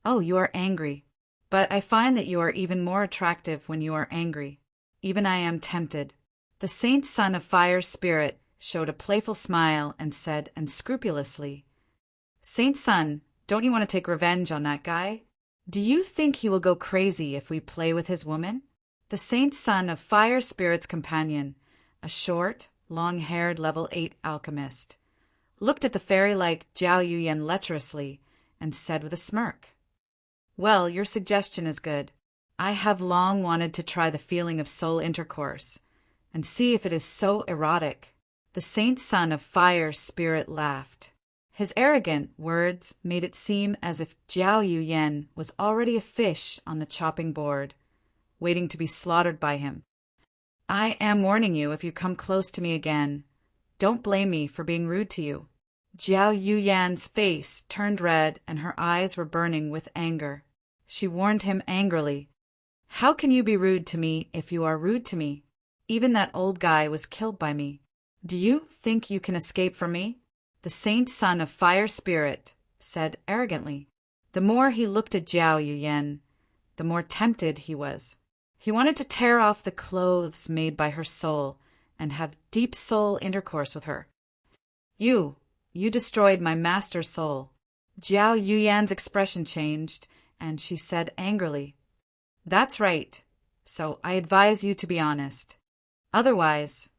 Oh, you are angry. But I find that you are even more attractive when you are angry. Even I am tempted. The Saint Son of Fire Spirit showed a playful smile and said unscrupulously, Saint Son, don't you want to take revenge on that guy? Do you think he will go crazy if we play with his woman? The Saint Son of Fire Spirit's companion, a short, long-haired level 8 alchemist, looked at the fairy-like Jiao Yuyan lecherously and said with a smirk, Well, your suggestion is good. I have long wanted to try the feeling of soul intercourse and see if it is so erotic. The Saint Son of Fire Spirit laughed. His arrogant words made it seem as if Jiao Yuyan was already a fish on the chopping board, waiting to be slaughtered by him. I am warning you if you come close to me again. Don't blame me for being rude to you. Jiao Yuyan's face turned red and her eyes were burning with anger. She warned him angrily, How can you be rude to me if you are rude to me? Even that old guy was killed by me. Do you think you can escape from me? The Saint Son of Fire Spirit said arrogantly. The more he looked at Jiao Yuyan, the more tempted he was. He wanted to tear off the clothes made by her soul and have deep soul intercourse with her. You destroyed my master's soul. Jiao Yuyan's expression changed, and she said angrily, That's right. so I advise you to be honest. Otherwise,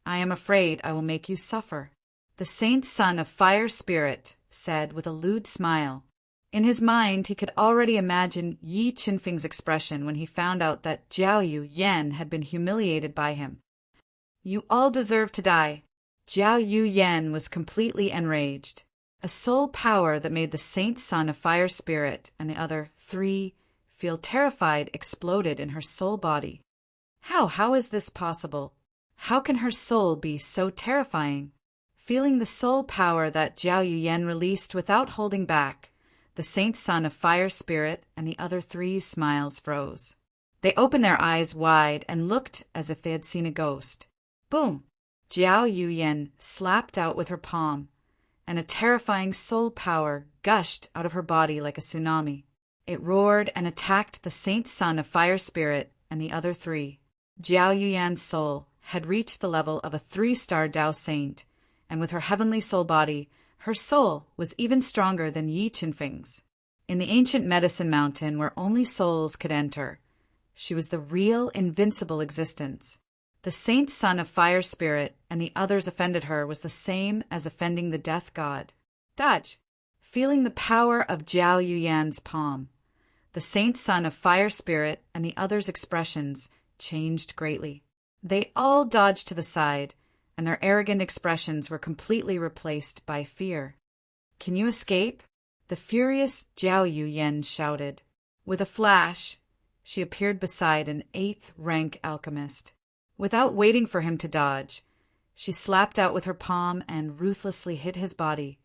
I am afraid I will make you suffer." The saint son of fire spirit said with a lewd smile. In his mind, he could already imagine Yi Qinfeng's expression when he found out that Jiao Yu Yan had been humiliated by him. "You all deserve to die." Jiao Yu Yan was completely enraged. A soul power that made the saint son of fire spirit and the other three feel terrified exploded in her soul body. How is this possible? How can her soul be so terrifying? Feeling the soul power that Jiao Yu Yan released without holding back, the saint son of fire spirit and the other three's smiles froze. They opened their eyes wide and looked as if they had seen a ghost. Boom! Jiao Yu Yan slapped out with her palm, and a terrifying soul power gushed out of her body like a tsunami. It roared and attacked the saint son of fire spirit and the other three. Jiao Yu Yan's soul had reached the level of a 3-star Dao saint, and with her heavenly soul body, her soul was even stronger than Yi Qinfeng's. In the ancient medicine mountain where only souls could enter, she was the real invincible existence. The saint son of fire spirit and the others offended her was the same as offending the death god. Dodge! Feeling the power of Jiao Yu Yan's palm, the saint son of fire spirit and the others' expressions changed greatly. They all dodged to the side, and their arrogant expressions were completely replaced by fear. "Can you escape?" the furious Jiao Yu Yan shouted. With a flash, she appeared beside an 8th-rank alchemist. Without waiting for him to dodge, she slapped out with her palm and ruthlessly hit his body,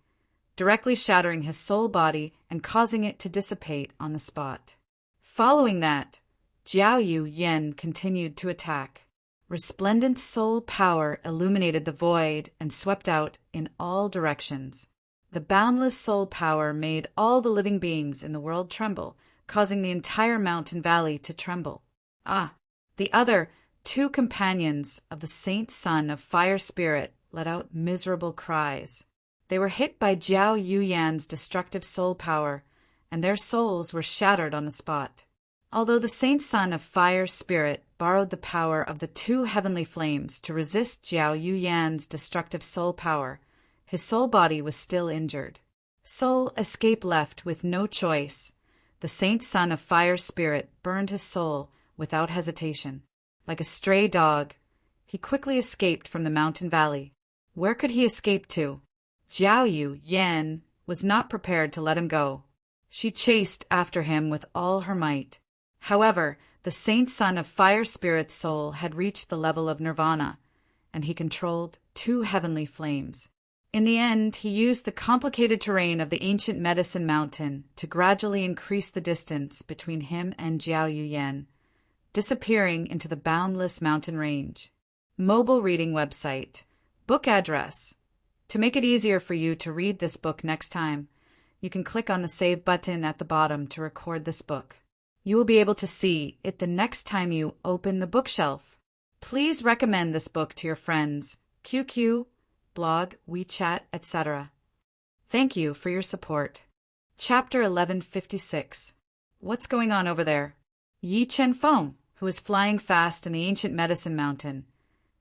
directly shattering his soul body and causing it to dissipate on the spot. Following that, Jiao Yu Yan continued to attack. Resplendent soul power illuminated the void and swept out in all directions. The boundless soul power made all the living beings in the world tremble, causing the entire mountain valley to tremble. The other 2 companions of the saint son of fire spirit let out miserable cries. They were hit by Jiao Yu Yan's destructive soul power, and their souls were shattered on the spot. Although the saint son of fire spirit borrowed the power of the 2 heavenly flames to resist Jiao Yu Yan's destructive soul power, his soul body was still injured. Soul escape left with no choice. The saint son of fire spirit burned his soul without hesitation. Like a stray dog, he quickly escaped from the mountain valley. Where could he escape to? Jiao Yu Yan was not prepared to let him go. She chased after him with all her might. However, the saint son of fire spirit's soul had reached the level of nirvana, and he controlled 2 heavenly flames. In the end, he used the complicated terrain of the ancient medicine mountain to gradually increase the distance between him and Jiao Yu Yan, disappearing into the boundless mountain range. Mobile reading website. Book address. To make it easier for you to read this book next time, you can click on the Save button at the bottom to record this book. You will be able to see it the next time you open the bookshelf. Please recommend this book to your friends, QQ, blog, WeChat, etc. Thank you for your support. Chapter 1156. What's going on over there? Yi Qinfeng, who was flying fast in the ancient medicine mountain,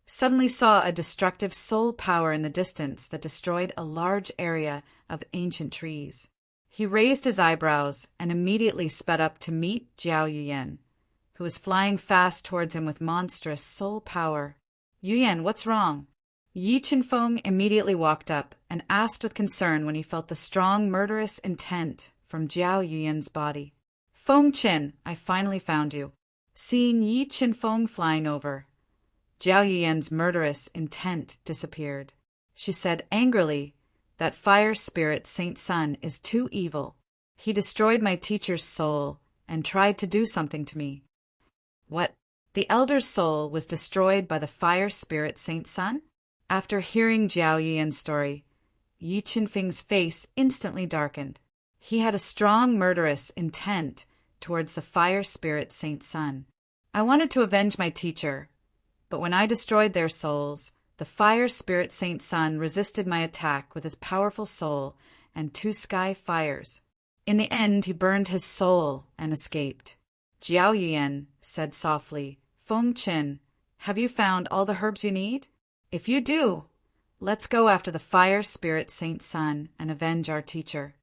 suddenly saw a destructive soul power in the distance that destroyed a large area of ancient trees. He raised his eyebrows and immediately sped up to meet Jiao Yu Yan, who was flying fast towards him with monstrous soul power. "Yu Yan, what's wrong?" Yi Qinfeng immediately walked up and asked with concern when he felt the strong murderous intent from Jiao Yu Yan's body. "Feng Qin, I finally found you." Seeing Yi Qinfeng flying over, Jiao Yu Yan's murderous intent disappeared. She said angrily, "That fire spirit Saint Sun is too evil. He destroyed my teacher's soul and tried to do something to me." What? The elder's soul was destroyed by the fire spirit Saint Sun? After hearing Jiao Yu Yan's story, Yi Qinfeng's face instantly darkened. He had a strong murderous intent towards the fire spirit Saint Sun. "I wanted to avenge my teacher, but when I destroyed their souls, the fire spirit Saint Sun resisted my attack with his powerful soul and 2 sky fires. In the end, he burned his soul and escaped." Jiao Yuan said softly, Feng Qin, have you found all the herbs you need? If you do, let's go after the fire spirit Saint Sun and avenge our teacher.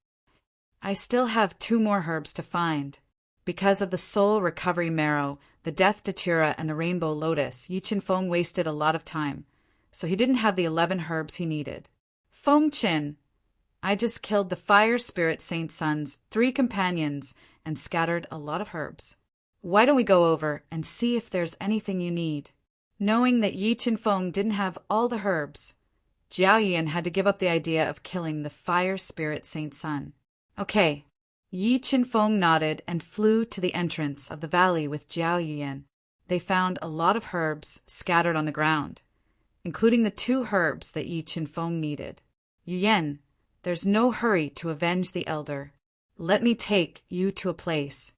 I still have 2 more herbs to find. Because of the soul recovery marrow, the death datura, and the rainbow lotus, Yi Qinfeng wasted a lot of time, so he didn't have the 11 herbs he needed. Feng Qin, I just killed the fire spirit Saint Sun's 3 companions and scattered a lot of herbs. Why don't we go over and see if there's anything you need? Knowing that Yi Qinfeng didn't have all the herbs, Jiao Yuan had to give up the idea of killing the fire spirit Saint Sun. Okay. Yi Qinfeng nodded and flew to the entrance of the valley with Jiao Yuan. They found a lot of herbs scattered on the ground, including the 2 herbs that Yi Qinfeng needed. Yuan, there's no hurry to avenge the elder. Let me take you to a place.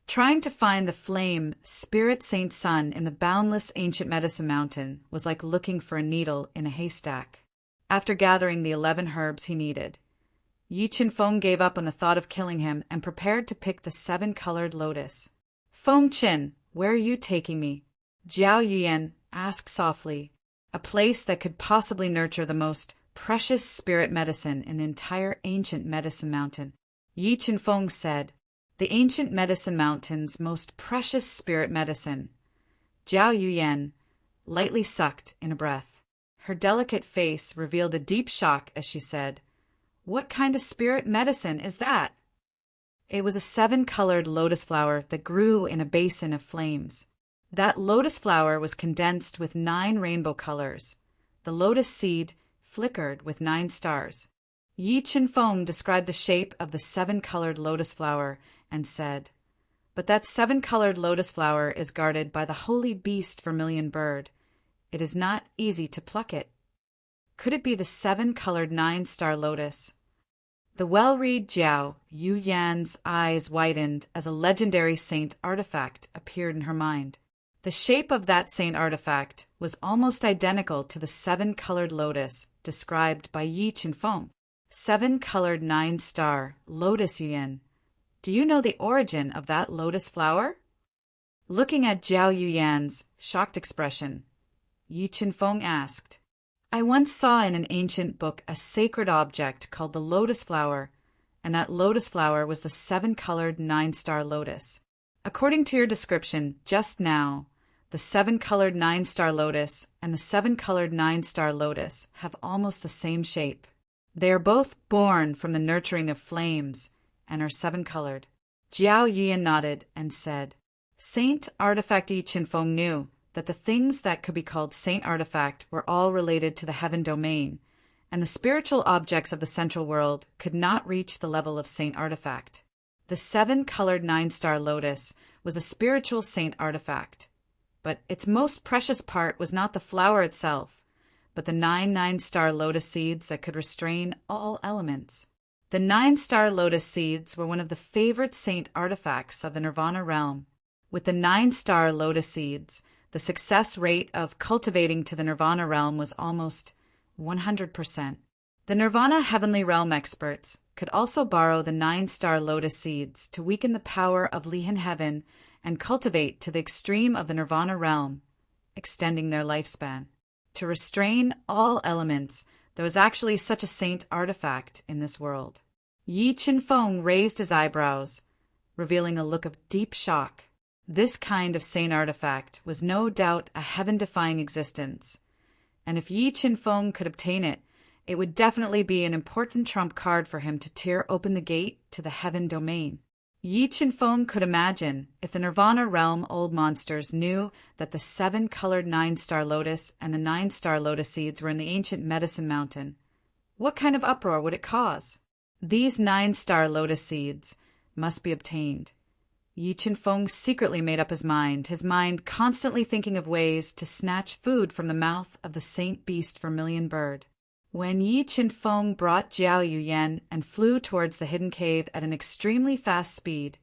Trying to find the flame spirit Saint Sun in the boundless ancient medicine mountain was like looking for a needle in a haystack. After gathering the 11 herbs he needed, Yi Qinfeng gave up on the thought of killing him and prepared to pick the 7-colored lotus. Feng Qin, where are you taking me? Jiao Yuan asked softly. A place that could possibly nurture the most precious spirit medicine in the entire ancient medicine mountain. Yi Qinfeng said, the ancient medicine mountain's most precious spirit medicine. Jiao Yuan lightly sucked in a breath. Her delicate face revealed a deep shock as she said, what kind of spirit medicine is that? It was a 7-colored lotus flower that grew in a basin of flames. That lotus flower was condensed with 9 rainbow colors. The lotus seed flickered with 9 stars. Yi Qinfeng described the shape of the 7-colored lotus flower and said, but that 7-colored lotus flower is guarded by the holy beast vermilion bird. It is not easy to pluck it. Could it be the 7-colored 9-star lotus? The well-read Jiao Yuan's eyes widened as a legendary saint artifact appeared in her mind. The shape of that saint artifact was almost identical to the 7-colored lotus described by Yi Qinfeng. 7-colored 9-star lotus Yuan. Do you know the origin of that lotus flower? Looking at Jiao Yuan's shocked expression, Yi Qinfeng asked, I once saw in an ancient book a sacred object called the lotus flower, and that lotus flower was the 7-colored 9-star lotus. According to your description just now, the 7-colored 9-star lotus and the 7-colored 9-star lotus have almost the same shape. They are both born from the nurturing of flames and are 7-colored. Jiao Yuan nodded and said, Saint Artifact Yi Qinfeng knew that the things that could be called Saint Artifact were all related to the heaven domain, and the spiritual objects of the central world could not reach the level of Saint Artifact. The 7-colored 9-star lotus was a spiritual Saint Artifact, but its most precious part was not the flower itself, but the 9 9-star lotus seeds that could restrain all elements. The 9-star lotus seeds were one of the favorite saint artifacts of the Nirvana realm. With the 9-star lotus seeds, the success rate of cultivating to the Nirvana realm was almost 100%. The Nirvana Heavenly Realm experts could also borrow the 9-star lotus seeds to weaken the power of Lihan Heaven and cultivate to the extreme of the Nirvana realm, extending their lifespan. To restrain all elements, there was actually such a saint artifact in this world. Yi Qinfeng raised his eyebrows, revealing a look of deep shock. This kind of saint artifact was no doubt a heaven-defying existence, and if Yi Qinfeng could obtain it, it would definitely be an important trump card for him to tear open the gate to the heaven domain. Yi Qinfeng could imagine if the Nirvana realm old monsters knew that the 7-colored 9-star lotus and the 9-star lotus seeds were in the ancient medicine mountain. What kind of uproar would it cause? These 9-star lotus seeds must be obtained. Yi Qinfeng secretly made up his mind constantly thinking of ways to snatch food from the mouth of the saint beast vermilion bird. When Yi Qinfeng brought Jiao Yuan and flew towards the hidden cave at an extremely fast speed,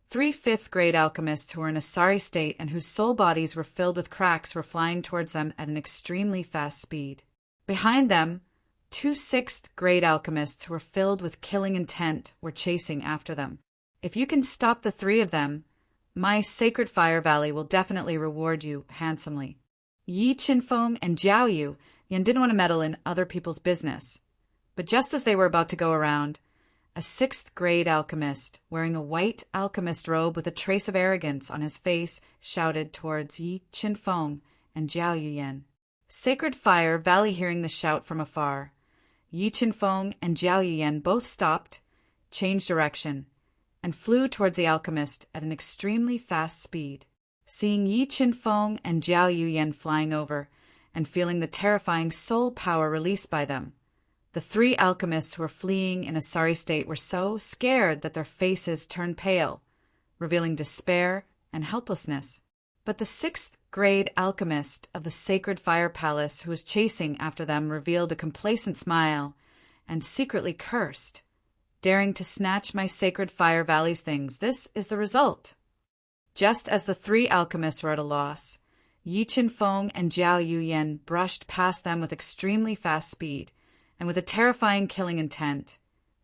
3 fifth-grade alchemists who were in a sorry state and whose soul bodies were filled with cracks were flying towards them at an extremely fast speed. Behind them, 2 sixth-grade alchemists who were filled with killing intent were chasing after them. If you can stop the 3 of them, My sacred fire valley will definitely reward you handsomely. Yi Qinfeng and Jiao Yan didn't want to meddle in other people's business. But just as they were about to go around, a sixth-grade alchemist, wearing a white alchemist robe with a trace of arrogance on his face, shouted towards Yi Qinfeng and Jiao Yan. Sacred Fire Valley hearing the shout from afar. Yi Qinfeng and Jiao Yan both stopped, changed direction, and flew towards the alchemist at an extremely fast speed. Seeing Yi Qinfeng and Jiao Yan flying over, and feeling the terrifying soul power released by them, the three alchemists who were fleeing in a sorry state were so scared that their faces turned pale, revealing despair and helplessness. But the sixth-grade alchemist of the Sacred Fire Palace who was chasing after them revealed a complacent smile and secretly cursed, daring to snatch my Sacred Fire Valley's things. This is the result. Just as the three alchemists were at a loss, Yi Qinfeng and Jiao Yan brushed past them with extremely fast speed, and with a terrifying killing intent,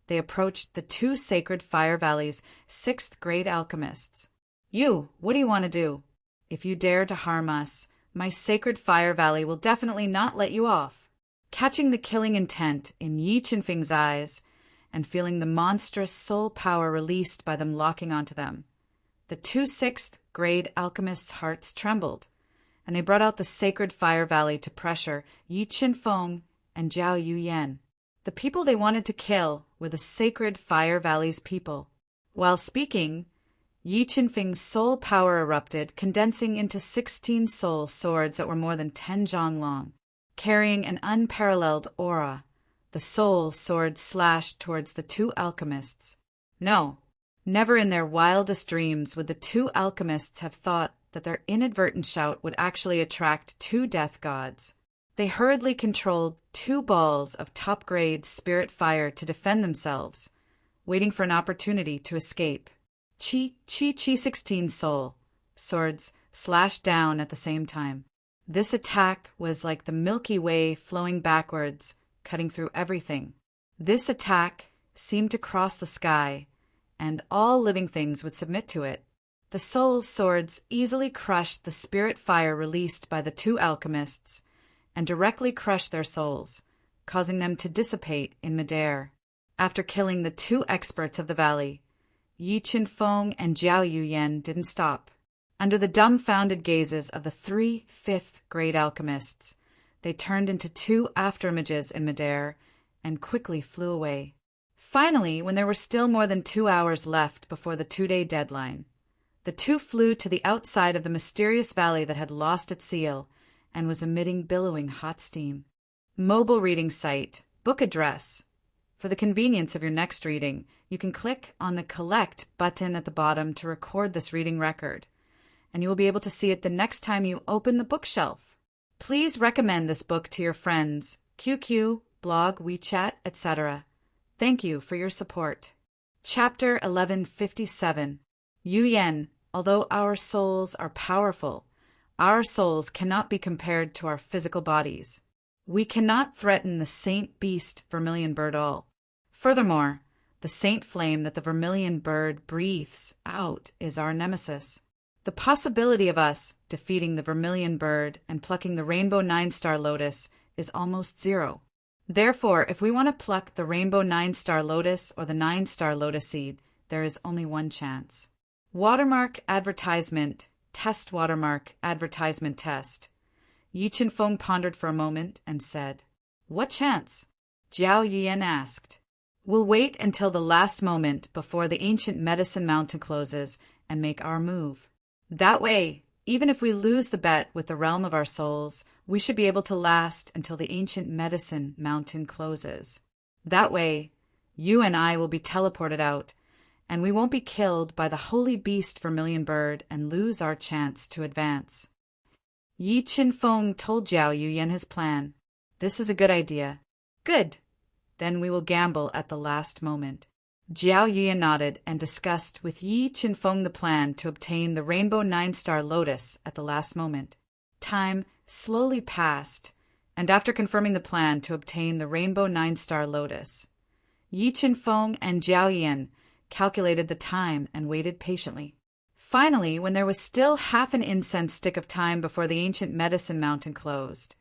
they approached the two Sacred Fire Valley's sixth-grade alchemists. You, what do you want to do? If you dare to harm us, my Sacred Fire Valley will definitely not let you off. Catching the killing intent in Yi Qinfeng's eyes, and feeling the monstrous soul power released by them locking onto them, the two sixth-grade alchemists' hearts trembled, and they brought out the Sacred Fire Valley to pressure Yi Qinfeng and Jiao Yan. The people they wanted to kill were the Sacred Fire Valley's people. While speaking, Yi Qinfeng's soul power erupted, condensing into 16 soul swords that were more than 10 zhang long. Carrying an unparalleled aura, the soul sword slashed towards the two alchemists. No, never in their wildest dreams would the two alchemists have thought that their inadvertent shout would actually attract two death gods. They hurriedly controlled two balls of top-grade spirit fire to defend themselves, waiting for an opportunity to escape. Chi 16 soul swords slashed down at the same time. This attack was like the Milky Way flowing backwards, cutting through everything. This attack seemed to cross the sky, and all living things would submit to it. The soul swords easily crushed the spirit fire released by the two alchemists, and directly crushed their souls, causing them to dissipate in midair. After killing the two experts of the valley, Yi Qinfeng and Jiao Yan didn't stop. Under the dumbfounded gazes of the three fifth-grade alchemists, they turned into two afterimages in midair and quickly flew away. Finally, when there were still more than 2 hours left before the 2-day deadline, the two flew to the outside of the mysterious valley that had lost its seal and was emitting billowing hot steam. Mobile reading site, book address. For the convenience of your next reading, you can click on the Collect button at the bottom to record this reading record, and you will be able to see it the next time you open the bookshelf. Please recommend this book to your friends, QQ, blog, WeChat, etc. Thank you for your support. Chapter 1157. Yu Yan, although our souls are powerful, our souls cannot be compared to our physical bodies. We cannot threaten the saint beast vermilion bird all. Furthermore, the saint flame that the vermilion bird breathes out is our nemesis. The possibility of us defeating the vermilion bird and plucking the rainbow 9-star lotus is almost zero. Therefore, if we want to pluck the rainbow 9-star lotus or the 9-star lotus seed, there is only one chance. Watermark advertisement, test watermark advertisement test. Yi Qinfeng pondered for a moment and said, "What chance?" Jiao Yan asked. "We'll wait until the last moment before the ancient medicine mountain closes and make our move. That way, even if we lose the bet with the realm of our souls, we should be able to last until the ancient medicine mountain closes. That way, you and I will be teleported out, and we won't be killed by the holy beast vermilion bird and lose our chance to advance." Yi Qinfeng told Jiao Yan his plan. "This is a good idea." "Good. Then we will gamble at the last moment." Jiao Yan nodded and discussed with Yi Qinfeng the plan to obtain the rainbow 9-star lotus at the last moment. Time slowly passed, and after confirming the plan to obtain the rainbow 9-star lotus, Yi Qinfeng and Jiao Yan calculated the time and waited patiently. Finally, when there was still half an incense stick of time before the ancient medicine mountain closed,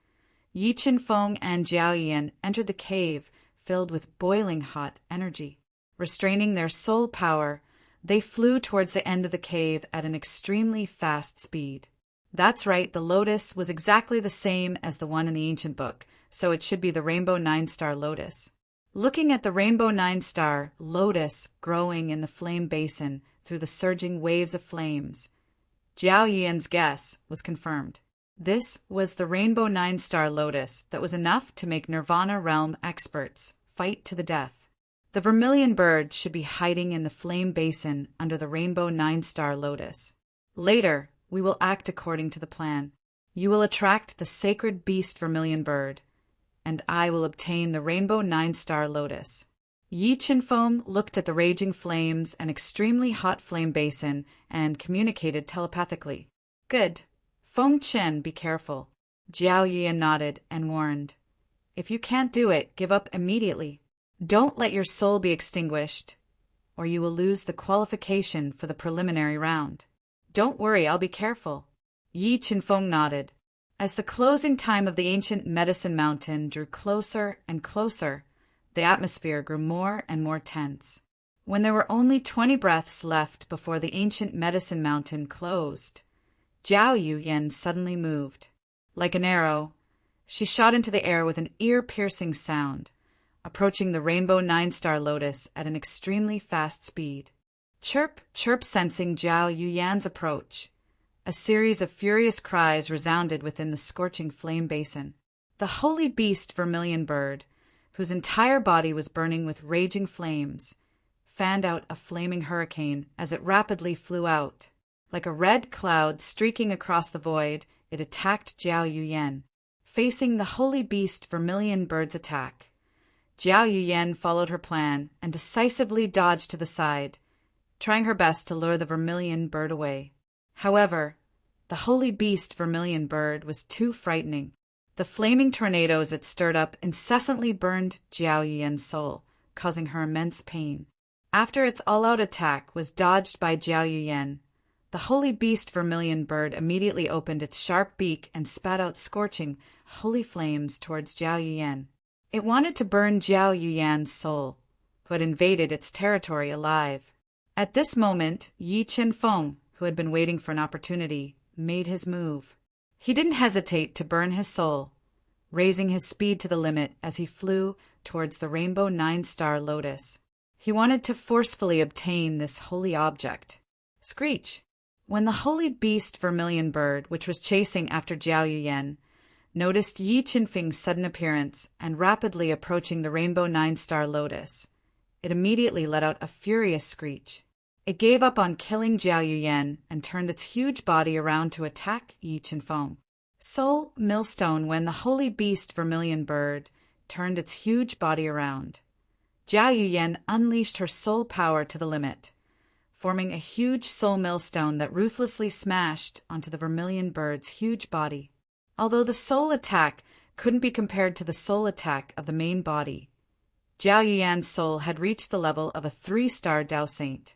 Yi Qinfeng and Jiao Yan entered the cave filled with boiling hot energy. Restraining their soul power, they flew towards the end of the cave at an extremely fast speed. That's right, the lotus was exactly the same as the one in the ancient book, so it should be the Rainbow Nine-Star Lotus. Looking at the Rainbow Nine-Star Lotus growing in the flame basin through the surging waves of flames, Jiao Yan's guess was confirmed. This was the Rainbow Nine-Star Lotus that was enough to make Nirvana Realm experts fight to the death. The vermilion bird should be hiding in the flame basin under the Rainbow Nine-Star Lotus. Later, we will act according to the plan. You will attract the sacred beast vermilion bird, and I will obtain the Rainbow Nine-Star Lotus. Yi Qinfeng looked at the raging flames and extremely hot flame basin and communicated telepathically. Good. Feng Chen, be careful. Jiao Yan nodded and warned. If you can't do it, give up immediately. Don't let your soul be extinguished, or you will lose the qualification for the preliminary round. Don't worry, I'll be careful. Yi Qinfeng nodded. As the closing time of the ancient medicine mountain drew closer and closer, the atmosphere grew more and more tense. When there were only 20 breaths left before the ancient medicine mountain closed, Jiao Yan suddenly moved. Like an arrow, she shot into the air with an ear-piercing sound, approaching the Rainbow Nine-Star Lotus at an extremely fast speed. Chirp, chirp, sensing Jiao Yan's approach, a series of furious cries resounded within the scorching flame basin. The holy beast vermilion bird, whose entire body was burning with raging flames, fanned out a flaming hurricane as it rapidly flew out. Like a red cloud streaking across the void, it attacked Jiao Yan. Facing the holy beast vermilion bird's attack, Jiao Yan followed her plan and decisively dodged to the side, trying her best to lure the vermilion bird away. However, the holy beast vermilion bird was too frightening. The flaming tornadoes it stirred up incessantly burned Jiao Yan's soul, causing her immense pain. After its all-out attack was dodged by Jiao Yan, the holy beast vermilion bird immediately opened its sharp beak and spat out scorching, holy flames towards Jiao Yan. It wanted to burn Jiao Yan's soul, who had invaded its territory alive. At this moment, Yi Qinfeng, who had been waiting for an opportunity, made his move. He didn't hesitate to burn his soul, raising his speed to the limit as he flew towards the Rainbow Nine-Star Lotus. He wanted to forcefully obtain this holy object. Screech! When the holy beast vermilion bird, which was chasing after Jiao Yan, noticed Yi Qinfeng's sudden appearance and rapidly approaching the Rainbow Nine-Star Lotus, it immediately let out a furious screech. It gave up on killing Jiao Yan and turned its huge body around to attack Yi Qinfeng. Soul millstone. When the holy beast vermilion bird turned its huge body around, Jiao Yan unleashed her soul power to the limit, forming a huge soul millstone that ruthlessly smashed onto the vermilion bird's huge body. Although the soul attack couldn't be compared to the soul attack of the main body, Jiao Yan's soul had reached the level of a 3-star Dao Saint.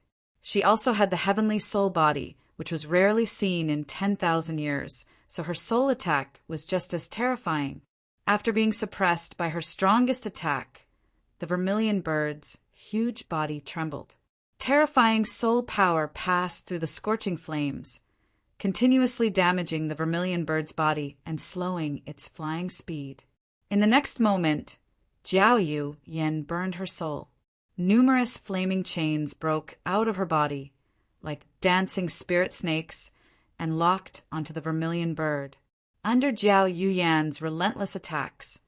She also had the heavenly soul body, which was rarely seen in 10,000 years, so her soul attack was just as terrifying. After being suppressed by her strongest attack, the vermilion bird's huge body trembled. Terrifying soul power passed through the scorching flames, continuously damaging the vermilion bird's body and slowing its flying speed. In the next moment, Jiao Yan burned her soul. Numerous flaming chains broke out of her body, like dancing spirit snakes, and locked onto the vermilion bird. Under Jiao Yan's relentless attacks,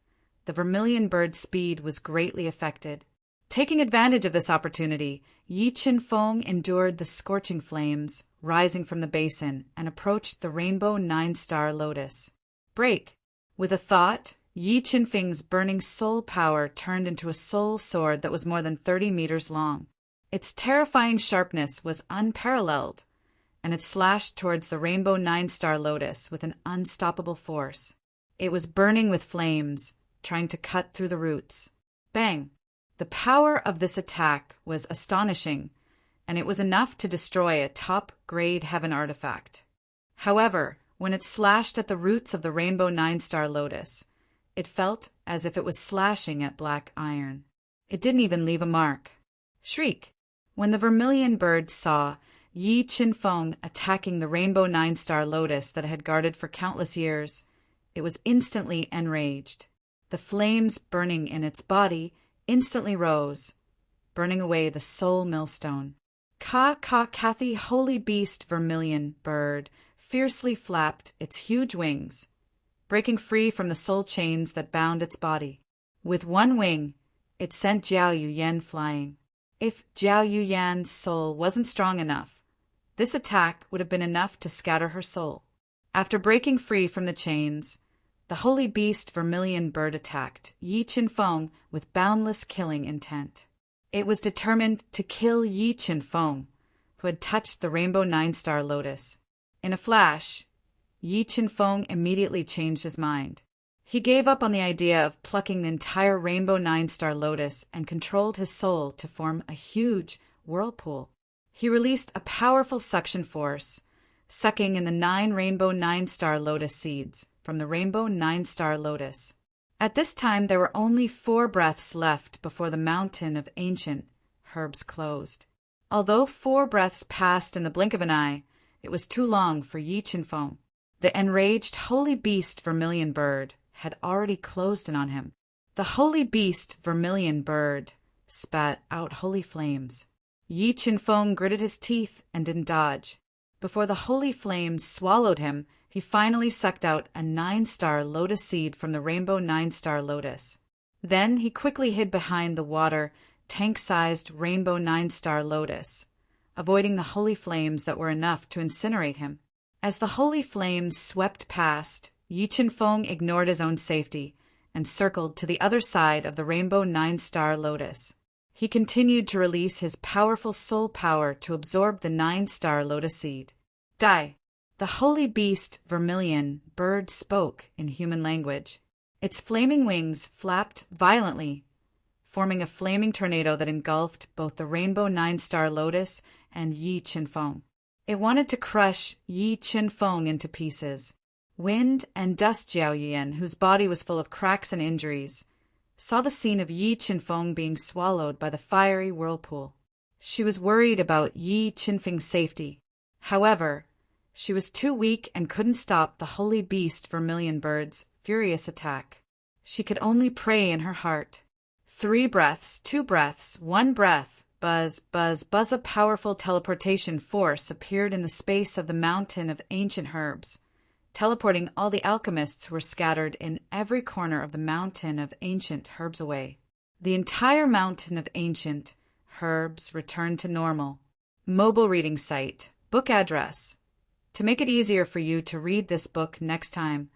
the vermilion bird's speed was greatly affected. Taking advantage of this opportunity, Yi Qinfeng endured the scorching flames rising from the basin and approached the Rainbow Nine-Star Lotus. Break! With a thought, Yi Qinfeng's burning soul power turned into a soul sword that was more than 30 meters long. Its terrifying sharpness was unparalleled, and it slashed towards the Rainbow Nine-Star Lotus with an unstoppable force. It was burning with flames, trying to cut through the roots. Bang! The power of this attack was astonishing, and it was enough to destroy a top-grade heaven artifact. However, when it slashed at the roots of the rainbow 9-star lotus, it felt as if it was slashing at black iron. It didn't even leave a mark. Shriek! When the vermilion bird saw Yi Qinfeng attacking the rainbow 9-star lotus that it had guarded for countless years, it was instantly enraged. The flames burning in its body instantly rose, burning away the soul millstone. Kathy, holy beast vermilion bird, fiercely flapped its huge wings, breaking free from the soul chains that bound its body. With one wing, it sent Jiao Yuyan flying. If Jiao Yuyan's soul wasn't strong enough, this attack would have been enough to scatter her soul. After breaking free from the chains, the holy beast vermilion bird attacked Yi Qinfeng with boundless killing intent. It was determined to kill Yi Qinfeng, who had touched the rainbow 9-star lotus. In a flash, Yi Qinfeng immediately changed his mind. He gave up on the idea of plucking the entire rainbow 9-star lotus and controlled his soul to form a huge whirlpool. He released a powerful suction force, sucking in the 9 rainbow 9-star lotus seeds from the rainbow 9-star lotus. At this time, there were only 4 breaths left before the mountain of ancient herbs closed. Although 4 breaths passed in the blink of an eye, it was too long for Yi Qinfeng. The enraged holy beast vermilion bird had already closed in on him. The holy beast vermilion bird spat out holy flames. Yi Qinfeng gritted his teeth and didn't dodge. Before the holy flames swallowed him, he finally sucked out a 9-star lotus seed from the rainbow 9-star lotus. Then he quickly hid behind the water, tank-sized rainbow 9-star lotus, avoiding the holy flames that were enough to incinerate him. As the holy flames swept past, Yi Qinfeng ignored his own safety and circled to the other side of the rainbow 9-star lotus. He continued to release his powerful soul power to absorb the 9-star lotus seed. Die! The holy beast vermilion bird spoke in human language. Its flaming wings flapped violently, forming a flaming tornado that engulfed both the rainbow 9-star lotus and Yi Qinfeng. It wanted to crush Yi Qinfeng into pieces. Wind and Dust Jiao Yuyan, whose body was full of cracks and injuries, saw the scene of Yi Qinfeng being swallowed by the fiery whirlpool. She was worried about Yi Qinfeng's safety. However, she was too weak and couldn't stop the holy beast vermilion bird's furious attack. She could only pray in her heart. 3 breaths, 2 breaths, 1 breath. Buzz, buzz, buzz. A powerful teleportation force appeared in the space of the mountain of ancient herbs, teleporting all the alchemists who were scattered in every corner of the mountain of ancient herbs away. The entire mountain of ancient herbs returned to normal. Mobile reading site. Book address. To make it easier for you to read this book next time,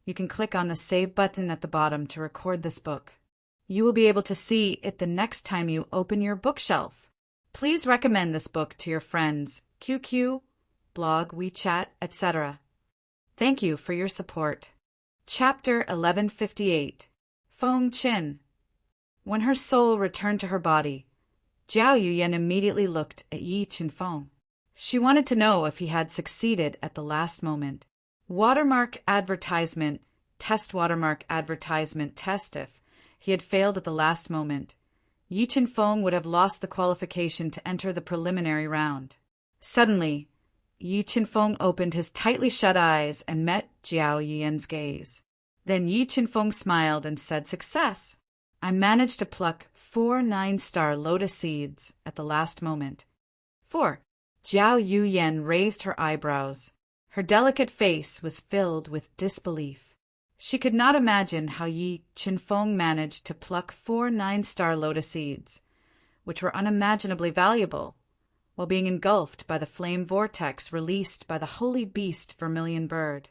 you can click on the Save button at the bottom to record this book. You will be able to see it the next time you open your bookshelf. Please recommend this book to your friends, QQ, blog, WeChat, etc. Thank you for your support. Chapter 1158. Feng Qin. When her soul returned to her body, Jiao Yuyan immediately looked at Yi Qinfeng. She wanted to know if he had succeeded at the last moment. Watermark advertisement, test watermark advertisement test. If he had failed at the last moment, Yi Qinfeng would have lost the qualification to enter the preliminary round. Suddenly, Yi Qinfeng opened his tightly shut eyes and met Jiao Yuyan's gaze. Then Yi Qinfeng smiled and said, "Success! I managed to pluck 4 9-star lotus seeds at the last moment." 4. Jiao Yuyan raised her eyebrows. Her delicate face was filled with disbelief. She could not imagine how Yi Qinfeng managed to pluck 4 9-star lotus seeds, which were unimaginably valuable, while being engulfed by the flame vortex released by the holy beast vermilion bird.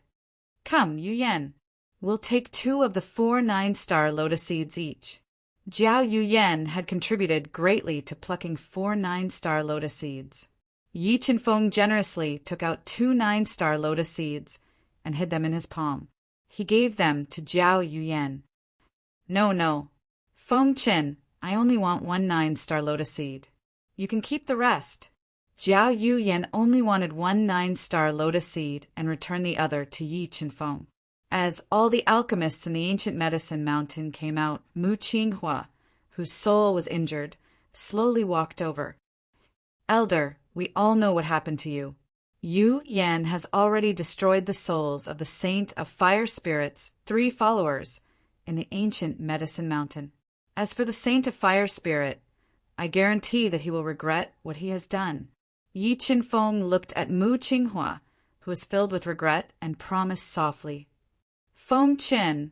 "Come, Yuyan, we'll take 2 of the 4 9-star lotus seeds each." Jiao Yuyan had contributed greatly to plucking 4 9-star lotus seeds. Yi Qinfeng generously took out 2 9-star lotus seeds and hid them in his palm. He gave them to Jiao Yuyan. No, Feng Qin, I only want 1 9-star lotus seed. You can keep the rest. Jiao Yuyan only wanted one 9-star lotus seed and returned the other to Yi Qinfeng. As all the alchemists in the ancient medicine mountain came out, Mu Qinghua, whose soul was injured, slowly walked over. Elder, we all know what happened to you. Yu Yan has already destroyed the souls of the Saint of Fire Spirit's 3 followers in the ancient medicine mountain. As for the Saint of Fire Spirit, I guarantee that he will regret what he has done. Yi Qinfeng looked at Mu Qinghua, who was filled with regret, and promised softly, Feng Qin,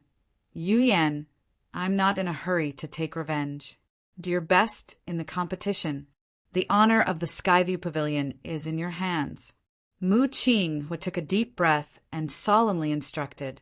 Yu Yan, I'm not in a hurry to take revenge. Do your best in the competition. The honor of the Skyview Pavilion is in your hands. Mu Qinghua took a deep breath and solemnly instructed,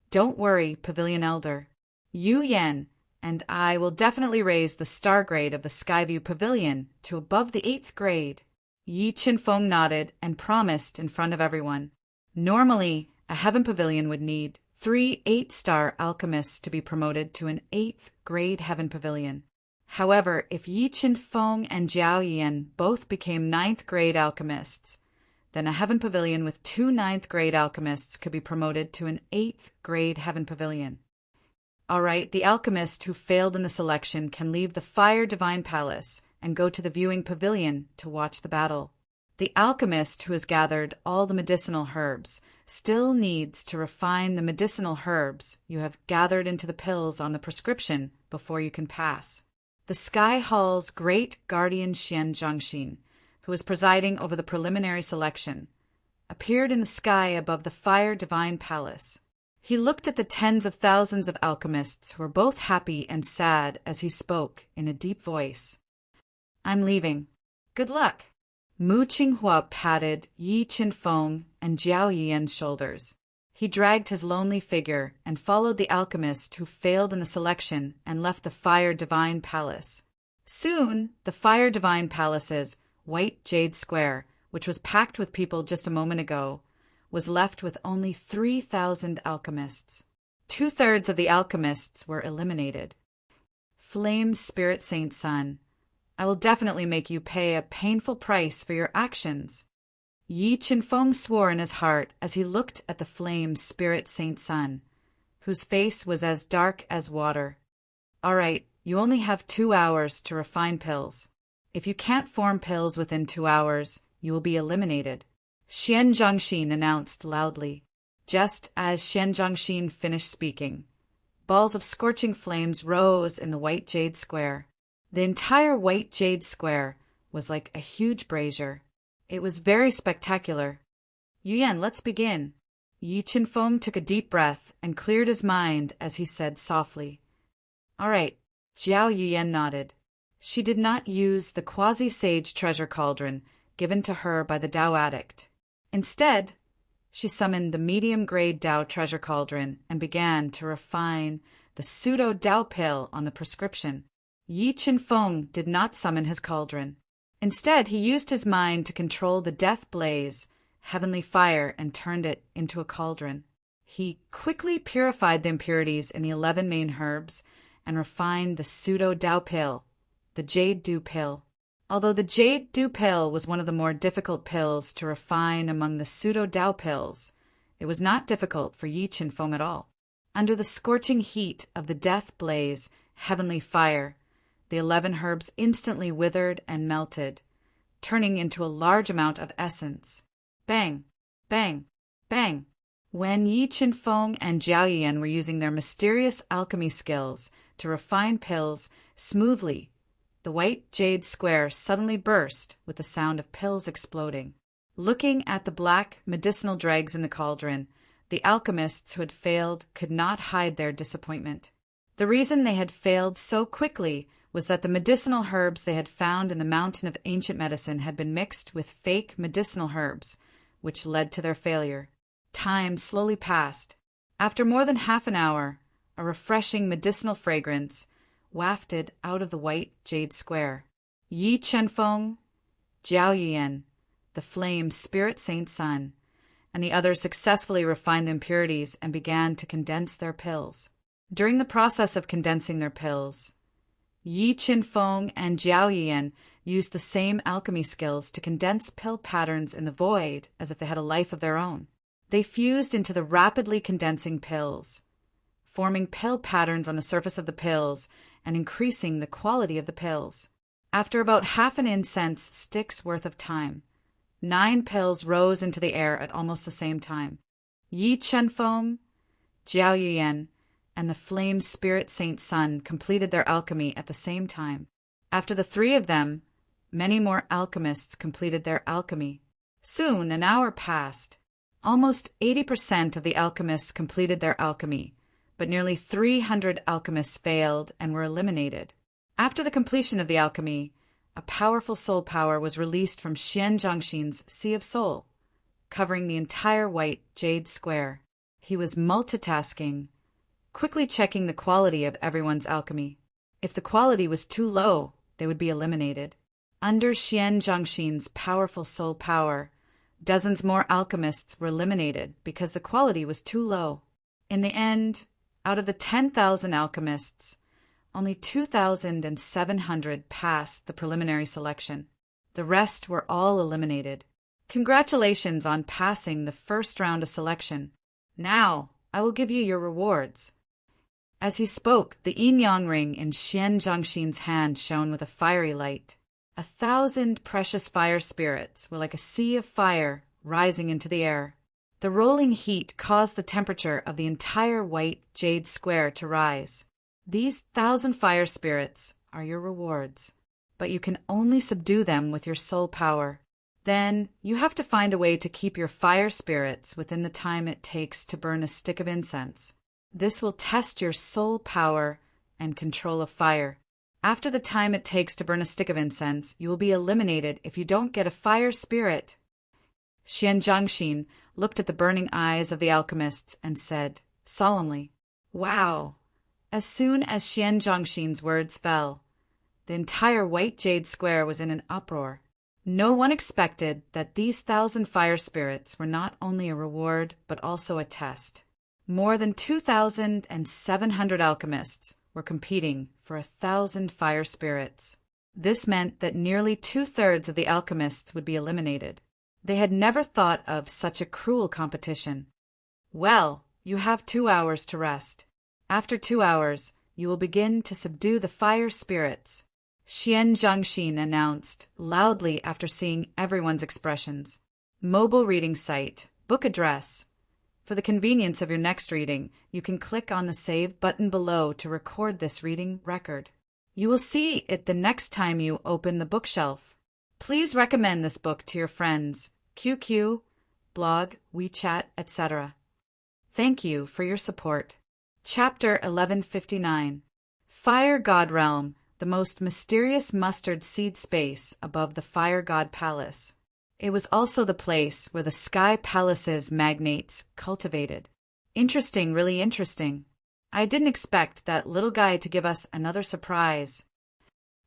Don't worry, Pavilion Elder. Yu Yan and I will definitely raise the star grade of the Skyview Pavilion to above the 8th grade. Yi Qinfeng nodded and promised in front of everyone. Normally, a Heaven Pavilion would need 3 8-star alchemists to be promoted to an 8th grade Heaven Pavilion. However, if Yi Qinfeng and Jiao Yan both became 9th grade alchemists, then a Heaven Pavilion with 2 9th grade alchemists could be promoted to an 8th grade Heaven Pavilion. All right, the alchemist who failed in the selection can leave the Fire Divine Palace and go to the viewing pavilion to watch the battle. The alchemist who has gathered all the medicinal herbs still needs to refine the medicinal herbs you have gathered into the pills on the prescription before you can pass. The Sky Hall's great guardian Xian Zhangxin, who was presiding over the preliminary selection, appeared in the sky above the Fire Divine Palace. He looked at the tens of thousands of alchemists who were both happy and sad as he spoke in a deep voice. I'm leaving. Good luck. Mu Qinghua patted Yi Qinfeng and Jiao Yian's shoulders. He dragged his lonely figure and followed the alchemist who failed in the selection and left the Fire Divine Palace. Soon, the Fire Divine Palace's White Jade Square, which was packed with people just a moment ago, was left with only 3,000 alchemists. 2/3 of the alchemists were eliminated. Flame Spirit Saint Sun, I will definitely make you pay a painful price for your actions. Yi Qinfeng swore in his heart as he looked at the Flame Spirit Saint Sun, whose face was as dark as water. All right, you only have 2 hours to refine pills. If you can't form pills within 2 hours, you will be eliminated. Xian Zhangxin announced loudly. Just as Xian Zhangxin finished speaking, balls of scorching flames rose in the White Jade Square. The entire White Jade Square was like a huge brazier. It was very spectacular. Yu Yan, let's begin. Yi Qinfeng took a deep breath and cleared his mind as he said softly. All right. Jiao Yuyan nodded. She did not use the quasi-sage treasure cauldron given to her by the Tao addict. Instead, she summoned the medium-grade Tao treasure cauldron and began to refine the pseudo-Tao pill on the prescription. Yi Qinfeng did not summon his cauldron. Instead, he used his mind to control the death blaze, heavenly fire, and turned it into a cauldron. He quickly purified the impurities in the 11 main herbs and refined the pseudo-Tao pill, the Jade Dew pill. Although the Jade Dew pill was one of the more difficult pills to refine among the pseudo-Tao pills, it was not difficult for Yi Qinfeng at all. Under the scorching heat of the death blaze, heavenly fire, the 11 herbs instantly withered and melted, turning into a large amount of essence. Bang, bang, bang. When Yi Qinfeng and Jiao Yian were using their mysterious alchemy skills to refine pills smoothly, the White Jade Square suddenly burst with the sound of pills exploding. Looking at the black medicinal dregs in the cauldron, the alchemists who had failed could not hide their disappointment. The reason they had failed so quickly was that the medicinal herbs they had found in the mountain of ancient medicine had been mixed with fake medicinal herbs, which led to their failure. Time slowly passed. After more than half an hour, a refreshing medicinal fragrance wafted out of the White Jade Square. Yi Qinfeng, Jiao Yian, the Flame Spirit Saint Sun, and the others successfully refined the impurities and began to condense their pills. During the process of condensing their pills, Yi Qinfeng and Jiao Yiyan used the same alchemy skills to condense pill patterns in the void as if they had a life of their own. They fused into the rapidly condensing pills, forming pill patterns on the surface of the pills and increasing the quality of the pills. After about half an incense stick's worth of time, 9 pills rose into the air at almost the same time. Yi Qinfeng, Jiao Yiyan, and the flame spirit saint sun completed their alchemy at the same time. After the 3 of them, many more alchemists completed their alchemy. Soon an hour passed. Almost 80% of the alchemists completed their alchemy, but nearly 300 alchemists failed and were eliminated. After the completion of the alchemy, a powerful soul power was released from Xian Zhangxin's Sea of Soul, covering the entire white jade square. He was multitasking, quickly checking the quality of everyone's alchemy. If the quality was too low, they would be eliminated. Under Xian Zhangxin's powerful soul power, dozens more alchemists were eliminated because the quality was too low. In the end, out of the 10,000 alchemists, only 2,700 passed the preliminary selection. The rest were all eliminated. Congratulations on passing the first round of selection. Now, I will give you your rewards. As he spoke, the yin-yang ring in Xian Zhangxin's hand shone with a fiery light. 1,000 precious fire spirits were like a sea of fire rising into the air. The rolling heat caused the temperature of the entire white jade square to rise. These 1,000 fire spirits are your rewards, but you can only subdue them with your soul power. Then you have to find a way to keep your fire spirits within the time it takes to burn a stick of incense. This will test your soul power and control of fire. After the time it takes to burn a stick of incense, you will be eliminated if you don't get a fire spirit. Xian Zhangxin looked at the burning eyes of the alchemists and said, solemnly, "Wow!" As soon as Xian Zhangxin's words fell, the entire white jade square was in an uproar. No one expected that these 1,000 fire spirits were not only a reward but also a test. More than 2,700 alchemists were competing for 1,000 fire spirits. This meant that nearly 2/3 of the alchemists would be eliminated. They had never thought of such a cruel competition. Well, you have 2 hours to rest. After 2 hours, you will begin to subdue the fire spirits, Xian Zhangxin announced loudly after seeing everyone's expressions. Mobile reading site, book address. For the convenience of your next reading, you can click on the Save button below to record this reading record. You will see it the next time you open the bookshelf. Please recommend this book to your friends, QQ, blog, WeChat, etc. Thank you for your support. Chapter 1159. Fire God Realm, the most mysterious mustard seed space above the Fire God Palace. It was also the place where the Sky Palace's magnates cultivated. Interesting, really interesting. I didn't expect that little guy to give us another surprise.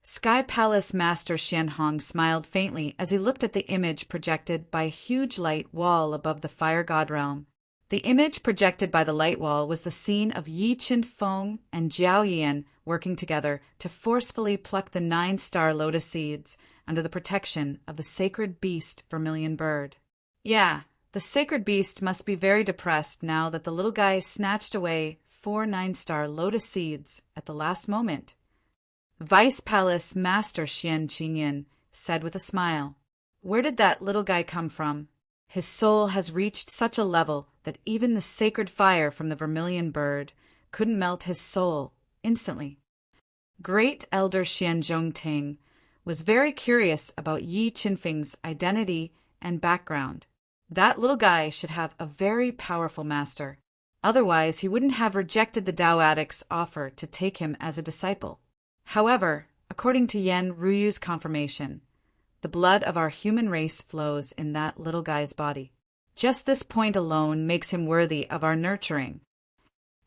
Sky Palace Master Xianhong smiled faintly as he looked at the image projected by a huge light wall above the Fire God Realm. The image projected by the light wall was the scene of Yi Qinfeng and Jiao Yiyan working together to forcefully pluck the 9-star lotus seeds under the protection of the sacred beast vermilion bird. Yeah, the sacred beast must be very depressed now that the little guy snatched away 4 9-star lotus seeds at the last moment. Vice Palace Master Xian Qingyan said with a smile, "Where did that little guy come from? His soul has reached such a level that even the sacred fire from the vermilion bird couldn't melt his soul instantly." Great Elder Xian Zhongting was very curious about Yi Qinfeng's identity and background. That little guy should have a very powerful master. Otherwise, he wouldn't have rejected the Tao Addict's offer to take him as a disciple. However, according to Yan Ruyu's confirmation, the blood of our human race flows in that little guy's body. Just this point alone makes him worthy of our nurturing.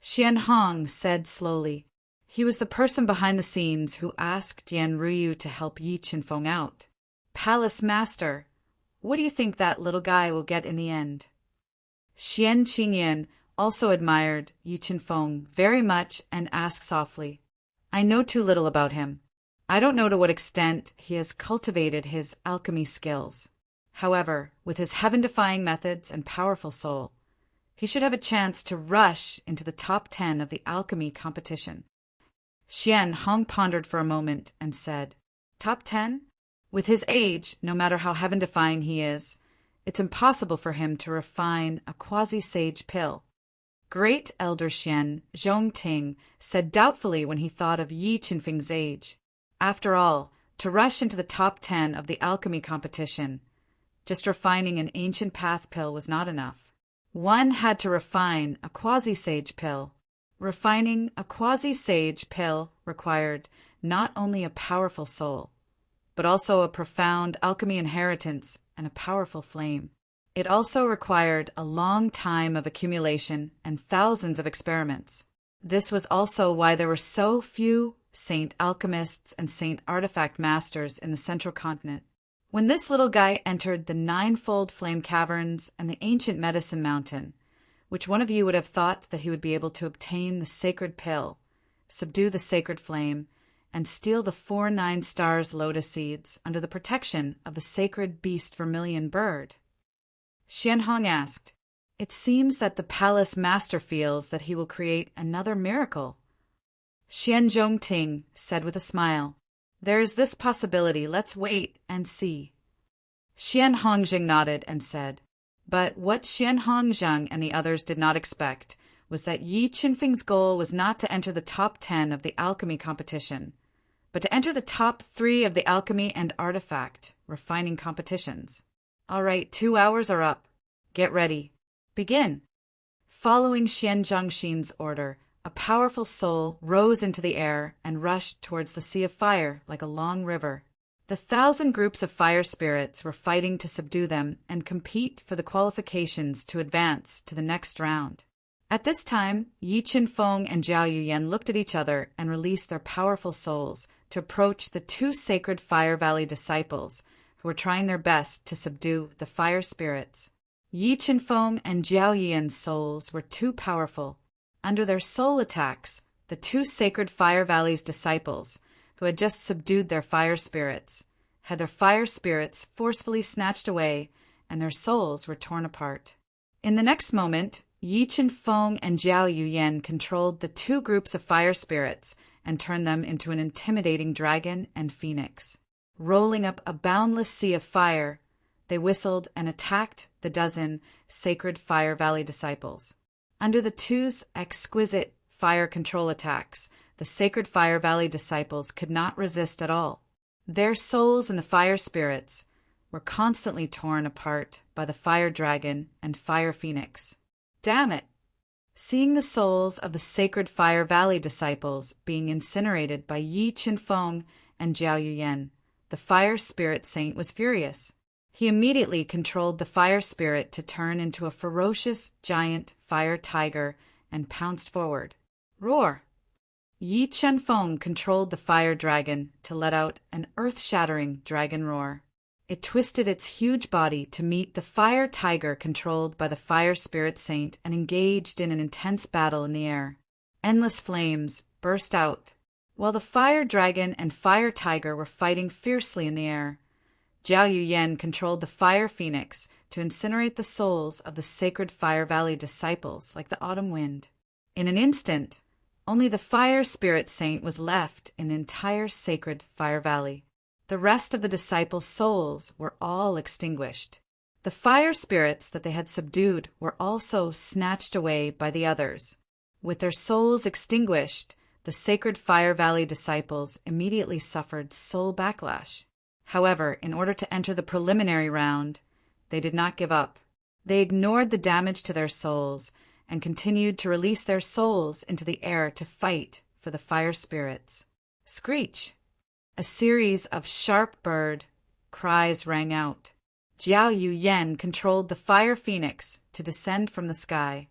Xianhong said slowly. He was the person behind the scenes who asked Yan Ruyu to help Yi Qinfeng out. "Palace Master, what do you think that little guy will get in the end?" Xian Qingyan also admired Yi Qinfeng very much and asked softly, I know too little about him. I don't know to what extent he has cultivated his alchemy skills. However, with his heaven-defying methods and powerful soul, he should have a chance to rush into the top 10 of the alchemy competition. Xian Hong pondered for a moment and said, Top 10? With his age, no matter how heaven-defying he is, it's impossible for him to refine a quasi-sage pill. Great Elder Xian Zhongting said doubtfully when he thought of Yi Qinfeng's age. After all, to rush into the top 10 of the alchemy competition, just refining an ancient path pill was not enough. One had to refine a quasi-sage pill. Refining a quasi-sage pill required not only a powerful soul, but also a profound alchemy inheritance and a powerful flame. It also required a long time of accumulation and thousands of experiments. This was also why there were so few saint alchemists and saint artifact masters in the central continent. When this little guy entered the ninefold flame caverns and the ancient medicine mountain, which one of you would have thought that he would be able to obtain the sacred pill, subdue the sacred flame, and steal the 4 9-stars lotus seeds under the protection of the sacred beast vermilion bird? Xianhong asked, It seems that the palace master feels that he will create another miracle. Xian Zhongting said with a smile, There is this possibility, let's wait and see. Xian Hongjing nodded and said, But what Xian Hongzhang and the others did not expect was that Yi Qinfeng's goal was not to enter the top 10 of the alchemy competition, but to enter the top 3 of the alchemy and artifact refining competitions. All right, 2 hours are up. Get ready. Begin. Following Xian Zhangxin's order, a powerful soul rose into the air and rushed towards the sea of fire like a long river. The 1,000 groups of fire spirits were fighting to subdue them and compete for the qualifications to advance to the next round. At this time, Yi Qinfeng and Zhao Yuyan looked at each other and released their powerful souls to approach the 2 sacred Fire Valley disciples who were trying their best to subdue the fire spirits. Yi Qinfeng and Zhao Yuyan's souls were too powerful. Under their soul attacks, the 2 sacred Fire Valley's disciples, who had just subdued their fire spirits, had their fire spirits forcefully snatched away and their souls were torn apart. In the next moment, Yi Qinfeng and Zhao Yuyan controlled the 2 groups of fire spirits and turned them into an intimidating dragon and phoenix. Rolling up a boundless sea of fire, they whistled and attacked the 12 sacred Fire Valley disciples. Under the 2's exquisite fire control attacks, the sacred Fire Valley disciples could not resist at all. Their souls in the fire spirits were constantly torn apart by the fire dragon and fire phoenix. Damn it! Seeing the souls of the sacred Fire Valley disciples being incinerated by Yi Qinfeng and Zhao Yuyan, the fire spirit saint was furious. He immediately controlled the fire spirit to turn into a ferocious giant fire tiger and pounced forward. Roar! Yi Qinfeng controlled the fire dragon to let out an earth-shattering dragon roar. It twisted its huge body to meet the fire tiger controlled by the fire spirit saint and engaged in an intense battle in the air. Endless flames burst out. While the fire dragon and fire tiger were fighting fiercely in the air, Zhao Yuyan controlled the fire phoenix to incinerate the souls of the sacred Fire Valley disciples like the autumn wind. In an instant, only the fire spirit saint was left in the entire sacred Fire Valley. The rest of the disciples' souls were all extinguished. The fire spirits that they had subdued were also snatched away by the others. With their souls extinguished, the sacred Fire Valley disciples immediately suffered soul backlash. However, in order to enter the preliminary round, they did not give up. They ignored the damage to their souls and continued to release their souls into the air to fight for the fire spirits. Screech! A series of sharp bird cries rang out. Zhao Yuyan controlled the fire phoenix to descend from the sky,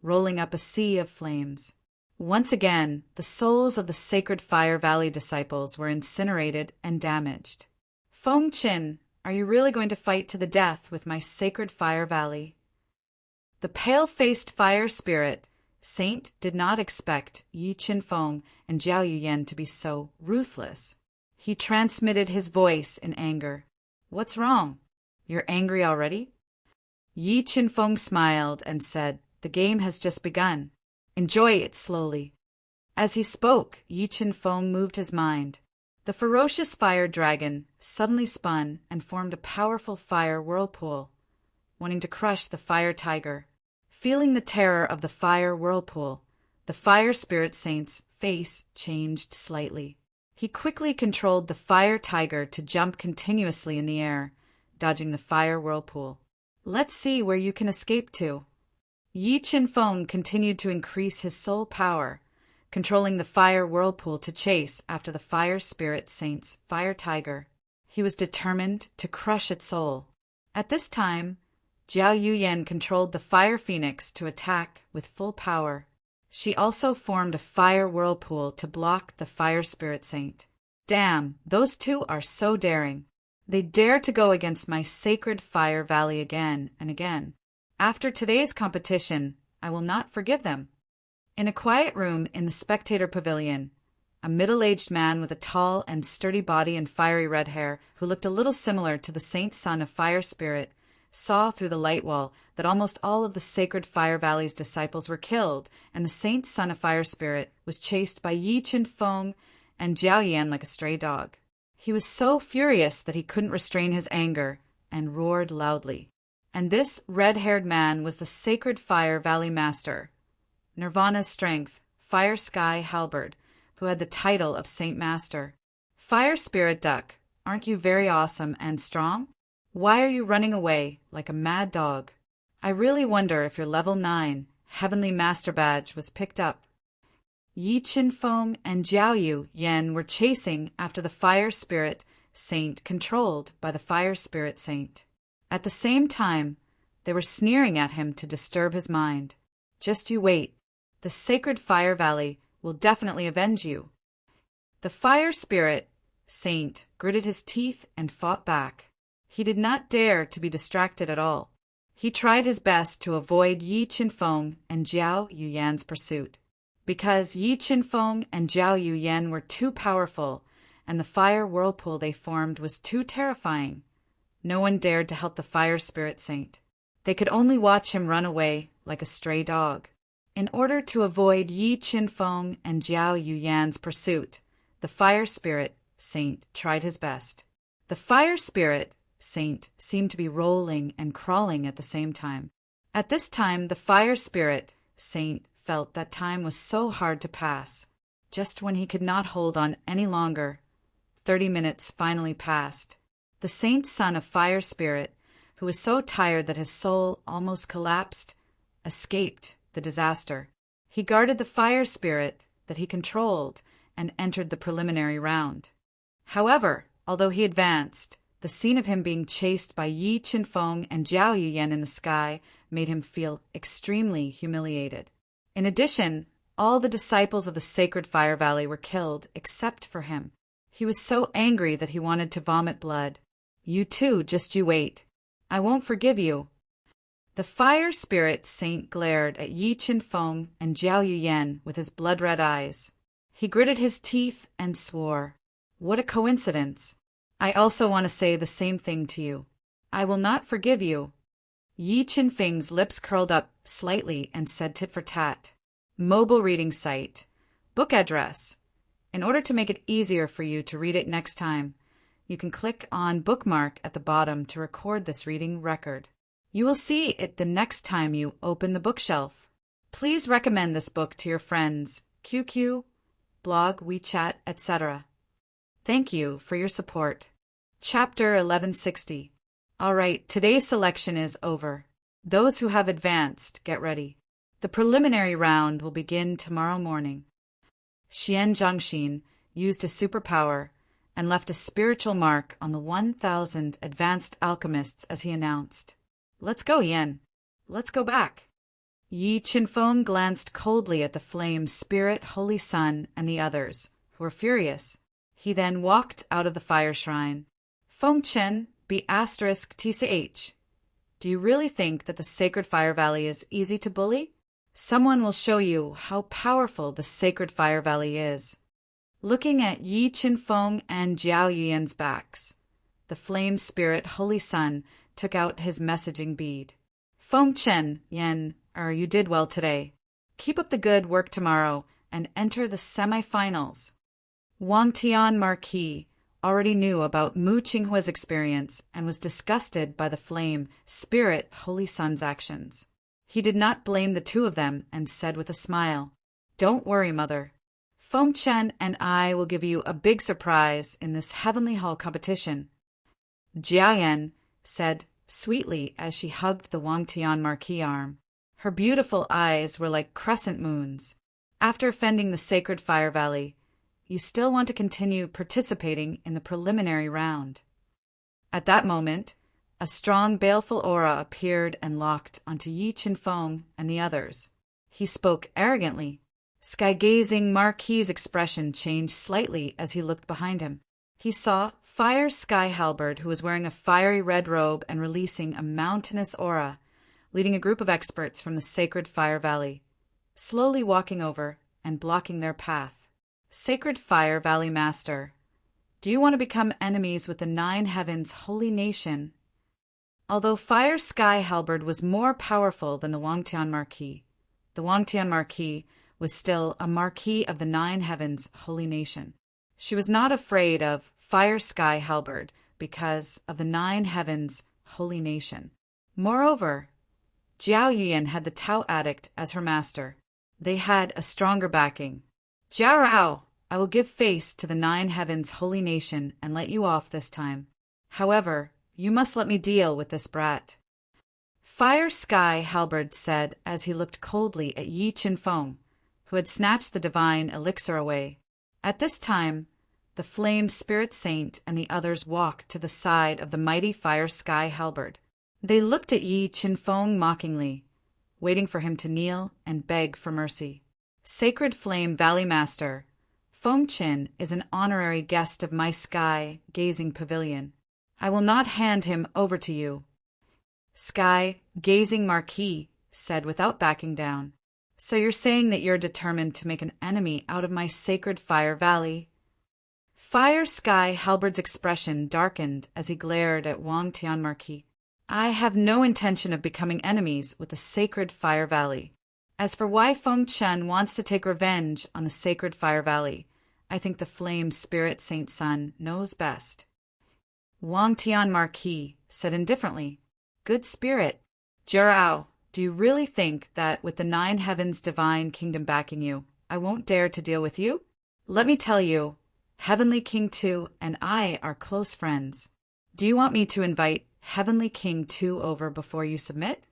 rolling up a sea of flames. Once again, the souls of the sacred Fire Valley disciples were incinerated and damaged. Feng Qin, are you really going to fight to the death with my sacred Fire Valley? The pale-faced fire spirit Saint did not expect Yi Qinfeng and Jiao Yuyan to be so ruthless. He transmitted his voice in anger. "What's wrong? You're angry already?" Yi Qinfeng smiled and said, "The game has just begun. Enjoy it slowly." As he spoke, Yi Qinfeng moved his mind. The ferocious fire dragon suddenly spun and formed a powerful fire whirlpool, wanting to crush the fire tiger. Feeling the terror of the fire whirlpool, the fire spirit saint's face changed slightly. He quickly controlled the fire tiger to jump continuously in the air, dodging the fire whirlpool. "Let's see where you can escape to." Yi Qinfeng continued to increase his soul power, controlling the fire whirlpool to chase after the fire spirit saint's fire tiger. He was determined to crush its soul. At this time, Jiao Yuyan controlled the fire phoenix to attack with full power. She also formed a fire whirlpool to block the fire spirit saint. Damn, those two are so daring. They dare to go against my sacred fire valley again and again. After today's competition, I will not forgive them. In a quiet room in the spectator pavilion, a middle-aged man with a tall and sturdy body and fiery red hair, who looked a little similar to the saint's son of fire spirit, saw through the light wall that almost all of the sacred Fire Valley's disciples were killed, and the saint's son of fire spirit was chased by Yi Qinfeng and Jiao Yan like a stray dog. He was so furious that he couldn't restrain his anger and roared loudly. And this red-haired man was the sacred Fire Valley Master, Nirvana's Strength, Fire Sky Halberd, who had the title of Saint Master. "Fire Spirit Duck, aren't you very awesome and strong? Why are you running away like a mad dog? I really wonder if your level 9 Heavenly Master Badge was picked up." Yi Qinfeng and Jiao Yuyan were chasing after the Fire Spirit Saint controlled by the Fire Spirit Saint. At the same time, they were sneering at him to disturb his mind. "Just you wait. The sacred Fire Valley will definitely avenge you." The Fire Spirit Saint gritted his teeth and fought back. He did not dare to be distracted at all. He tried his best to avoid Yi Qinfeng and Jiao Yuyan's pursuit. Because Yi Qinfeng and Jiao Yuyan were too powerful, and the fire whirlpool they formed was too terrifying, no one dared to help the Fire Spirit Saint. They could only watch him run away like a stray dog. In order to avoid Yi Qinfeng and Jiao Yuyan's pursuit, the Fire Spirit Saint tried his best. The Fire Spirit Saint seemed to be rolling and crawling at the same time. At this time, the Fire Spirit Saint felt that time was so hard to pass. Just when he could not hold on any longer, 30 minutes finally passed. The Saint's son of Fire Spirit, who was so tired that his soul almost collapsed, escaped the disaster. He guarded the Fire Spirit that he controlled and entered the preliminary round. However, although he advanced, the scene of him being chased by Yi Qinfeng and Jiao Yuyan in the sky made him feel extremely humiliated. In addition, all the disciples of the sacred Fire Valley were killed except for him. He was so angry that he wanted to vomit blood. "You too, just you wait. I won't forgive you." The Fire Spirit Saint glared at Yi Qinfeng and Jiao Yuyan with his blood-red eyes. He gritted his teeth and swore, "What a coincidence. I also want to say the same thing to you. I will not forgive you." Yi Qinfeng's lips curled up slightly and said tit for tat. Mobile reading site. Book address. In order to make it easier for you to read it next time, you can click on bookmark at the bottom to record this reading record. You will see it the next time you open the bookshelf. Please recommend this book to your friends, QQ, blog, WeChat, etc. Thank you for your support. Chapter 1160. All right, today's selection is over. Those who have advanced, get ready. The preliminary round will begin tomorrow morning. Xian Zhangxin used his superpower and left a spiritual mark on the 1,000 advanced alchemists as he announced, "Let's go, Yan. Let's go back." Yi Qinfeng glanced coldly at the flame Spirit, Holy Sun, and the others, who were furious. He then walked out of the fire shrine. "Feng Chen, B*TCH. Do you really think that the sacred Fire Valley is easy to bully? Someone will show you how powerful the sacred fire valley is. Looking at Yi Qinfeng and Jiao Yian's backs, the flame spirit Holy Sun took out his messaging bead. Feng Chen, Yan, you did well today. Keep up the good work tomorrow and enter the semi-finals. Wang Tian Marquis already knew about Mu Qinghua's experience and was disgusted by the flame spirit Holy Sun's actions. He did not blame the two of them and said with a smile, "Don't worry, mother. Feng Chen and I will give you a big surprise in this Heavenly Hall competition." Jiayan said sweetly as she hugged the Wang Tian Marquis arm. Her beautiful eyes were like crescent moons. After fending the sacred fire valley, you still want to continue participating in the preliminary round. At that moment, a strong, baleful aura appeared and locked onto Yi Qinfeng and the others. He spoke arrogantly. Sky-gazing Marquis's expression changed slightly as he looked behind him. He saw Fire Sky Halberd, who was wearing a fiery red robe and releasing a mountainous aura, leading a group of experts from the sacred fire valley, slowly walking over and blocking their path. Sacred Fire Valley Master, do you want to become enemies with the Nine Heavens Holy Nation? Although Fire Sky Halberd was more powerful than the Wangtian Marquis, the Wangtian Marquis was still a Marquis of the Nine Heavens Holy Nation. She was not afraid of Fire Sky Halberd because of the Nine Heavens Holy Nation. Moreover, Jiao Yian had the Tao Addict as her master. They had a stronger backing. "Jiao Rao, I will give face to the Nine Heavens Holy Nation and let you off this time. However, you must let me deal with this brat." Fire Sky Halberd said as he looked coldly at Yi Qinfeng, who had snatched the divine elixir away. At this time, the flame spirit saint and the others walked to the side of the mighty Fire Sky Halberd. They looked at Yi Qinfeng mockingly, waiting for him to kneel and beg for mercy. "Sacred Flame Valley Master, Feng Qin is an honorary guest of my sky-gazing pavilion. I will not hand him over to you," Sky-gazing Marquis said without backing down. "So you're saying that you're determined to make an enemy out of my sacred Fire Valley?" Fire Sky Halberd's expression darkened as he glared at Wang Tian Marquis. "I have no intention of becoming enemies with the sacred Fire Valley. As for why Feng Chen wants to take revenge on the sacred Fire Valley, I think the Flame Spirit Saint Sun knows best." Wang Tian Marquis said indifferently, "Good spirit. Jirao, do you really think that with the Nine Heavens Divine Kingdom backing you, I won't dare to deal with you? Let me tell you, Heavenly King 2 and I are close friends. Do you want me to invite Heavenly King 2 over before you submit?"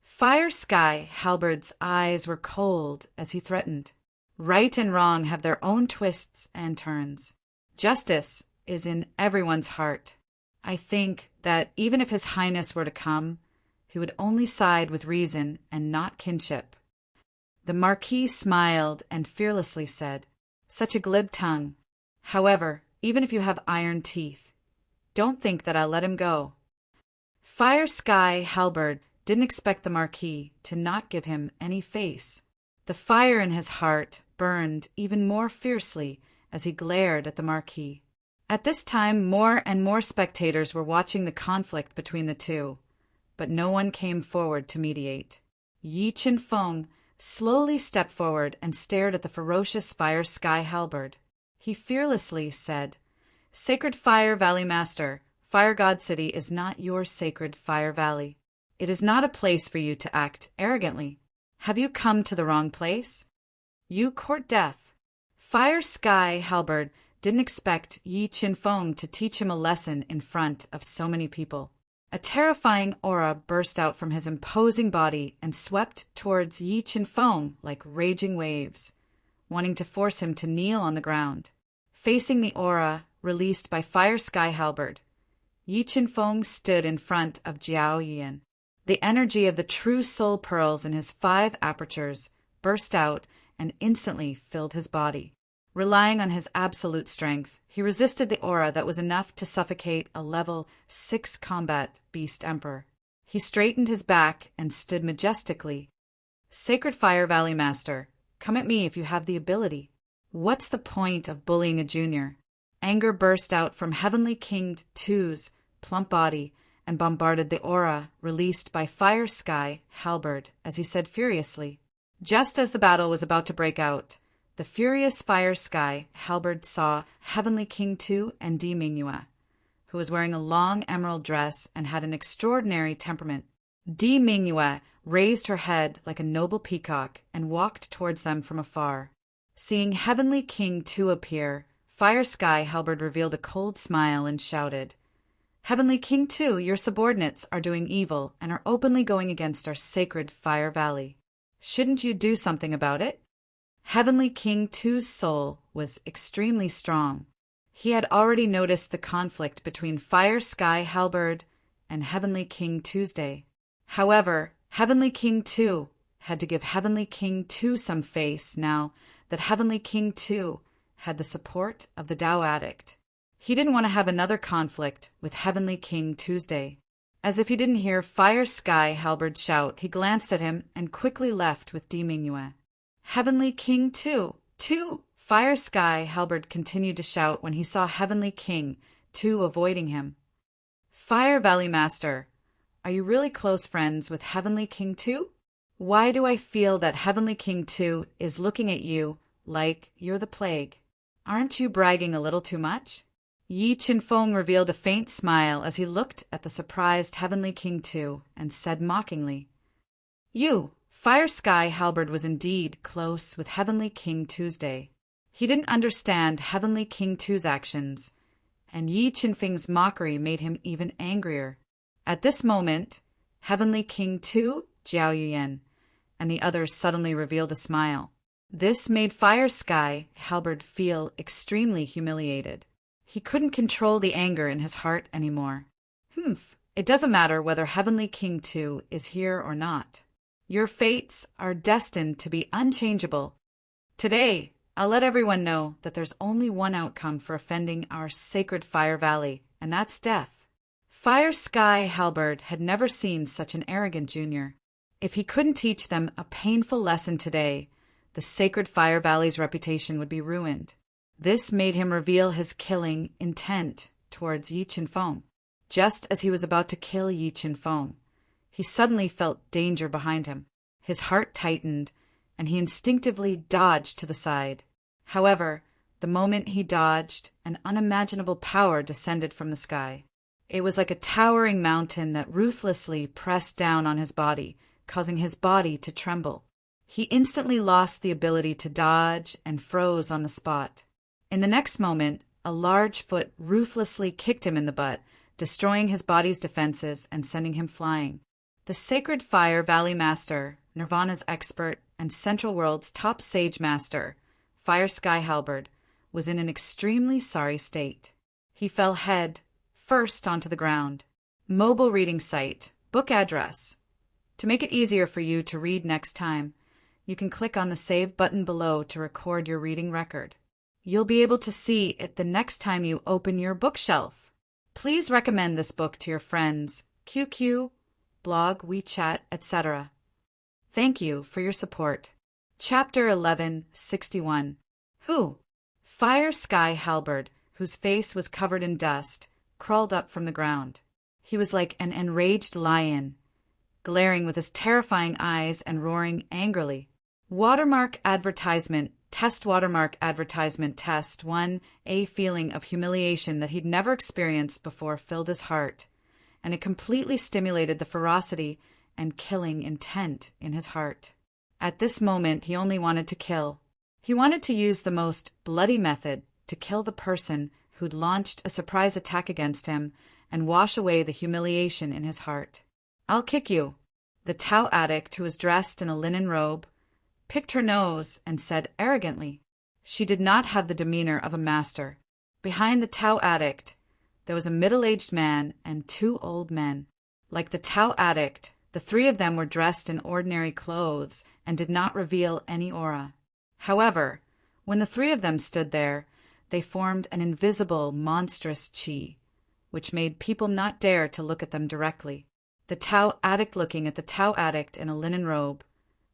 Fire Sky Halberd's eyes were cold as he threatened. Right and wrong have their own twists and turns. Justice is in everyone's heart. I think that even if His Highness were to come, he would only side with reason and not kinship. The Marquis smiled and fearlessly said, "Such a glib tongue. However, even if you have iron teeth, don't think that I'll let him go." Fire Sky Halberd didn't expect the Marquis to not give him any face. The fire in his heart burned even more fiercely as he glared at the Marquis. At this time, more and more spectators were watching the conflict between the two, but no one came forward to mediate. Yi Qinfeng slowly stepped forward and stared at the ferocious Fire Sky Halberd. He fearlessly said, "Sacred Fire Valley Master, Fire God City is not your sacred Fire Valley. It is not a place for you to act arrogantly. Have you come to the wrong place? You court death." Fire Sky Halberd didn't expect Yi Qinfeng to teach him a lesson in front of so many people. A terrifying aura burst out from his imposing body and swept towards Yi Qinfeng like raging waves, wanting to force him to kneel on the ground. Facing the aura released by Fire Sky Halberd, Yi Qinfeng stood in front of Jiao Yian. The energy of the true soul pearls in his 5 apertures burst out and instantly filled his body. Relying on his absolute strength, he resisted the aura that was enough to suffocate a level 6 combat beast emperor. He straightened his back and stood majestically, Sacred Fire Valley Master, come at me if you have the ability. What's the point of bullying a junior? Anger burst out from Heavenly King 2's plump body and bombarded the aura released by Fire Sky Halberd as he said furiously. Just as the battle was about to break out, the furious Fire Sky Halberd saw Heavenly King 2 and Di Mingyue, who was wearing a long emerald dress and had an extraordinary temperament. Di Mingyue raised her head like a noble peacock and walked towards them from afar. Seeing Heavenly King 2 appear, Fire Sky Halberd revealed a cold smile and shouted, Heavenly King 2, your subordinates are doing evil and are openly going against our sacred Fire Valley. Shouldn't you do something about it? Heavenly King 2's soul was extremely strong. He had already noticed the conflict between Fire Sky Halberd and Heavenly King Tuesday. However, Heavenly King 2 had to give Heavenly King 2 some face now that Heavenly King 2 had the support of the Tao Addict. He didn't want to have another conflict with Heavenly King Tuesday. As if he didn't hear Fire Sky Halberd shout, he glanced at him and quickly left with Di Mingyue. Heavenly King 2, Fire Sky Halberd continued to shout when he saw Heavenly King 2 avoiding him. Fire Valley Master, are you really close friends with Heavenly King 2? Why do I feel that Heavenly King 2 is looking at you like you're the plague? Aren't you bragging a little too much? Yi Qinfeng revealed a faint smile as he looked at the surprised Heavenly King 2 and said mockingly, You, Fire Sky Halberd was indeed close with Heavenly King Tuesday. He didn't understand Heavenly King 2's actions, and Yi Qinfeng's mockery made him even angrier. At this moment, Heavenly King 2, Jiao Yuyan, and the others suddenly revealed a smile. This made Fire Sky Halberd feel extremely humiliated. He couldn't control the anger in his heart anymore. It doesn't matter whether Heavenly King 2 is here or not. Your fates are destined to be unchangeable. Today, I'll let everyone know that there's only one outcome for offending our sacred Fire Valley, and that's death. Fire Sky Halberd had never seen such an arrogant junior. If he couldn't teach them a painful lesson today, the sacred Fire Valley's reputation would be ruined. This made him reveal his killing intent towards Yi Qinfeng. Just as he was about to kill Yi Qinfeng, he suddenly felt danger behind him. His heart tightened, and he instinctively dodged to the side. However, the moment he dodged, an unimaginable power descended from the sky. It was like a towering mountain that ruthlessly pressed down on his body, causing his body to tremble. He instantly lost the ability to dodge and froze on the spot. In the next moment, a large foot ruthlessly kicked him in the butt, destroying his body's defenses and sending him flying. The Sacred Fire Valley Master, Nirvana's expert, and Central World's top sage master, Fire Sky Halberd, was in an extremely sorry state. He fell head first onto the ground. Mobile reading site, book address. To make it easier for you to read next time, you can click on the Save button below to record your reading record. You'll be able to see it the next time you open your bookshelf. Please recommend this book to your friends, QQ, blog, WeChat, etc. Thank you for your support. Chapter 1161. Who? Fire Sky Halberd, whose face was covered in dust, crawled up from the ground. He was like an enraged lion, glaring with his terrifying eyes and roaring angrily. Watermark advertisement. Test watermark advertisement test 1. A feeling of humiliation that he'd never experienced before filled his heart, and it completely stimulated the ferocity and killing intent in his heart. At this moment, he only wanted to kill. He wanted to use the most bloody method to kill the person who'd launched a surprise attack against him and wash away the humiliation in his heart. I'll kick you. The Tao Addict, who was dressed in a linen robe, picked her nose and said arrogantly. She did not have the demeanor of a master. Behind the Tao Addict, there was a middle-aged man and 2 old men. Like the Tao Addict, the 3 of them were dressed in ordinary clothes and did not reveal any aura. However, when the 3 of them stood there, they formed an invisible, monstrous chi, which made people not dare to look at them directly. The Tao Addict looking at the Tao Addict in a linen robe,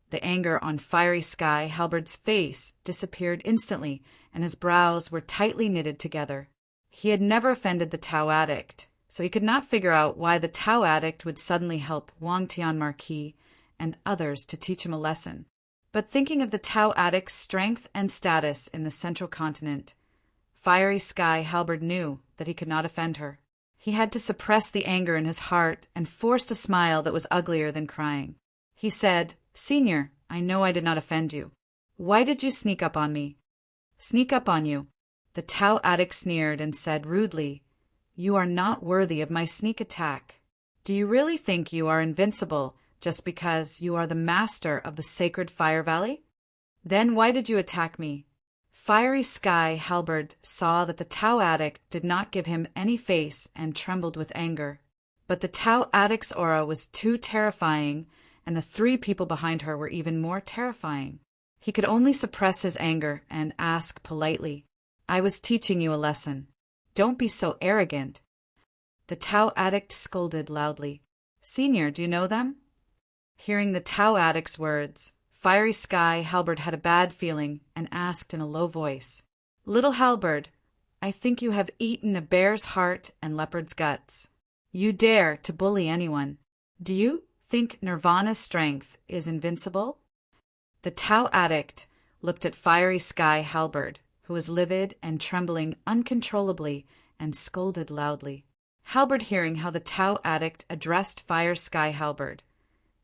The anger on Fiery Sky Halberd's face disappeared instantly, and his brows were tightly knitted together. He had never offended the Tao addict, so he could not figure out why the Tao addict would suddenly help Wang Tian Marquis and others to teach him a lesson. But thinking of the Tao addict's strength and status in the central continent, Fiery Sky Halberd knew that he could not offend her. He had to suppress the anger in his heart and forced a smile that was uglier than crying. He said, "Senior, I know I did not offend you. Why did you sneak up on me?" "Sneak up on you?" The Tao addict sneered and said rudely, "You are not worthy of my sneak attack. Do you really think you are invincible just because you are the master of the sacred Fire Valley? Then why did you attack me?" Fiery Sky Halberd saw that the Tao addict did not give him any face and trembled with anger. But the Tao addict's aura was too terrifying, and the three people behind her were even more terrifying. He could only suppress his anger and ask politely, "I was teaching you a lesson. Don't be so arrogant." The Tao addict scolded loudly, "Senior, do you know them?" Hearing the Tao addict's words, Fiery Sky Halberd had a bad feeling and asked in a low voice, "Little Halberd, I think you have eaten a bear's heart and leopard's guts. You dare to bully anyone. Do you think Nirvana's strength is invincible?" The Tao addict looked at Fiery Sky Halberd, who was livid and trembling uncontrollably, and scolded loudly. Halberd, hearing how the Tao addict addressed Fire Sky Halberd,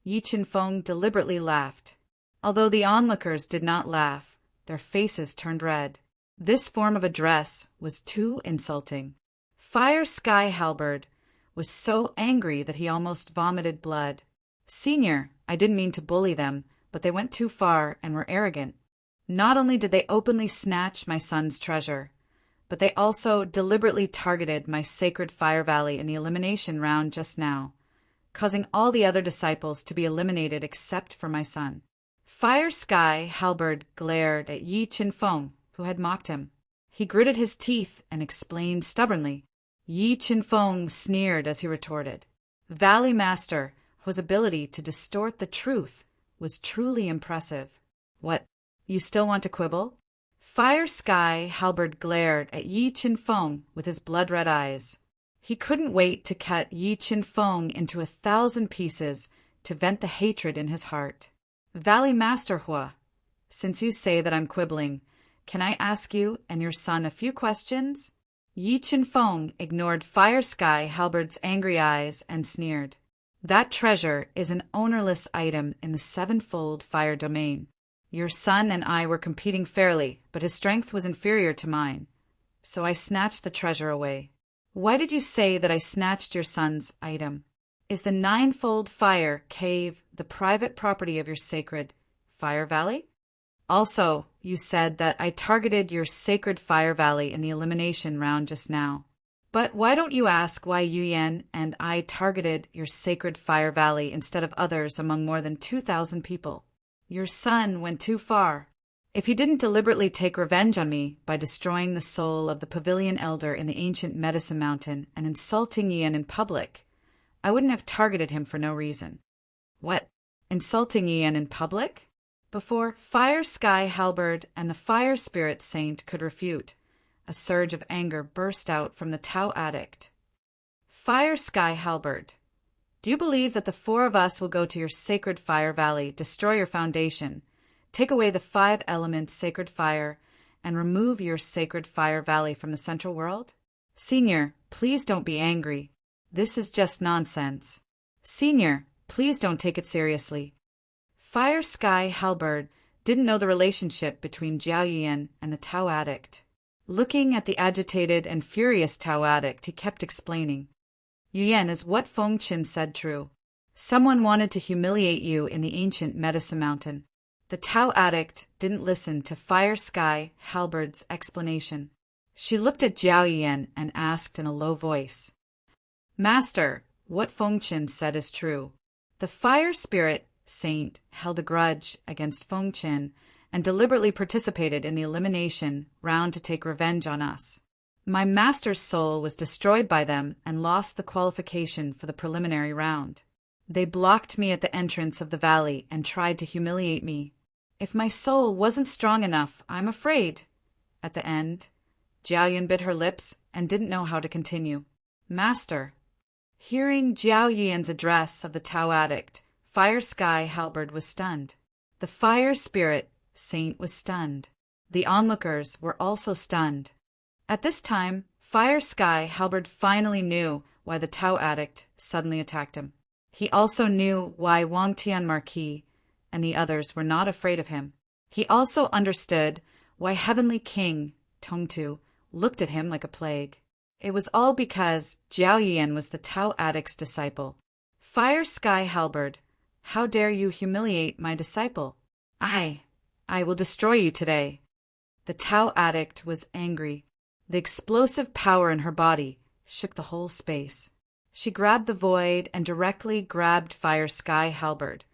Yi Chen Feng deliberately laughed. Although the onlookers did not laugh, their faces turned red. This form of address was too insulting. Fire Sky Halberd was so angry that he almost vomited blood. "Senior, I didn't mean to bully them, but they went too far and were arrogant. Not only did they openly snatch my son's treasure, but they also deliberately targeted my sacred Fire Valley in the elimination round just now, causing all the other disciples to be eliminated except for my son." Fire Sky Halberd glared at Yi Chen Feng, who had mocked him. He gritted his teeth and explained stubbornly. Yi Chen Feng sneered as he retorted. Valley Master, whose ability to distort the truth was truly impressive. "What, you still want to quibble?" Fire Sky Halberd glared at Yi Chen Feng with his blood-red eyes. He couldn't wait to cut Yi Chen Feng into 1,000 pieces to vent the hatred in his heart. "Valley Master Hua, since you say that I'm quibbling, can I ask you and your son a few questions?" Yi Chen Feng ignored Fire Sky Halberd's angry eyes and sneered. "That treasure is an ownerless item in the sevenfold fire domain. Your son and I were competing fairly, but his strength was inferior to mine, so I snatched the treasure away." "Why did you say that I snatched your son's item? Is the ninefold fire cave the private property of your sacred Fire Valley? Also, you said that I targeted your sacred Fire Valley in the elimination round just now. But why don't you ask why Yu Yan and I targeted your sacred Fire Valley instead of others among more than 2,000 people? Your son went too far. If he didn't deliberately take revenge on me by destroying the soul of the Pavilion Elder in the ancient Medicine Mountain and insulting Yan in public, I wouldn't have targeted him for no reason." "What? Insulting Yan in public?" Before Fire Sky Halberd and the Fire Spirit Saint could refute, a surge of anger burst out from the Tao addict. "Fire Sky Halberd, do you believe that the 4 of us will go to your sacred Fire Valley, destroy your foundation, take away the 5 elements sacred fire, and remove your sacred Fire Valley from the central world? Senior, please don't be angry. This is just nonsense. Senior, please don't take it seriously." Fire Sky Halberd didn't know the relationship between Jiao Yian and the Tao addict. Looking at the agitated and furious Tao addict, he kept explaining. "Yu Yan, is what Feng Qin said true? Someone wanted to humiliate you in the ancient Medicine Mountain." The Tao addict didn't listen to Fire Sky Halberd's explanation. She looked at Jiao Yian and asked in a low voice, "Master, what Feng Qin said is true. The Fire Spirit Saint held a grudge against Feng Qin and deliberately participated in the elimination round to take revenge on us. My master's soul was destroyed by them and lost the qualification for the preliminary round. They blocked me at the entrance of the valley and tried to humiliate me. If my soul wasn't strong enough, I'm afraid. At the end, Jiaoyan bit her lips and didn't know how to continue. Master. Hearing Jiao Yan's address of the Tao addict, Fire Sky Halberd was stunned. The fire spirit saint was stunned. The onlookers were also stunned. At this time, Fire Sky Halberd finally knew why the Tao addict suddenly attacked him. He also knew why Wang Tian Marquis and the others were not afraid of him. He also understood why Heavenly King Tongtu looked at him like a plague. It was all because Jiao Yan was the Tao addict's disciple. Fire Sky Halberd, how dare you humiliate my disciple? I will destroy you today. The Tao addict was angry. The explosive power in her body shook the whole space. She grabbed the void and directly grabbed Fire Sky Halberd,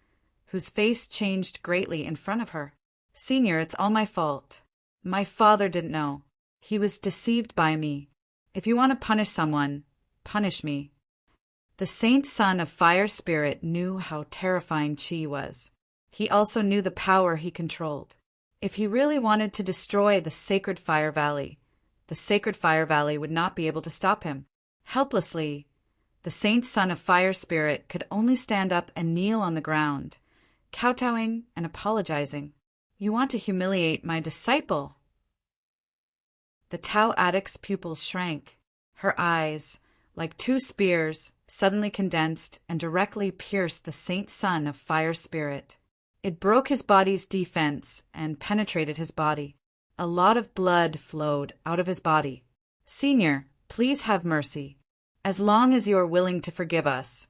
whose face changed greatly in front of her. Senior, it's all my fault. My father didn't know. He was deceived by me. If you want to punish someone, punish me. The saint son of Fire Spirit knew how terrifying Qi was. He also knew the power he controlled. If he really wanted to destroy the sacred Fire Valley, the sacred Fire Valley would not be able to stop him. Helplessly, the saint son of Fire Spirit could only stand up and kneel on the ground, kowtowing and apologizing. You want to humiliate my disciple? The Tao addict's pupils shrank. Her eyes, like two spears, suddenly condensed and directly pierced the saint son of Fire Spirit. It broke his body's defense and penetrated his body. A lot of blood flowed out of his body. Senior, please have mercy. As long as you are willing to forgive us,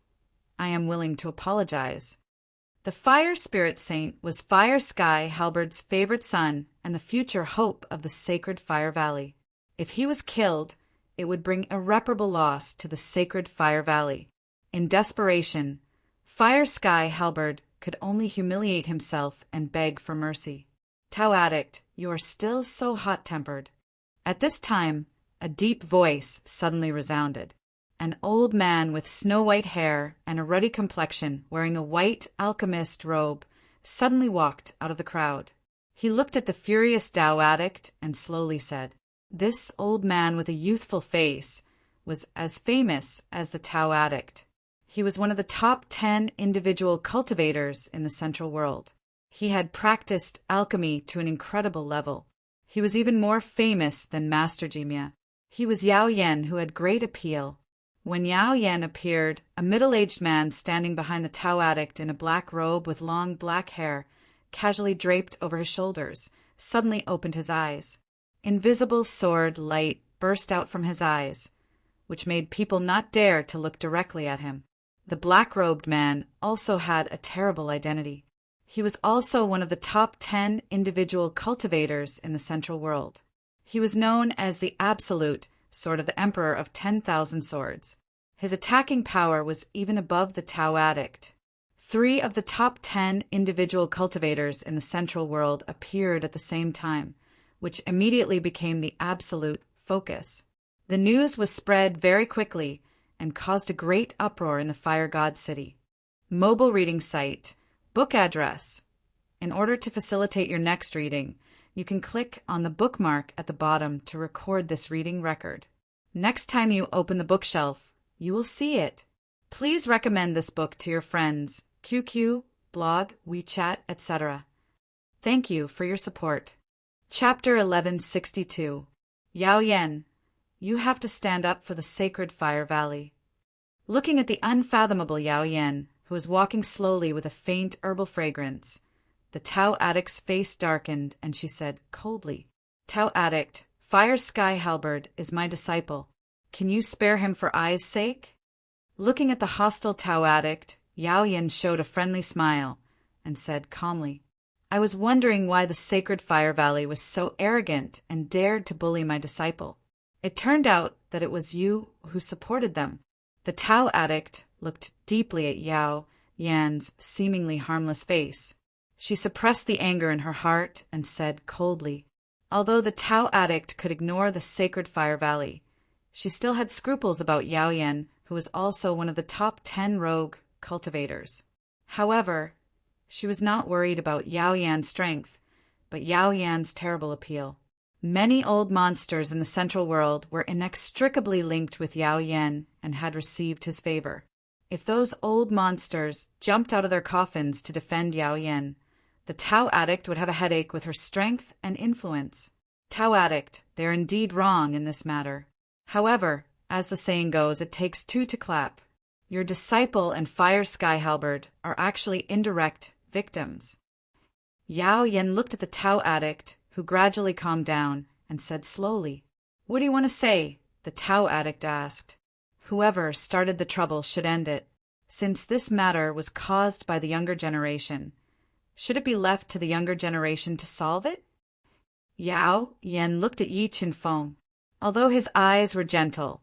I am willing to apologize. The Fire Spirit Saint was Fire Sky Halberd's favorite son and the future hope of the sacred Fire Valley. If he was killed, it would bring irreparable loss to the sacred Fire Valley. In desperation, Fire Sky Halberd could only humiliate himself and beg for mercy. Tao addict, you are still so hot-tempered. At this time, a deep voice suddenly resounded. An old man with snow-white hair and a ruddy complexion, wearing a white alchemist robe, suddenly walked out of the crowd. He looked at the furious Tao addict and slowly said, "This old man with a youthful face was as famous as the Tao addict. He was one of the top 10 individual cultivators in the Central World. He had practiced alchemy to an incredible level. He was even more famous than Master Jimia. He was Yao Yan, who had great appeal. When Yao Yan appeared, a middle-aged man standing behind the Tao addict in a black robe with long black hair, casually draped over his shoulders, suddenly opened his eyes. Invisible sword light burst out from his eyes, which made people not dare to look directly at him. The black-robed man also had a terrible identity. He was also one of the top 10 individual cultivators in the Central World. He was known as the Absolute, Sword of the Emperor of 10,000 Swords. His attacking power was even above the Tao addict. 3 of the top 10 individual cultivators in the Central World appeared at the same time, which immediately became the absolute focus. The news was spread very quickly and caused a great uproar in the Fire God City. Mobile reading site, book address. In order to facilitate your next reading, you can click on the bookmark at the bottom to record this reading record. Next time you open the bookshelf, you will see it. Please recommend this book to your friends, QQ, blog, WeChat, etc. Thank you for your support. Chapter 1162. Yao Yan, you have to stand up for the sacred Fire Valley. Looking at the unfathomable Yao Yan, who was walking slowly with a faint herbal fragrance, the Tao addict's face darkened and she said coldly, "Tao addict, Fire Sky Halberd is my disciple. Can you spare him for Ai's sake?" Looking at the hostile Tao addict, Yao Yan showed a friendly smile and said calmly, "I was wondering why the sacred Fire Valley was so arrogant and dared to bully my disciple. It turned out that it was you who supported them." The Tao addict looked deeply at Yao Yan's seemingly harmless face. She suppressed the anger in her heart and said coldly, although the Tao addict could ignore the sacred Fire Valley, she still had scruples about Yao Yan, who was also one of the top 10 rogue cultivators. However, she was not worried about Yao Yan's strength, but Yao Yan's terrible appeal. Many old monsters in the Central World were inextricably linked with Yao Yan and had received his favor. If those old monsters jumped out of their coffins to defend Yao Yan, the Tao addict would have a headache with her strength and influence. Tao addict, they are indeed wrong in this matter. However, as the saying goes, it takes two to clap. Your disciple and Fire Sky Halberd are actually indirect victims. Yao Yan looked at the Tao addict, who gradually calmed down, and said slowly, "What do you want to say?" The Tao addict asked. "Whoever started the trouble should end it. Since this matter was caused by the younger generation, should it be left to the younger generation to solve it?" Yao Yan looked at Yi Qinfeng. Although his eyes were gentle,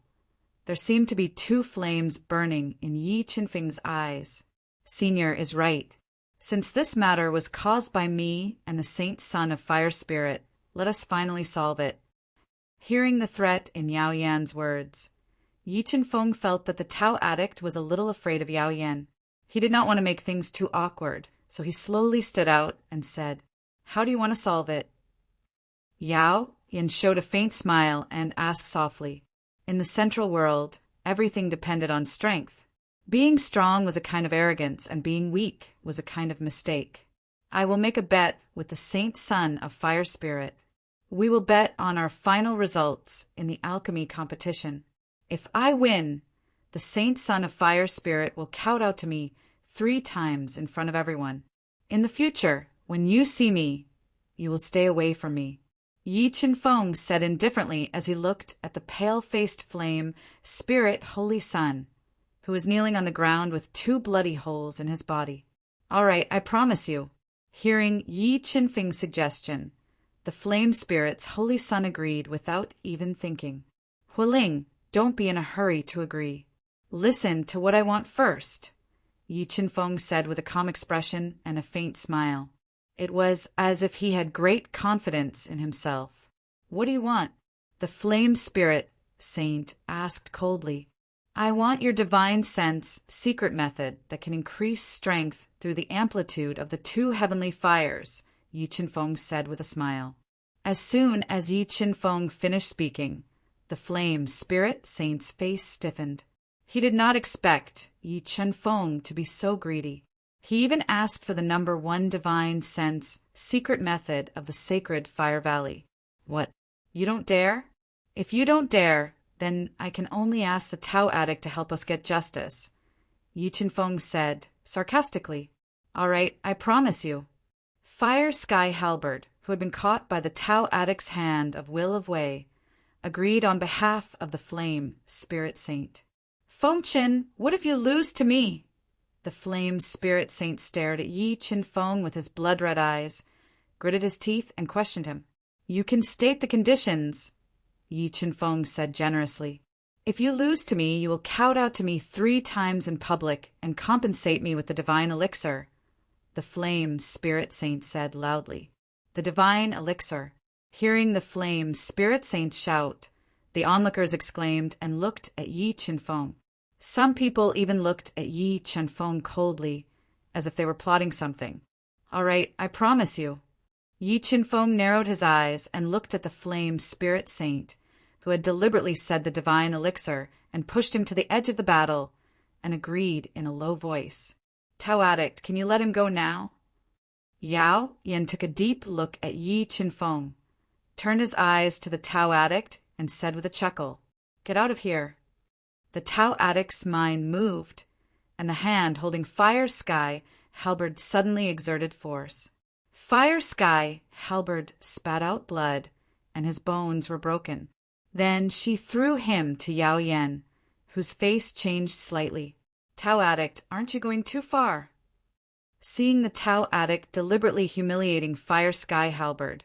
there seemed to be two flames burning in Yi Qinfeng's eyes. "Senior is right. Since this matter was caused by me and the Saint Son of Fire Spirit, let us finally solve it." Hearing the threat in Yao Yan's words, Yi Qinfeng felt that the Tao addict was a little afraid of Yao Yan. He did not want to make things too awkward, so he slowly stood out and said, "How do you want to solve it?" Yao Yan showed a faint smile and asked softly, "In the Central World, everything depended on strength. Being strong was a kind of arrogance, and being weak was a kind of mistake. I will make a bet with the Saint Son of Fire Spirit. We will bet on our final results in the alchemy competition. If I win, the Saint Son of Fire Spirit will kowtow to me 3 times in front of everyone. In the future, when you see me, you will stay away from me." Yi Qinfeng said indifferently as he looked at the pale-faced flame Spirit Holy Sun, who was kneeling on the ground with 2 bloody holes in his body. "All right, I promise you." Hearing Yi Qinfeng's suggestion, the flame spirit's Holy Sun agreed without even thinking. "Huiling, don't be in a hurry to agree. Listen to what I want first," Yi Qinfeng said with a calm expression and a faint smile. It was as if he had great confidence in himself. "What do you want?" The flame spirit saint asked coldly. "I want your divine sense secret method that can increase strength through the amplitude of the 2 heavenly fires," Yi Qinfeng said with a smile. As soon as Yi Qinfeng finished speaking, the flame spirit saint's face stiffened. He did not expect Yi Qinfeng to be so greedy. He even asked for the number 1 divine sense secret method of the sacred Fire Valley. "What? You don't dare?" "If you don't dare, then I can only ask the Tao addict to help us get justice," Yi Qinfeng said sarcastically. "All right, I promise you." Fire Sky Halberd, who had been caught by the Tao addict's hand of Will of Wei, agreed on behalf of the flame spirit saint. "Fengchen, what if you lose to me?" The flame spirit saint stared at Yi Qinfeng with his blood-red eyes, gritted his teeth, and questioned him. "You can state the conditions," Yi Qinfeng said generously. "If you lose to me, you will kowtow to me 3 times in public and compensate me with the divine elixir," the flame spirit saint said loudly. The divine elixir. Hearing the flame spirit saint shout, the onlookers exclaimed and looked at Yi Qinfeng. Some people even looked at Yi Qinfeng coldly, as if they were plotting something. "All right, I promise you." Yi Qinfeng narrowed his eyes and looked at the flame spirit saint, who had deliberately said the divine elixir, and pushed him to the edge of the battle, and agreed in a low voice. "Tao addict, can you let him go now?" Yao Yan took a deep look at Yi Qinfeng, turned his eyes to the Tao addict, and said with a chuckle, "Get out of here." The Tao addict's mind moved, and the hand holding Fire Sky Halberd suddenly exerted force. Fire Sky Halberd spat out blood, and his bones were broken. Then she threw him to Yao Yan, whose face changed slightly. "Tao addict, aren't you going too far?" Seeing the Tao addict deliberately humiliating Fire Sky Halberd,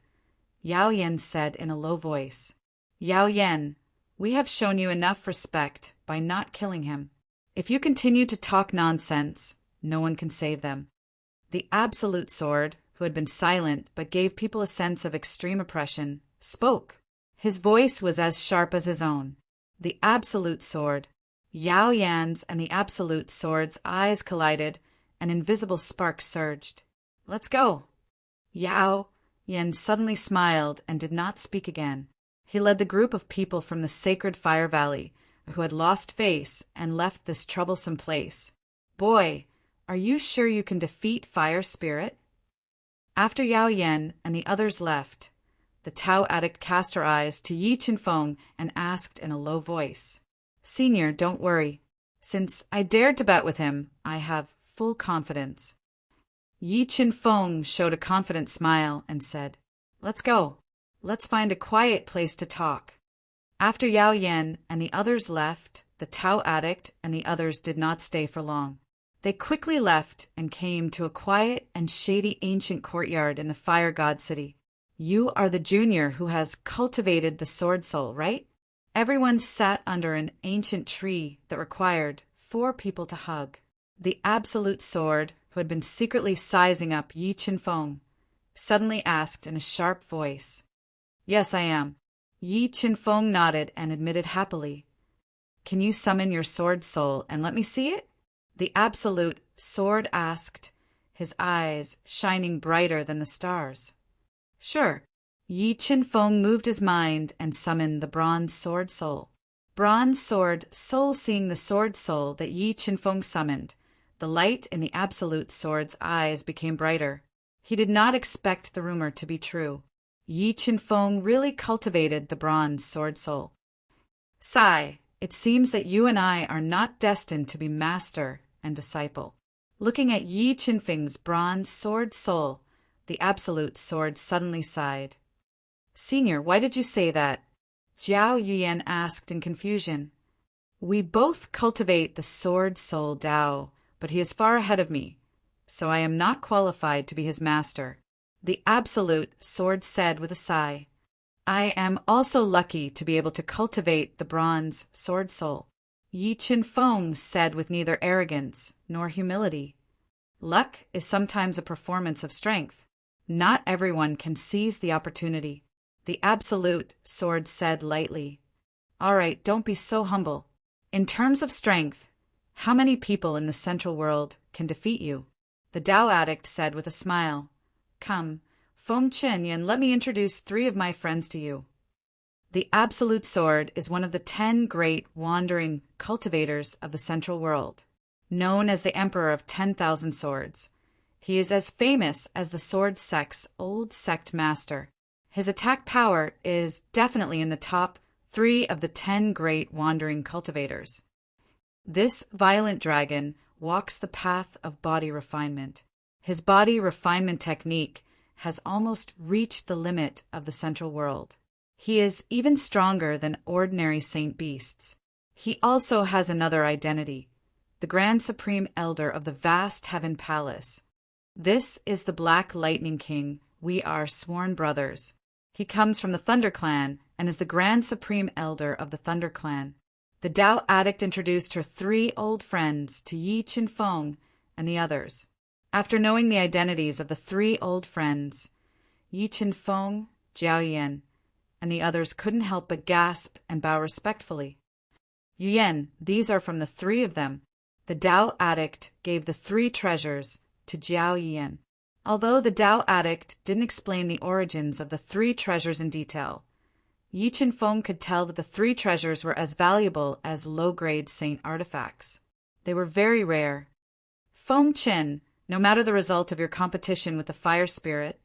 Yao Yan said in a low voice, "Yao Yan, we have shown you enough respect by not killing him. If you continue to talk nonsense, no one can save them." The Absolute Sword, who had been silent but gave people a sense of extreme oppression, spoke. His voice was as sharp as his own. "The Absolute Sword, Yao Yan's and the Absolute Sword's eyes collided, and invisible sparks surged. "Let's go." Yao Yan suddenly smiled and did not speak again. He led the group of people from the sacred Fire Valley who had lost face and left this troublesome place. "Boy, are you sure you can defeat Fire Spirit?" After Yao Yan and the others left, the Tao addict cast her eyes to Yi Qinfeng and asked in a low voice, "Senior, don't worry. Since I dared to bet with him, I have full confidence." Yi Qinfeng showed a confident smile and said, "Let's go. Let's find a quiet place to talk." After Yao Yan and the others left, the Tao addict and the others did not stay for long. They quickly left and came to a quiet and shady ancient courtyard in the Fire God City. "You are the junior who has cultivated the sword soul, right?" Everyone sat under an ancient tree that required 4 people to hug. The Absolute Sword, who had been secretly sizing up Yi Qinfeng, suddenly asked in a sharp voice. "Yes, I am." Yi Qinfeng nodded and admitted happily. "Can you summon your sword soul and let me see it?" The Absolute Sword asked, his eyes shining brighter than the stars. "Sure." Yi Qinfeng moved his mind and summoned the Bronze Sword Soul. Bronze Sword Soul, seeing the Sword Soul that Yi Qinfeng summoned, the light in the Absolute Sword's eyes became brighter. He did not expect the rumor to be true. Yi Qinfeng really cultivated the Bronze Sword Soul. "Sai, it seems that you and I are not destined to be master and disciple." Looking at Yi Qinfeng's Bronze Sword Soul, the Absolute Sword suddenly sighed. "Senior, why did you say that?" Jiao Yuan asked in confusion. "We both cultivate the Sword Soul Tao, but he is far ahead of me, so I am not qualified to be his master." The Absolute Sword said with a sigh, "I am also lucky to be able to cultivate the Bronze Sword Soul." Yi Qinfeng said with neither arrogance nor humility, "Luck is sometimes a performance of strength. Not everyone can seize the opportunity." The Absolute Sword said lightly, "All right, don't be so humble. In terms of strength, how many people in the Central World can defeat you?" The Tao addict said with a smile, "Come, Feng Chen, and let me introduce 3 of my friends to you." The Absolute Sword is one of the 10 great wandering cultivators of the Central World, known as the Emperor of 10,000 Swords. He is as famous as the Sword Sect's old sect master. His attack power is definitely in the top 3 of the 10 great wandering cultivators. This violent dragon walks the path of body refinement. His body refinement technique has almost reached the limit of the Central World. He is even stronger than ordinary saint beasts. He also has another identity, the Grand Supreme Elder of the vast Heaven Palace. This is the Black Lightning King. We are sworn brothers. He comes from the Thunder Clan and is the Grand Supreme Elder of the Thunder Clan. The Tao addict introduced her 3 old friends to Yi Qinfeng and the others. After knowing the identities of the 3 old friends, Yi Qinfeng, Jiao Yan, and the others couldn't help but gasp and bow respectfully. "Yuan, these are from the 3 of them." The Tao addict gave the 3 treasures to Jiao Yan. Although the Tao addict didn't explain the origins of the 3 treasures in detail, Yi Qinfeng could tell that the 3 treasures were as valuable as low-grade saint artifacts. They were very rare. "Feng Chen, no matter the result of your competition with the fire spirit,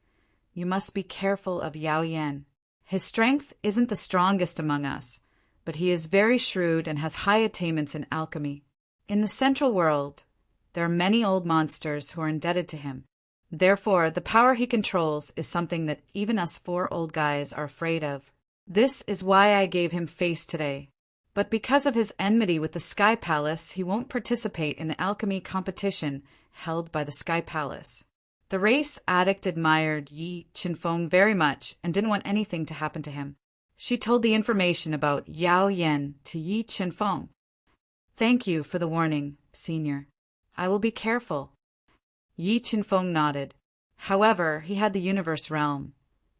you must be careful of Yao Yan. His strength isn't the strongest among us, but he is very shrewd and has high attainments in alchemy. In the Central World, there are many old monsters who are indebted to him. Therefore, the power he controls is something that even us 4 old guys are afraid of. This is why I gave him face today. But because of his enmity with the Sky Palace, he won't participate in the alchemy competition held by the Sky Palace." The race addict admired Yi Qinfeng very much and didn't want anything to happen to him. She told the information about Yao Yan to Yi Qinfeng. "Thank you for the warning, Senior. I will be careful." Yi Qinfeng nodded. However, he had the universe realm,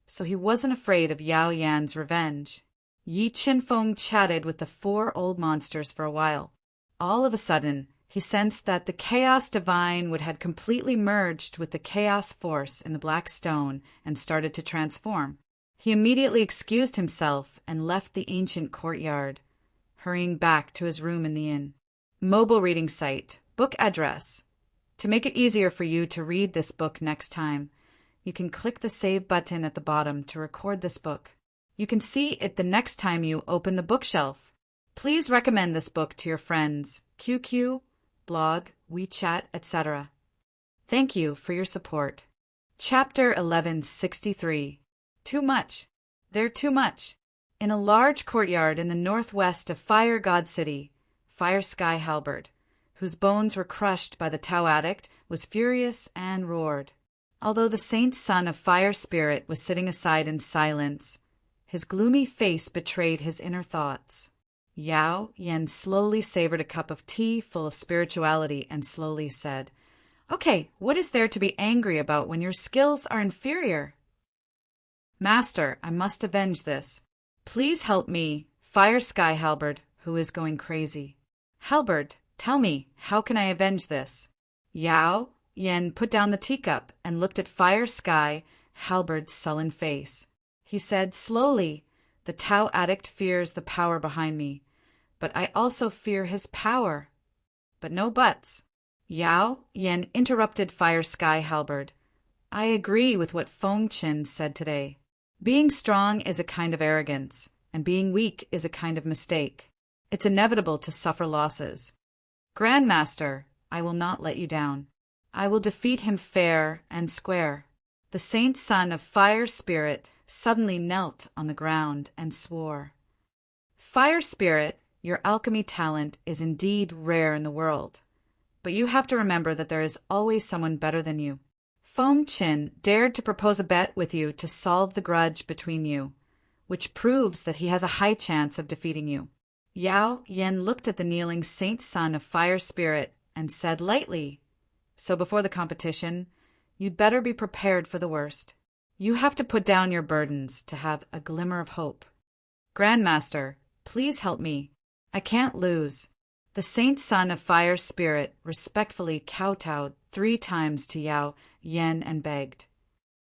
so he wasn't afraid of Yao Yan's revenge. Yi Qinfeng chatted with the 4 old monsters for a while. All of a sudden, he sensed that the chaos divine had completely merged with the chaos force in the black stone and started to transform. He immediately excused himself and left the ancient courtyard, hurrying back to his room in the inn. Mobile reading site, book address. To make it easier for you to read this book next time, you can click the save button at the bottom to record this book. You can see it the next time you open the bookshelf. Please recommend this book to your friends, QQ, blog, WeChat, etc. Thank you for your support. Chapter 1163. Too much. They're too much. In a large courtyard in the northwest of Fire God City, Fire Sky Halberd, whose bones were crushed by the Tau addict, was furious and roared. Although the saint son of Fire Spirit was sitting aside in silence, his gloomy face betrayed his inner thoughts. Yao Yan slowly savored a cup of tea full of spirituality and slowly said, "Okay, what is there to be angry about when your skills are inferior?" "Master, I must avenge this. Please help me, Fire Sky Halberd, who is going crazy." "Halberd, tell me, how can I avenge this?" Yao Yan put down the teacup and looked at Fire Sky Halberd's sullen face. He said slowly, "The Tau addict fears the power behind me, but I also fear his power." "But no buts." Yao Yan interrupted Fire Sky Halberd. "I agree with what Feng Qin said today. Being strong is a kind of arrogance, and being weak is a kind of mistake. It's inevitable to suffer losses. Grandmaster, I will not let you down. I will defeat him fair and square." The saint son of Fire Spirit suddenly knelt on the ground and swore. "Fire Spirit, your alchemy talent is indeed rare in the world, but you have to remember that there is always someone better than you. Feng Qin dared to propose a bet with you to solve the grudge between you, which proves that he has a high chance of defeating you." Yao Yan looked at the kneeling saint son of Fire Spirit and said lightly, "So before the competition, you'd better be prepared for the worst. You have to put down your burdens to have a glimmer of hope. Grandmaster, please help me. I can't lose." The saint son of Fire Spirit respectfully kowtowed 3 times to Yao Yan and begged,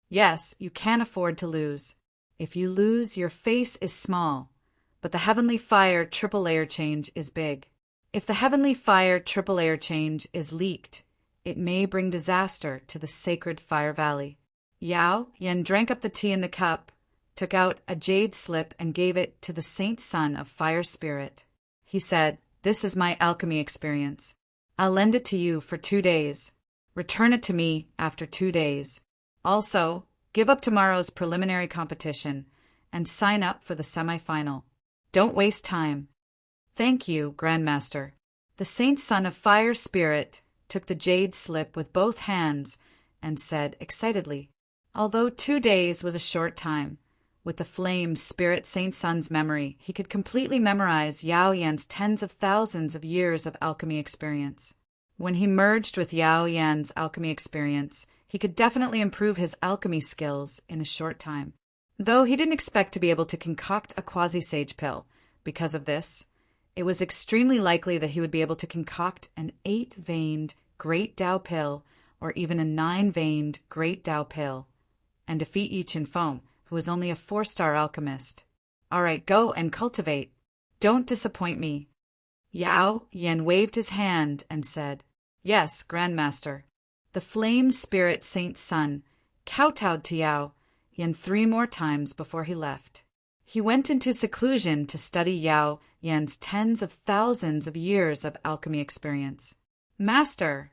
"Yes, you can't afford to lose. If you lose, your face is small, but the Heavenly Fire triple layer change is big. If the Heavenly Fire triple layer change is leaked, it may bring disaster to the sacred Fire Valley." Yao Yan drank up the tea in the cup, took out a jade slip and gave it to the saint son of Fire Spirit. He said, "This is my alchemy experience. I'll lend it to you for 2 days. Return it to me after 2 days. Also, give up tomorrow's preliminary competition and sign up for the semi-final. Don't waste time." "Thank you, Grandmaster." The saint son of Fire Spirit took the jade slip with both hands and said excitedly, although 2 days was a short time, with the flame Spirit Saint Son's memory, he could completely memorize Yao Yan's tens of thousands of years of alchemy experience. When he merged with Yao Yan's alchemy experience, he could definitely improve his alchemy skills in a short time. Though he didn't expect to be able to concoct a quasi-sage pill. Because of this, it was extremely likely that he would be able to concoct an 8-veined Great Tao pill or even a 9-veined Great Tao pill and defeat Yi Qinfeng, who was only a 4-star alchemist. "All right, go and cultivate. Don't disappoint me." Yao Yan waved his hand and said, "Yes, Grandmaster." The flame spirit Saint Sun kowtowed to Yao Yan 3 more times before he left. He went into seclusion to study Yao Yan's tens of thousands of years of alchemy experience. "Master,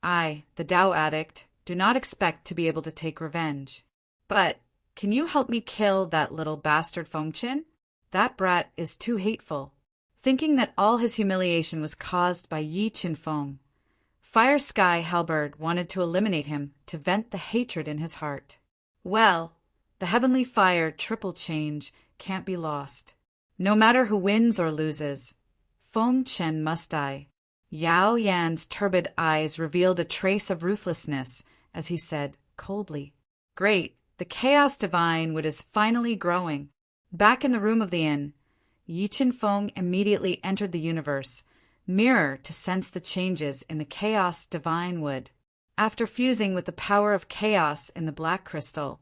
I, the Tao addict, do not expect to be able to take revenge. But can you help me kill that little bastard Feng Qin? That brat is too hateful." Thinking that all his humiliation was caused by Yi Qinfeng, Fire Sky Halberd wanted to eliminate him to vent the hatred in his heart. Well, the Heavenly Fire triple change can't be lost. No matter who wins or loses, Feng Qin must die. Yao Yan's turbid eyes revealed a trace of ruthlessness as he said coldly, "Great, the Chaos Divine Wood is finally growing." Back in the room of the inn, Yi Qinfeng immediately entered the universe mirror to sense the changes in the chaos divine wood. After fusing with the power of chaos in the black crystal,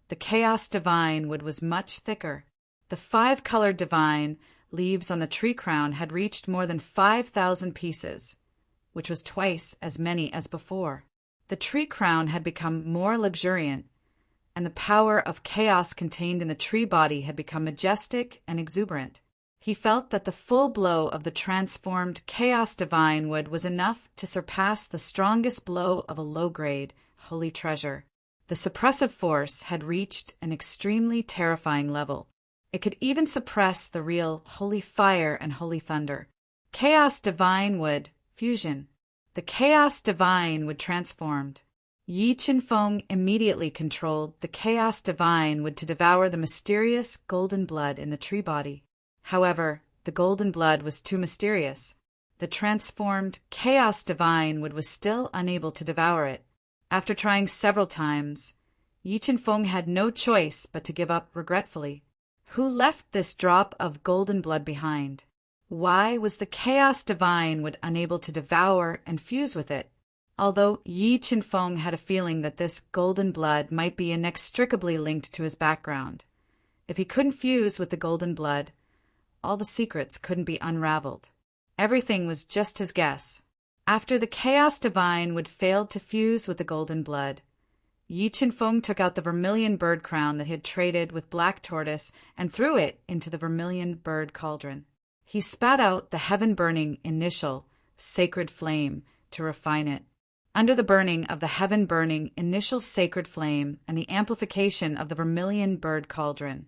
the chaos divine wood was much thicker. The 5-colored divine leaves on the tree crown had reached more than 5,000 pieces, which was twice as many as before. The tree crown had become more luxuriant, and the power of chaos contained in the tree body had become majestic and exuberant. He felt that the full blow of the transformed chaos divine wood was enough to surpass the strongest blow of a low-grade holy treasure. The suppressive force had reached an extremely terrifying level. It could even suppress the real holy fire and holy thunder. Chaos divine wood fusion. The chaos divine wood transformed. Yi Qinfeng immediately controlled the chaos divine wood to devour the mysterious golden blood in the tree body. However, the golden blood was too mysterious. The transformed chaos divine wood was still unable to devour it. After trying several times, Yi Qinfeng had no choice but to give up regretfully. Who left this drop of golden blood behind? Why was the chaos divine wood unable to devour and fuse with it? Although Yi Qinfeng had a feeling that this golden blood might be inextricably linked to his background. If he couldn't fuse with the golden blood, all the secrets couldn't be unraveled. Everything was just his guess. After the chaos divine would failed to fuse with the golden blood, Yi Qinfeng took out the vermilion bird crown that he had traded with Black Tortoise and threw it into the vermilion bird cauldron. He spat out the heaven-burning initial sacred flame to refine it. Under the burning of the heaven-burning initial sacred flame and the amplification of the vermilion bird cauldron,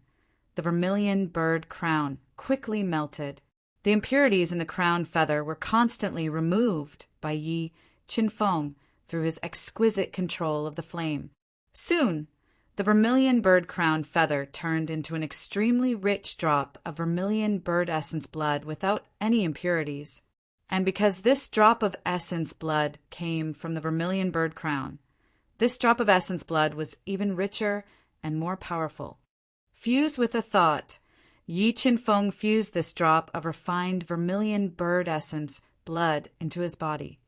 the vermilion bird crown quickly melted. The impurities in the crown feather were constantly removed by Yi Qinfeng through his exquisite control of the flame. Soon, the vermilion bird crown feather turned into an extremely rich drop of vermilion bird essence blood without any impurities. And because this drop of essence blood came from the vermilion bird crown, this drop of essence blood was even richer and more powerful. Fused with a thought, Yi Qinfeng fused this drop of refined vermilion bird essence blood into his body,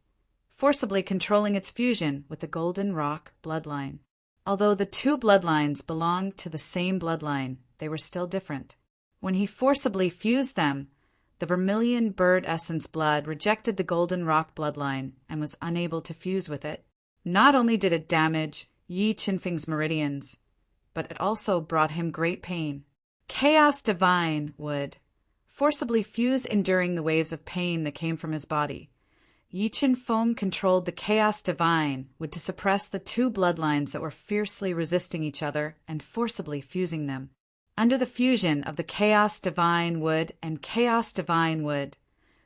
forcibly controlling its fusion with the golden rock bloodline. Although the two bloodlines belonged to the same bloodline, they were still different. When he forcibly fused them, the vermilion bird essence blood rejected the golden rock bloodline and was unable to fuse with it. Not only did it damage Yi Qinfeng's meridians, but it also brought him great pain. Chaos divine would forcibly fuse, enduring the waves of pain that came from his body. Yi Qinfeng controlled the chaos divine would to suppress the two bloodlines that were fiercely resisting each other and forcibly fusing them. Under the fusion of the chaos divine wood and chaos divine wood,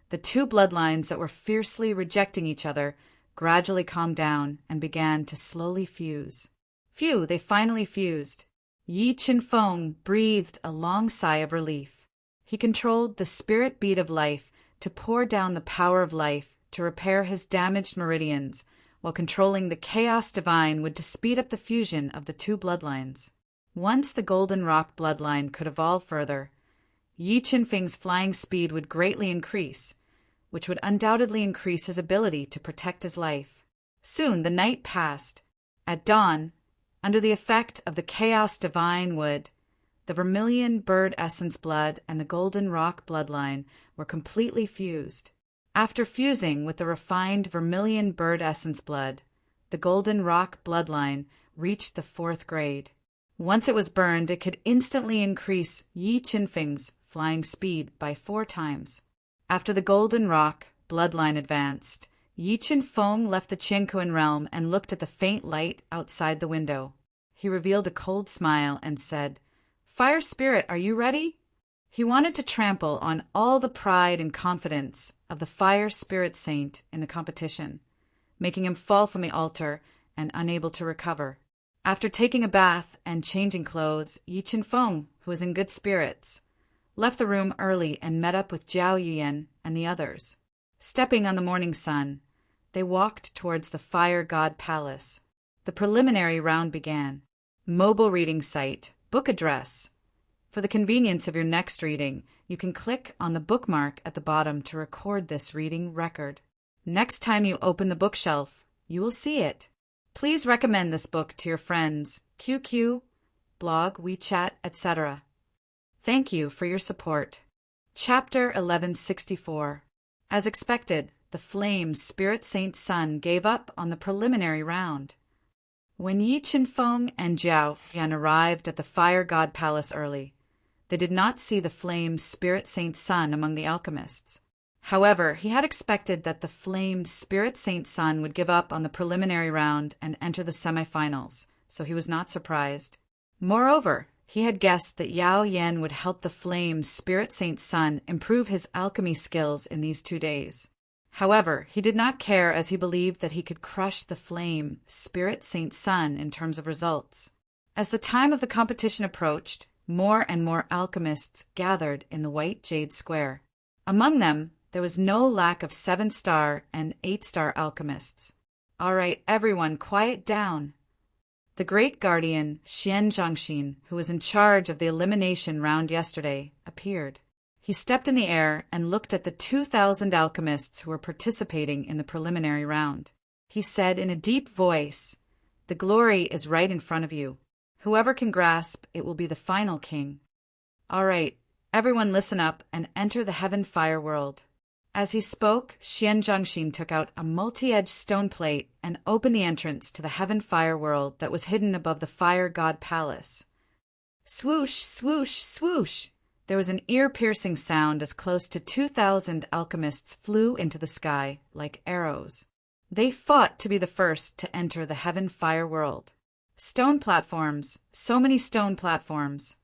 the two bloodlines that were fiercely rejecting each other gradually calmed down and began to slowly fuse. Phew, they finally fused. Yi Qinfeng breathed a long sigh of relief. He controlled the spirit beat of life to pour down the power of life to repair his damaged meridians, while controlling the chaos divine would to speed up the fusion of the two bloodlines. Once the golden rock bloodline could evolve further, Yi Qinfeng's flying speed would greatly increase, which would undoubtedly increase his ability to protect his life. Soon the night passed. At dawn, under the effect of the chaos divine wood, the vermilion bird essence blood and the golden rock bloodline were completely fused. After fusing with the refined vermilion bird essence blood, the golden rock bloodline reached the 4th grade. Once it was burned, it could instantly increase Yi Qinfeng's flying speed by 4 times. After the golden rock bloodline advanced, Yi Qinfeng left the Qinkuan realm and looked at the faint light outside the window. He revealed a cold smile and said, "Fire Spirit, are you ready?" He wanted to trample on all the pride and confidence of the Fire Spirit Saint in the competition, making him fall from the altar and unable to recover. After taking a bath and changing clothes, Yi Qinfeng, who was in good spirits, left the room early and met up with Zhao Yuyan and the others. Stepping on the morning sun, they walked towards the Fire God Palace. The preliminary round began. Mobile reading site, book address, For the convenience of your next reading, you can click on the bookmark at the bottom to record this reading record. Next time you open the bookshelf, you will see it. Please recommend this book to your friends, QQ, blog, WeChat, etc. Thank you for your support. Chapter 1164. As expected, the flame Spirit Saint Sun gave up on the preliminary round. When Yi Qinfeng and Jiao Yan arrived at the Fire God Palace early, they did not see the flame Spirit Saint Sun among the alchemists. However, he had expected that the flamed Spirit Saint Sun would give up on the preliminary round and enter the semifinals, so he was not surprised. Moreover, he had guessed that Yao Yan would help the flame Spirit Saint Sun improve his alchemy skills in these 2 days. However, he did not care, as he believed that he could crush the flame Spirit Saint Sun in terms of results. As the time of the competition approached, more and more alchemists gathered in the White Jade Square. Among them, there was no lack of 7-star and 8-star alchemists. All right, everyone, quiet down. The great guardian, Xian Zhangxin, who was in charge of the elimination round yesterday, appeared. He stepped in the air and looked at the 2,000 alchemists who were participating in the preliminary round. He said in a deep voice, "The glory is right in front of you. Whoever can grasp it will be the final king. All right, everyone listen up and enter the Heaven Fire world." As he spoke, Xian Zhangxin took out a multi-edged stone plate and opened the entrance to the Heaven Fire world that was hidden above the Fire God Palace. Swoosh, swoosh, swoosh! There was an ear-piercing sound as close to 2,000 alchemists flew into the sky like arrows. They fought to be the first to enter the Heaven Fire world. Stone platforms, so many stone platforms.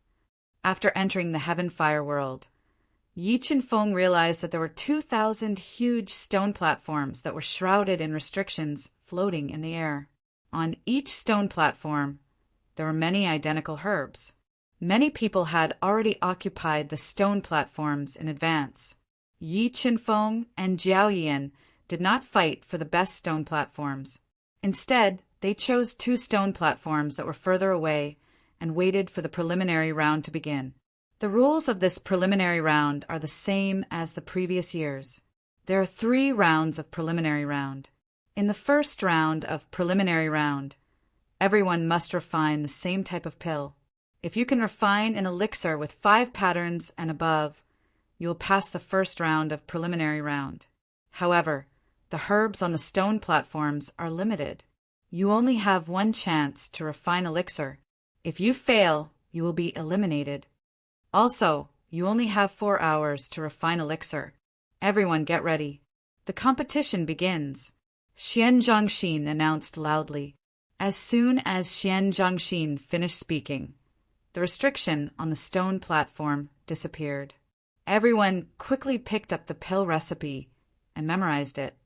After entering the Heaven Fire world, Yi Qinfeng realized that there were 2,000 huge stone platforms that were shrouded in restrictions floating in the air. On each stone platform, there were many identical herbs. Many people had already occupied the stone platforms in advance. Yi Qinfeng and Jiao Yan did not fight for the best stone platforms. Instead, they chose 2 stone platforms that were further away and waited for the preliminary round to begin. The rules of this preliminary round are the same as the previous years. There are 3 rounds of preliminary round. In the first round of preliminary round, everyone must refine the same type of pill. If you can refine an elixir with 5 patterns and above, you will pass the first round of preliminary round. However, the herbs on the stone platforms are limited. You only have 1 chance to refine elixir. If you fail, you will be eliminated. Also, you only have 4 hours to refine elixir. Everyone get ready. The competition begins. Xian Zhangxin announced loudly. As soon as Xian Zhangxin finished speaking, the restriction on the stone platform disappeared. Everyone quickly picked up the pill recipe and memorized it.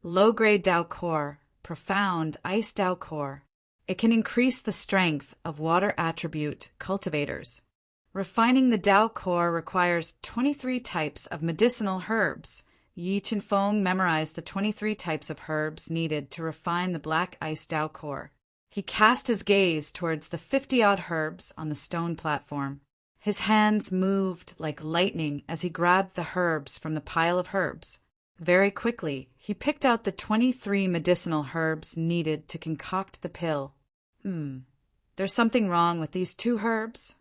Low-grade Dao Core, profound Ice Dao Core. It can increase the strength of water attribute cultivators. Refining the Dao Core requires 23 types of medicinal herbs. Yi Qinfeng memorized the 23 types of herbs needed to refine the Black Ice Dao Core. He cast his gaze towards the 50-odd herbs on the stone platform. His hands moved like lightning as he grabbed the herbs from the pile of herbs. Very quickly, he picked out the 23 medicinal herbs needed to concoct the pill. There's something wrong with these 2 herbs?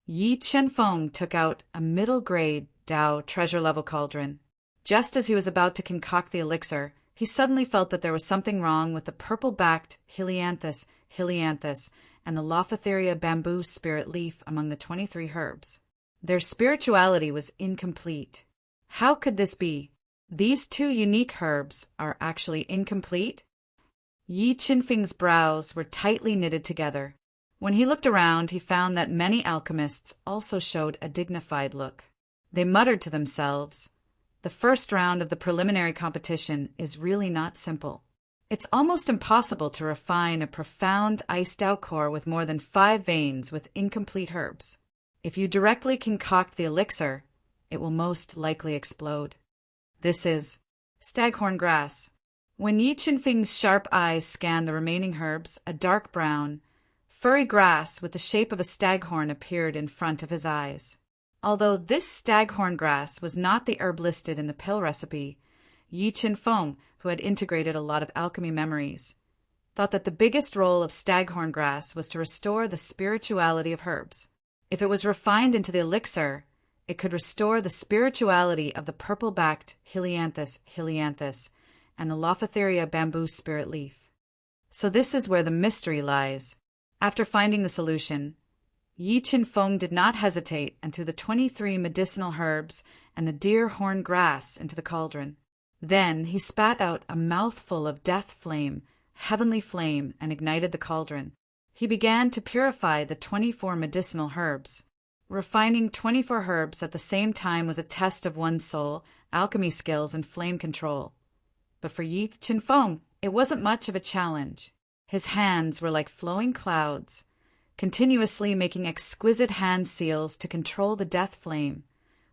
Yi Qinfeng took out a middle-grade Dao treasure-level cauldron. Just as he was about to concoct the elixir, he suddenly felt that there was something wrong with the purple-backed Helianthus and the Lophotheria bamboo spirit leaf among the 23 herbs. Their spirituality was incomplete. How could this be? These 2 unique herbs are actually incomplete? Yi Qinfeng's brows were tightly knitted together. When he looked around, he found that many alchemists also showed a dignified look. They muttered to themselves, "The first round of the preliminary competition is really not simple. It's almost impossible to refine a profound Ice Dao Core with more than 5 veins with incomplete herbs. If you directly concoct the elixir, it will most likely explode." This is staghorn grass. When Yi Qinfeng's sharp eyes scanned the remaining herbs, a dark brown, Furry grass with the shape of a staghorn appeared in front of his eyes. Although this staghorn grass was not the herb listed in the pill recipe, Yi Qin-feng, who had integrated a lot of alchemy memories, thought that the biggest role of staghorn grass was to restore the spirituality of herbs. If it was refined into the elixir, it could restore the spirituality of the purple-backed helianthus, and the Lophotheria bamboo spirit leaf. So this is where the mystery lies. After finding the solution, Yi Qin-feng did not hesitate and threw the 23 medicinal herbs and the deer horn grass into the cauldron. Then he spat out a mouthful of death flame, heavenly flame, and ignited the cauldron. He began to purify the 24 medicinal herbs. Refining 24 herbs at the same time was a test of one's soul, alchemy skills, and flame control. But for Yi Qin-feng, it wasn't much of a challenge. His hands were like flowing clouds, continuously making exquisite hand seals to control the death flame,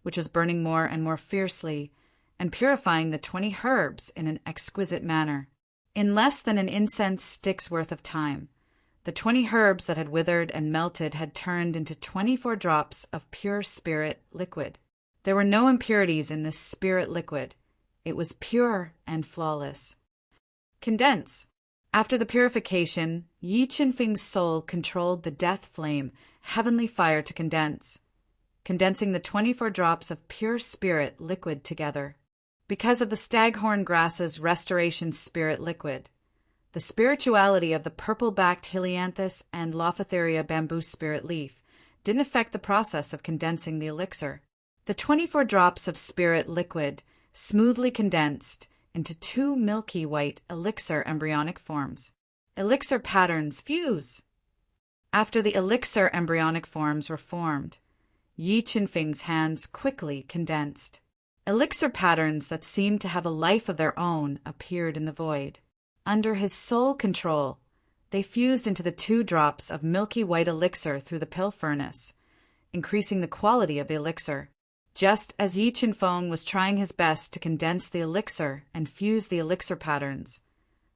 which was burning more and more fiercely, and purifying the 20 herbs in an exquisite manner. In less than an incense stick's worth of time, the 20 herbs that had withered and melted had turned into 24 drops of pure spirit liquid. There were no impurities in this spirit liquid. It was pure and flawless. Condense. After the purification, Yi Qin-feng's soul controlled the death flame, heavenly fire to condense, condensing the 24 drops of pure spirit liquid together. Because of the staghorn grass's restoration spirit liquid, the spirituality of the purple-backed helianthus and Lophotheria bamboo spirit leaf didn't affect the process of condensing the elixir. The 24 drops of spirit liquid smoothly condensed into 2 milky white elixir embryonic forms. Elixir patterns fuse. After the elixir embryonic forms were formed, Yi Qin-feng's hands quickly condensed. Elixir patterns that seemed to have a life of their own appeared in the void. Under his sole control, they fused into the 2 drops of milky white elixir through the pill furnace, increasing the quality of the elixir. Just as Yi Qin-feng was trying his best to condense the elixir and fuse the elixir patterns,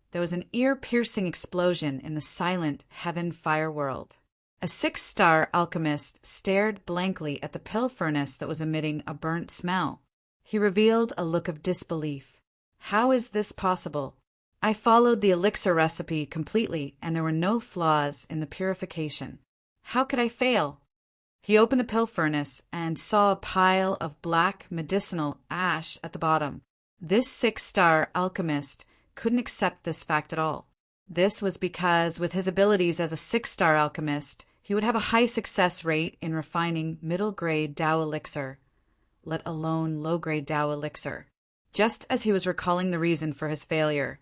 there was an ear-piercing explosion in the silent heaven-fire world. A 6-star alchemist stared blankly at the pill furnace that was emitting a burnt smell. He revealed a look of disbelief. How is this possible? I followed the elixir recipe completely, and there were no flaws in the purification. How could I fail? He opened the pill furnace and saw a pile of black medicinal ash at the bottom. This 6-star alchemist couldn't accept this fact at all. This was because, with his abilities as a 6-star alchemist, he would have a high success rate in refining middle-grade Dao elixir, let alone low-grade Dao elixir. Just as he was recalling the reason for his failure,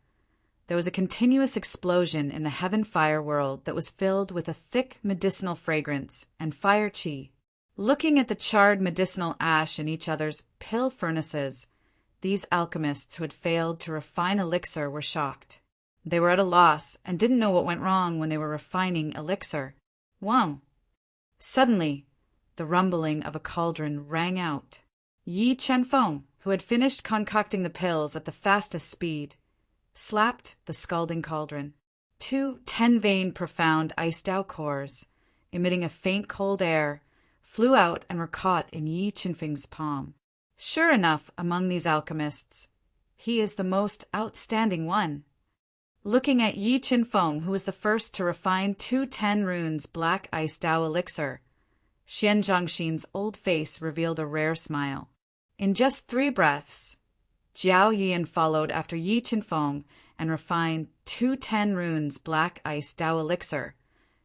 there was a continuous explosion in the heaven-fire world that was filled with a thick medicinal fragrance and fire qi. Looking at the charred medicinal ash in each other's pill furnaces, these alchemists who had failed to refine elixir were shocked. They were at a loss and didn't know what went wrong when they were refining elixir. Wang! Suddenly, the rumbling of a cauldron rang out. Yi Qin-feng, who had finished concocting the pills at the fastest speed, slapped the scalding cauldron. 2 10-vein profound ice Dao cores, emitting a faint cold air, flew out and were caught in Yi Qin-feng's palm. Sure enough, among these alchemists, he is the most outstanding one. Looking at Yi Qin-feng, who was the first to refine 2 10 runes black ice Dao elixir, Xian Zhangxin's old face revealed a rare smile. In just 3 breaths, Jiao Yian followed after Yi Qin-feng and refined 2 10 runes black ice Dao elixir,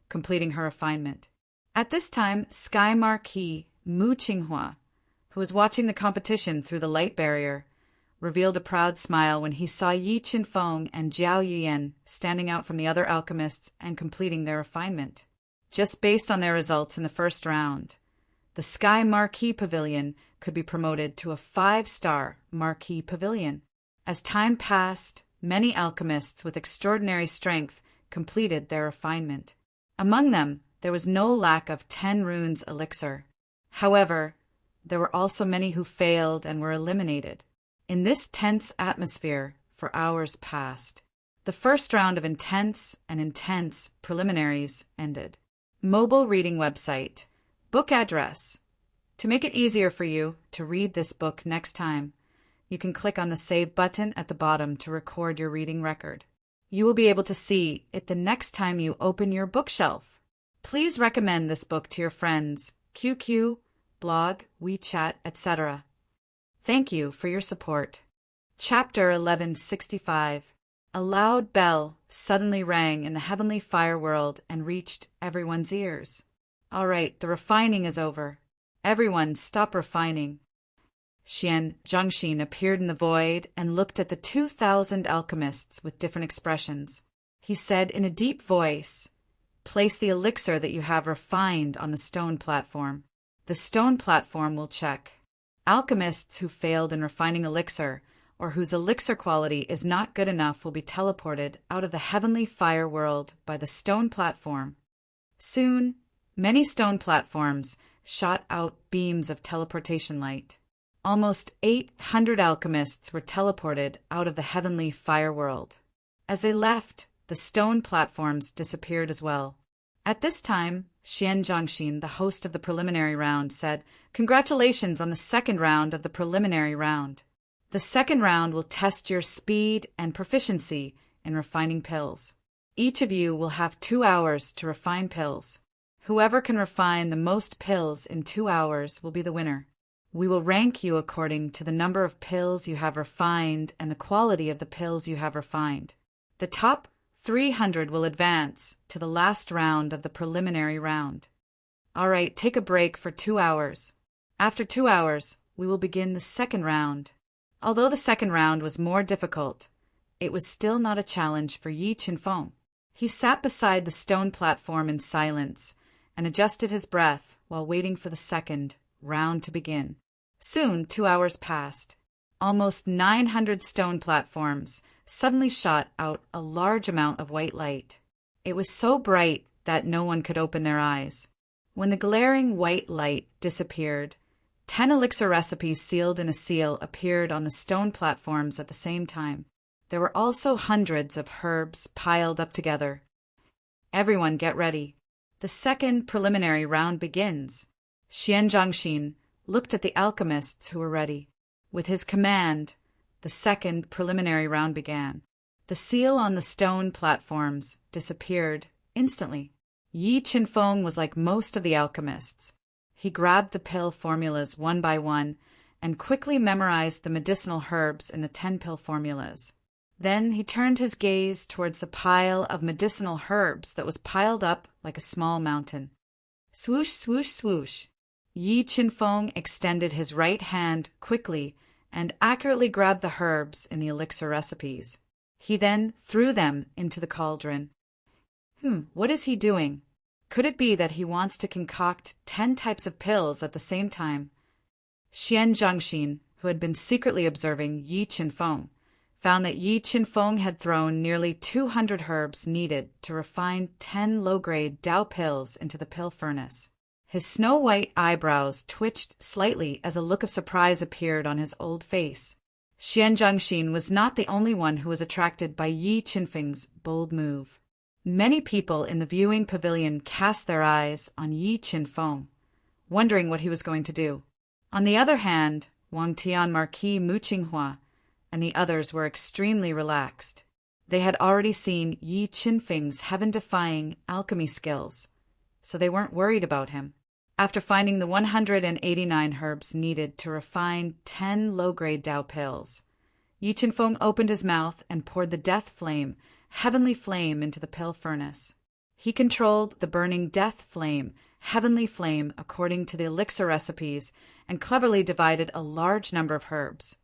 completing her refinement. At this time, Sky Marquis Mu Qinghua, who was watching the competition through the light barrier, revealed a proud smile when he saw Yi Qin-feng and Jiao Yian standing out from the other alchemists and completing their refinement. Just based on their results in the first round, the Sky Marquis Pavilion could be promoted to a 5-star Marquis Pavilion. As time passed, many alchemists with extraordinary strength completed their refinement. Among them, there was no lack of 10 runes elixir. However, there were also many who failed and were eliminated. In this tense atmosphere, for hours passed, The first round of intense preliminaries ended. Mobile reading website. Book address. To make it easier for you to read this book next time, you can click on the Save button at the bottom to record your reading record. You will be able to see it the next time you open your bookshelf. Please recommend this book to your friends, QQ, blog, WeChat, etc. Thank you for your support. Chapter 1165. A loud bell suddenly rang in the heavenly fire world and reached everyone's ears. All right, the refining is over. Everyone stop refining. Xian Zhangxin appeared in the void and looked at the 2,000 alchemists with different expressions. He said in a deep voice, "Place the elixir that you have refined on the stone platform. The stone platform will check. Alchemists who failed in refining elixir, or whose elixir quality is not good enough, will be teleported out of the heavenly fire world by the stone platform." Soon, many stone platforms shot out beams of teleportation light. Almost 800 alchemists were teleported out of the heavenly fire world. As they left, the stone platforms disappeared as well. At this time, Xian Zhangxin, the host of the preliminary round, said, "Congratulations on the second round of the preliminary round. The second round will test your speed and proficiency in refining pills. Each of you will have 2 hours to refine pills. Whoever can refine the most pills in 2 hours will be the winner. We will rank you according to the number of pills you have refined and the quality of the pills you have refined. The top 300 will advance to the last round of the preliminary round. All right, take a break for 2 hours. After 2 hours, we will begin the second round." Although the second round was more difficult, it was still not a challenge for Yi Qinfeng. He sat beside the stone platform in silence and adjusted his breath while waiting for the second round to begin. Soon 2 hours passed. Almost 900 stone platforms suddenly shot out a large amount of white light. It was so bright that no one could open their eyes. When the glaring white light disappeared, 10 elixir recipes sealed in a seal appeared on the stone platforms at the same time. There were also hundreds of herbs piled up together. Everyone get ready. The second preliminary round begins. Xian Zhangxin looked at the alchemists who were ready. With his command, the second preliminary round began. The seal on the stone platforms disappeared instantly. Yi Qinfeng was like most of the alchemists. He grabbed the pill formulas one by one and quickly memorized the medicinal herbs in the 10 pill formulas. Then he turned his gaze towards the pile of medicinal herbs that was piled up like a small mountain. Swoosh, swoosh, swoosh. Yi Qinfeng extended his right hand quickly and accurately grabbed the herbs in the elixir recipes. He then threw them into the cauldron. What is he doing? Could it be that he wants to concoct 10 types of pills at the same time? Xian Zhangxin, who had been secretly observing Yi Qinfeng, found that Yi Qinfeng had thrown nearly 200 herbs needed to refine 10 low-grade Dao pills into the pill furnace. His snow-white eyebrows twitched slightly as a look of surprise appeared on his old face. Xian Zhangxin was not the only one who was attracted by Yi Qinfeng's bold move. Many people in the viewing pavilion cast their eyes on Yi Qinfeng, wondering what he was going to do. On the other hand, Wang Tian, Marquis Mu Qinghua, and the others were extremely relaxed. They had already seen Yi Qinfeng's heaven-defying alchemy skills, so they weren't worried about him. After finding the 189 herbs needed to refine 10 low-grade Dao pills, Yi Qinfeng opened his mouth and poured the death flame, heavenly flame, into the pill furnace. He controlled the burning death flame, heavenly flame, according to the elixir recipes, and cleverly divided a large number of herbs,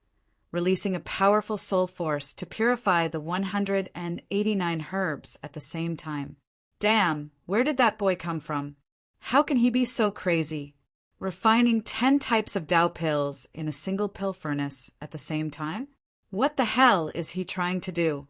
releasing a powerful soul force to purify the 189 herbs at the same time. Damn, where did that boy come from? How can he be so crazy? Refining 10 types of Dao pills in a single pill furnace at the same time? What the hell is he trying to do?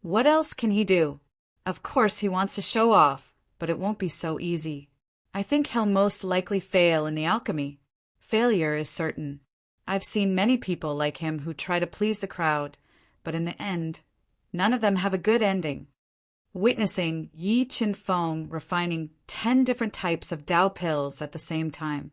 What else can he do? Of course he wants to show off, but it won't be so easy. I think he'll most likely fail in the alchemy. Failure is certain. I've seen many people like him who try to please the crowd, but in the end, None of them have a good ending. Witnessing Yi Qin-feng refining 10 different types of Tao pills at the same time,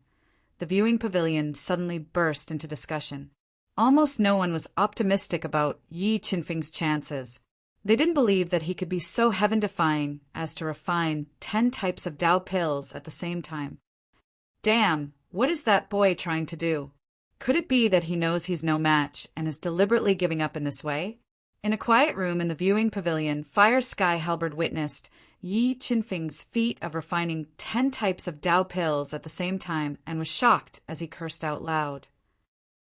the viewing pavilion suddenly burst into discussion. Almost no one was optimistic about Yi Qin-feng's chances. They didn't believe that he could be so heaven-defying as to refine 10 types of Tao pills at the same time. Damn, what is that boy trying to do? Could it be that he knows he's no match and is deliberately giving up in this way? In a quiet room in the viewing pavilion, Fire Sky Halberd witnessed Yi Qin-feng's feat of refining 10 types of Tao pills at the same time and was shocked as he cursed out loud.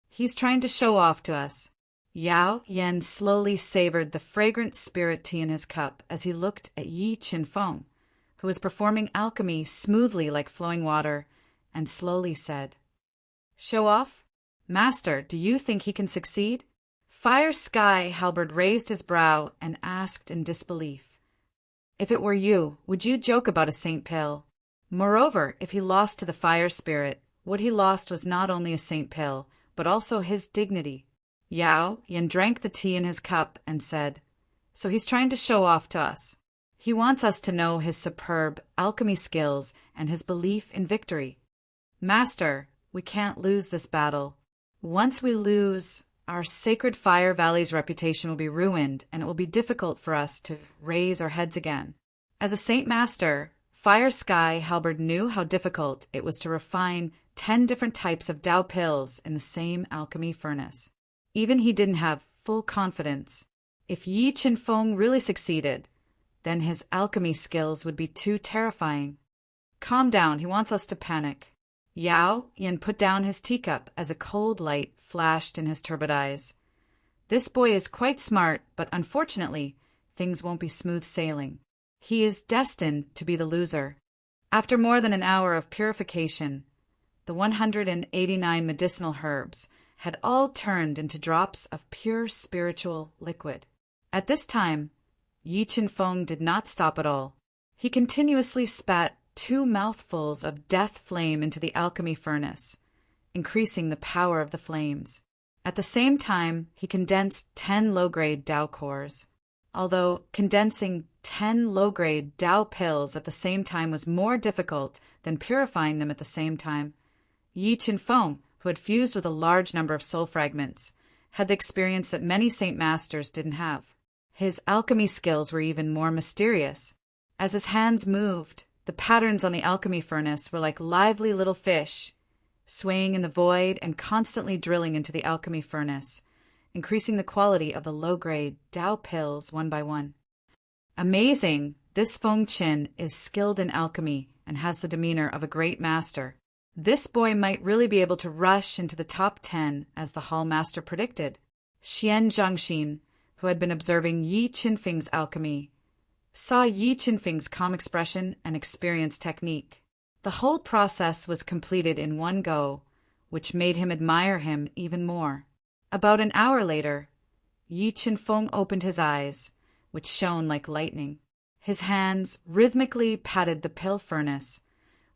He's trying to show off to us. Yao Yan slowly savored the fragrant spirit tea in his cup as he looked at Yi Qin-feng, who was performing alchemy smoothly like flowing water, and slowly said, "Show off? Master, do you think he can succeed?" Fire Sky Halberd raised his brow and asked in disbelief, "If it were you, would you joke about a saint pill? Moreover, if he lost to the fire spirit, what he lost was not only a saint pill, but also his dignity." Yao Yan drank the tea in his cup and said, "So he's trying to show off to us. He wants us to know his superb alchemy skills and his belief in victory. Master, we can't lose this battle. Once we lose, our sacred Fire Valley's reputation will be ruined, and it will be difficult for us to raise our heads again." As a Saint Master, Fire Sky Halberd knew how difficult it was to refine 10 different types of Tao pills in the same alchemy furnace. Even he didn't have full confidence. If Yi Qin-feng really succeeded, then his alchemy skills would be too terrifying. "Calm down, he wants us to panic." Yao Yan put down his teacup as a cold light flashed in his turbid eyes. "This boy is quite smart, but unfortunately, things won't be smooth sailing. He is destined to be the loser." After more than an hour of purification, the 189 medicinal herbs had all turned into drops of pure spiritual liquid. At this time, Yi Qin-feng did not stop at all. He continuously spat 2 mouthfuls of death flame into the alchemy furnace, increasing the power of the flames. At the same time, he condensed 10 low-grade Tao cores. Although condensing 10 low-grade Tao pills at the same time was more difficult than purifying them at the same time, Yi Qin-feng, who had fused with a large number of soul fragments, had the experience that many Saint Masters didn't have. His alchemy skills were even more mysterious. As his hands moved, the patterns on the alchemy furnace were like lively little fish, swaying in the void and constantly drilling into the alchemy furnace, increasing the quality of the low-grade Tao pills one by one. Amazing! This Feng Qin is skilled in alchemy and has the demeanor of a great master. This boy might really be able to rush into the top 10 as the Hall Master predicted. Xian Zhangxin, who had been observing Yi Qin-feng's alchemy, saw Yi Qin-feng's calm expression and experienced technique. The whole process was completed in one go, which made him admire him even more. About an hour later, Yi Qin-feng opened his eyes, which shone like lightning. His hands rhythmically patted the pill furnace,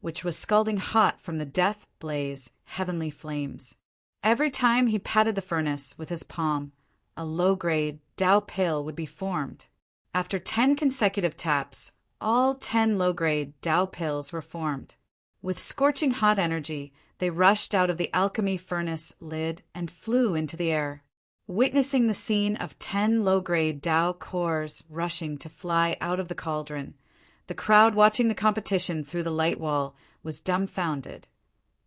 which was scalding hot from the death blaze heavenly flames. Every time he patted the furnace with his palm, a low-grade Tao pill would be formed. After 10 consecutive taps, all 10 low-grade Tao pills were formed. With scorching hot energy, they rushed out of the alchemy furnace lid and flew into the air. Witnessing the scene of 10 low-grade Tao cores rushing to fly out of the cauldron, the crowd watching the competition through the light wall was dumbfounded,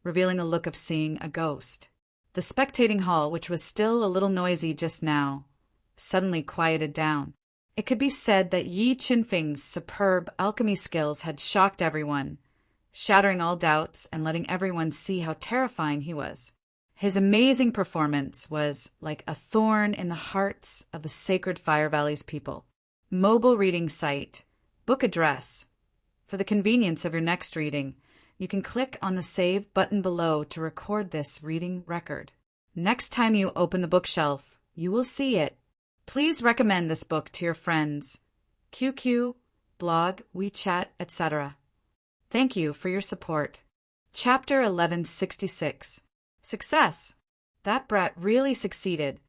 revealing a look of seeing a ghost. The spectating hall, which was still a little noisy just now, suddenly quieted down. It could be said that Yi Qin-feng's superb alchemy skills had shocked everyone, shattering all doubts and letting everyone see how terrifying he was. His amazing performance was like a thorn in the hearts of the sacred Fire Valley's people. Mobile reading site. Book address. For the convenience of your next reading, you can click on the Save button below to record this reading record. Next time you open the bookshelf, you will see it. Please recommend this book to your friends, QQ, blog, WeChat, etc. Thank you for your support. Chapter 1166. Success. That brat really succeeded.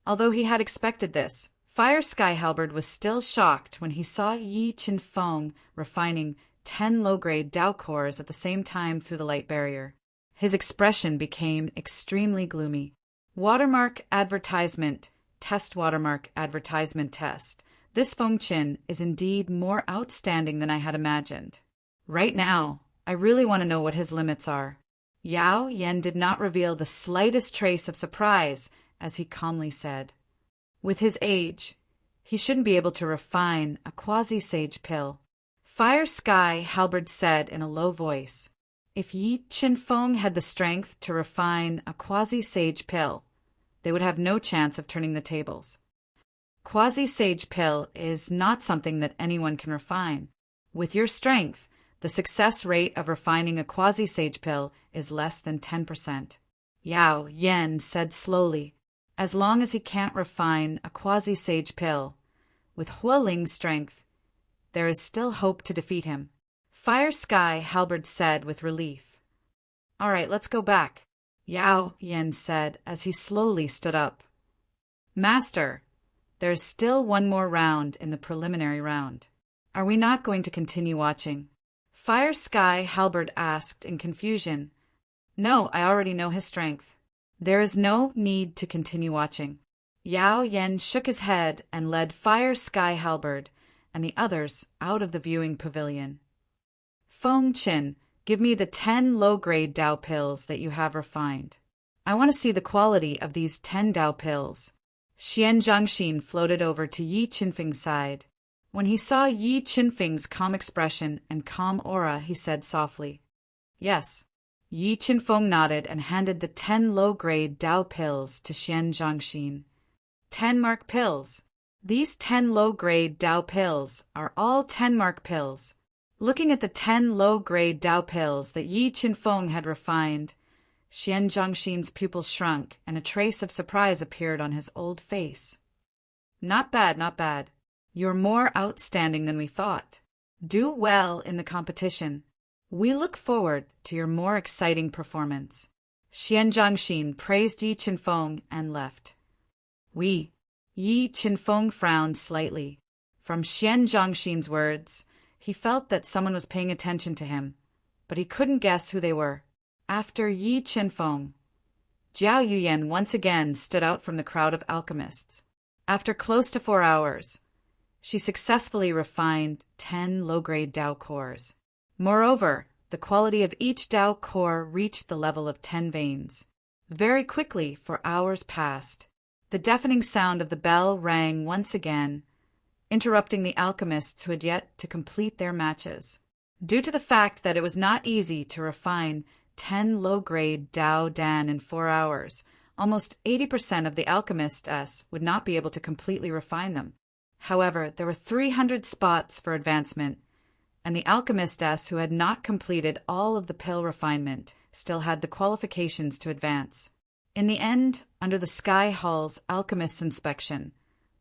Although he had expected this, Fire Sky Halberd was still shocked when he saw Yi Qinfeng refining 10 low-grade Dao cores at the same time through the light barrier. His expression became extremely gloomy. Watermark advertisement, test watermark advertisement test. This Feng Qin is indeed more outstanding than I had imagined. Right now, I really want to know what his limits are. Yao Yan did not reveal the slightest trace of surprise as he calmly said, "With his age, he shouldn't be able to refine a quasi-sage pill." Fire Sky Halberd said in a low voice, "If Yi Qinfeng had the strength to refine a quasi-sage pill, they would have no chance of turning the tables. Quasi-sage pill is not something that anyone can refine. With your strength, the success rate of refining a quasi-sage pill is less than 10%. Yao Yan said slowly, "As long as he can't refine a quasi-sage pill, with Huoling's strength, there is still hope to defeat him." Fire Sky Halberd said with relief. "All right, let's go back," Yao Yan said as he slowly stood up. "Master, there is still one more round in the preliminary round. Are we not going to continue watching?" Fire Sky Halberd asked in confusion. "No, I already know his strength. There is no need to continue watching." Yao Yan shook his head and led Fire Sky Halberd and the others out of the viewing pavilion. "Feng Qin, give me the 10 low-grade Dao pills that you have refined. I want to see the quality of these 10 Dao pills." Xian Zhangxin floated over to Yi Qinfeng's side. When he saw Yi Qinfeng's calm expression and calm aura, he said softly, "Yes." Yi Qinfeng nodded and handed the 10 low-grade Dao pills to Xian Zhangxin. 10 mark pills. These 10 low-grade Dao pills are all 10 mark pills. Looking at the 10 low-grade Dao pills that Yi Qinfeng had refined, Xian Zhangxin's pupils shrunk and a trace of surprise appeared on his old face. "Not bad, not bad. You're more outstanding than we thought. Do well in the competition. We look forward to your more exciting performance." Xian Zhangxin praised Yi Qinfeng and left. Yi Qinfeng frowned slightly. From Xian Zhangxin's words, he felt that someone was paying attention to him, but he couldn't guess who they were. After Yi Qinfeng, Jiao Yuyan once again stood out from the crowd of alchemists. After close to 4 hours, she successfully refined 10 low-grade Dao cores. Moreover, the quality of each Dao core reached the level of 10 veins. Very quickly, for hours passed. The deafening sound of the bell rang once again, interrupting the alchemists who had yet to complete their matches. Due to the fact that it was not easy to refine 10 low-grade Dao Dan in 4 hours, almost 80% of the alchemists would not be able to completely refine them. However, there were 300 spots for advancement, and the alchemists who had not completed all of the pill refinement still had the qualifications to advance. In the end, under the Sky Hall's alchemist's inspection,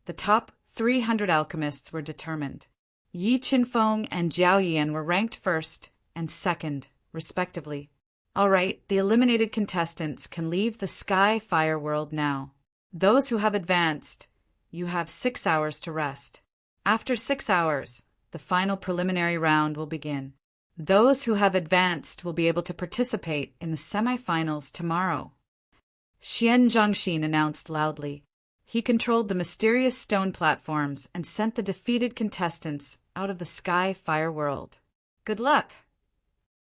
the top 300 alchemists were determined. Yi Qinfeng and Jiao Yan were ranked first and second, respectively. All right, the eliminated contestants can leave the Sky Fire world now. Those who have advanced, you have 6 hours to rest. After 6 hours, the final preliminary round will begin. Those who have advanced will be able to participate in the semifinals tomorrow. Xian Zhangxin announced loudly. He controlled the mysterious stone platforms and sent the defeated contestants out of the Sky Fire world. Good luck!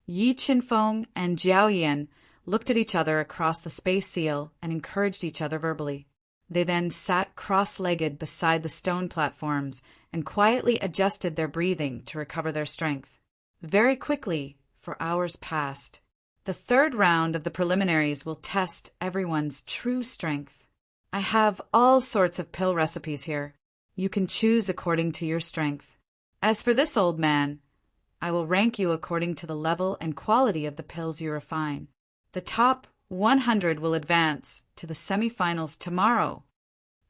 Yi Qinfeng and Jiao Yan looked at each other across the space seal and encouraged each other verbally. They then sat cross-legged beside the stone platforms and quietly adjusted their breathing to recover their strength. Very quickly, for hours passed. The third round of the preliminaries will test everyone's true strength. I have all sorts of pill recipes here. You can choose according to your strength. As for this old man, I will rank you according to the level and quality of the pills you refine. The top 100 will advance to the semifinals tomorrow.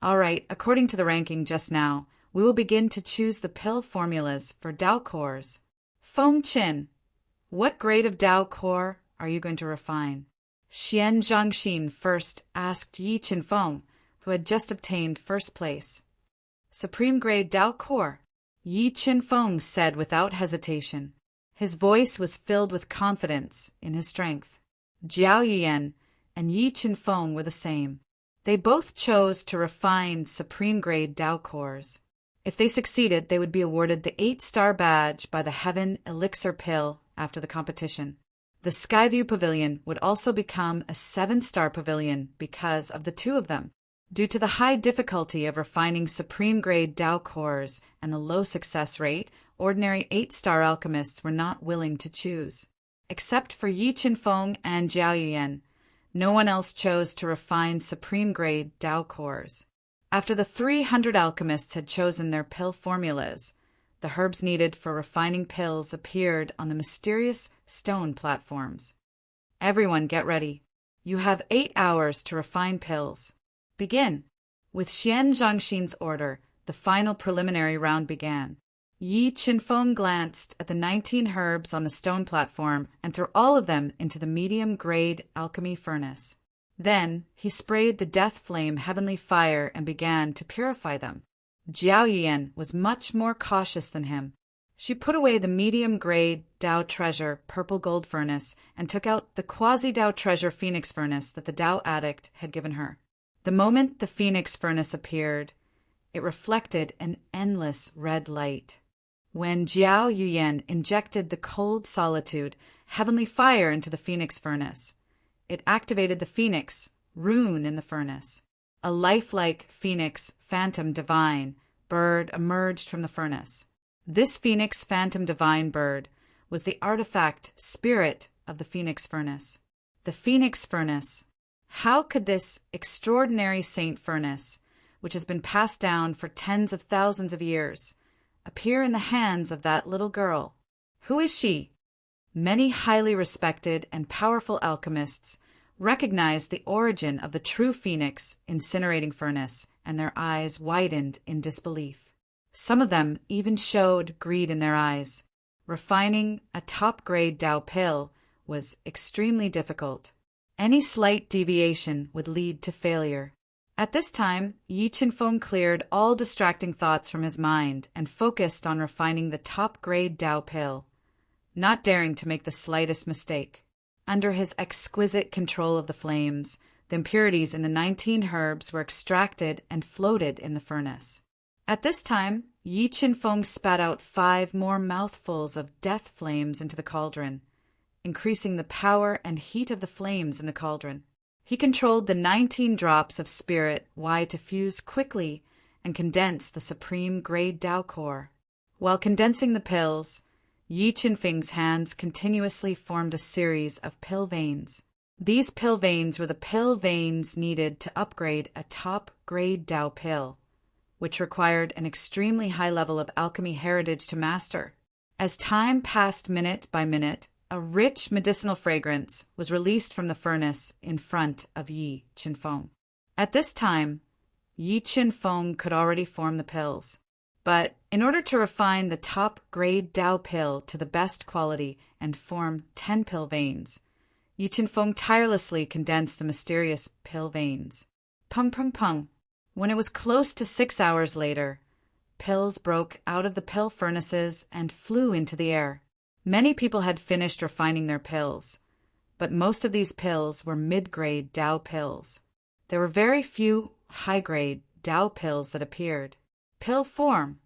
All right, according to the ranking just now, we will begin to choose the pill formulas for Dao cores. Feng Qin, what grade of Dao core are you going to refine? Xian Zhangxin first asked Yi Qinfeng, who had just obtained first place. Supreme grade Dao core, Yi Qinfeng said without hesitation. His voice was filled with confidence in his strength. Jiao Yiyan and Yi Qinfeng were the same. They both chose to refine supreme grade Dao cores. If they succeeded, they would be awarded the 8-star badge by the Heaven Elixir Pill after the competition. The Skyview Pavilion would also become a 7-star pavilion because of the two of them. Due to the high difficulty of refining supreme-grade Dao cores and the low success rate, ordinary 8-star alchemists were not willing to choose. Except for Yi Qinfeng and Jiao Yiyan, no one else chose to refine supreme-grade Dao cores. After the 300 alchemists had chosen their pill formulas, the herbs needed for refining pills appeared on the mysterious stone platforms. Everyone get ready. You have 8 hours to refine pills. Begin. With Xian Zhangxin's order, the final preliminary round began. Yi Qinfeng glanced at the 19 herbs on the stone platform and threw all of them into the medium-grade alchemy furnace. Then he sprayed the death flame heavenly fire and began to purify them. Jiao Yiyan was much more cautious than him. She put away the medium-grade Dao treasure purple gold furnace and took out the quasi-Dao treasure phoenix furnace that the Dao addict had given her. The moment the phoenix furnace appeared, it reflected an endless red light. When Jiao Yiyan injected the cold solitude, heavenly fire into the phoenix furnace, it activated the phoenix rune in the furnace. A lifelike phoenix phantom divine bird emerged from the furnace. This phoenix phantom divine bird was the artifact spirit of the phoenix furnace. The phoenix furnace. How could this extraordinary saint furnace, which has been passed down for tens of thousands of years, appear in the hands of that little girl? Who is she? Many highly respected and powerful alchemists recognized the origin of the true phoenix incinerating furnace, and their eyes widened in disbelief. Some of them even showed greed in their eyes. Refining a top-grade Dao pill was extremely difficult. Any slight deviation would lead to failure. At this time, Yi Qinfeng cleared all distracting thoughts from his mind and focused on refining the top-grade Dao pill, not daring to make the slightest mistake. Under his exquisite control of the flames, the impurities in the 19 herbs were extracted and floated in the furnace. At this time, Yi Qinfeng spat out 5 more mouthfuls of death flames into the cauldron, increasing the power and heat of the flames in the cauldron. He controlled the 19 drops of spirit Y to fuse quickly and condense the supreme grade Dao core. While condensing the pills, Yi Qinfeng's hands continuously formed a series of pill veins. These pill veins were the pill veins needed to upgrade a top-grade Dao pill, which required an extremely high level of alchemy heritage to master. As time passed minute by minute, a rich medicinal fragrance was released from the furnace in front of Yi Qinfeng. At this time, Yi Qinfeng could already form the pills. But in order to refine the top-grade Dao pill to the best quality and form 10 pill veins, Yi Qinfeng tirelessly condensed the mysterious pill veins. Pung pung pung. When it was close to 6 hours later, pills broke out of the pill furnaces and flew into the air. Many people had finished refining their pills, but most of these pills were mid-grade Dao pills. There were very few high-grade Dao pills that appeared. Pill form.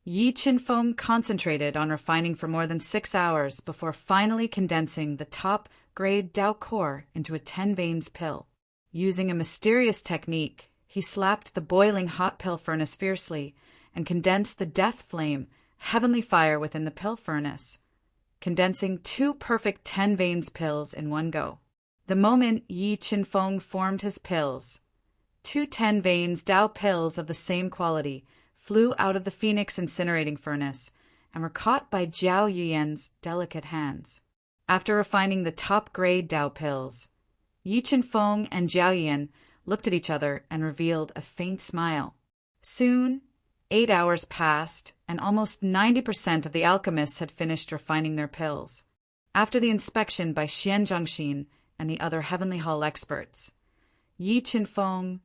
Yi Qinfeng concentrated on refining for more than 6 hours before finally condensing the top-grade Dao core into a 10 veins pill. Using a mysterious technique, he slapped the boiling hot pill furnace fiercely and condensed the death flame, heavenly fire within the pill furnace, condensing 2 perfect 10 veins pills in one go. The moment Yi Qinfeng formed his pills, 2 10 veins Dao pills of the same quality flew out of the phoenix incinerating furnace and were caught by Jiao Yiyan's delicate hands. After refining the top-grade Dao pills, Yi Qinfeng and Jiao Yiyan looked at each other and revealed a faint smile. Soon, 8 hours passed, and almost 90% of the alchemists had finished refining their pills. After the inspection by Xian Zhangxin and the other Heavenly Hall experts, Yi Qinfeng,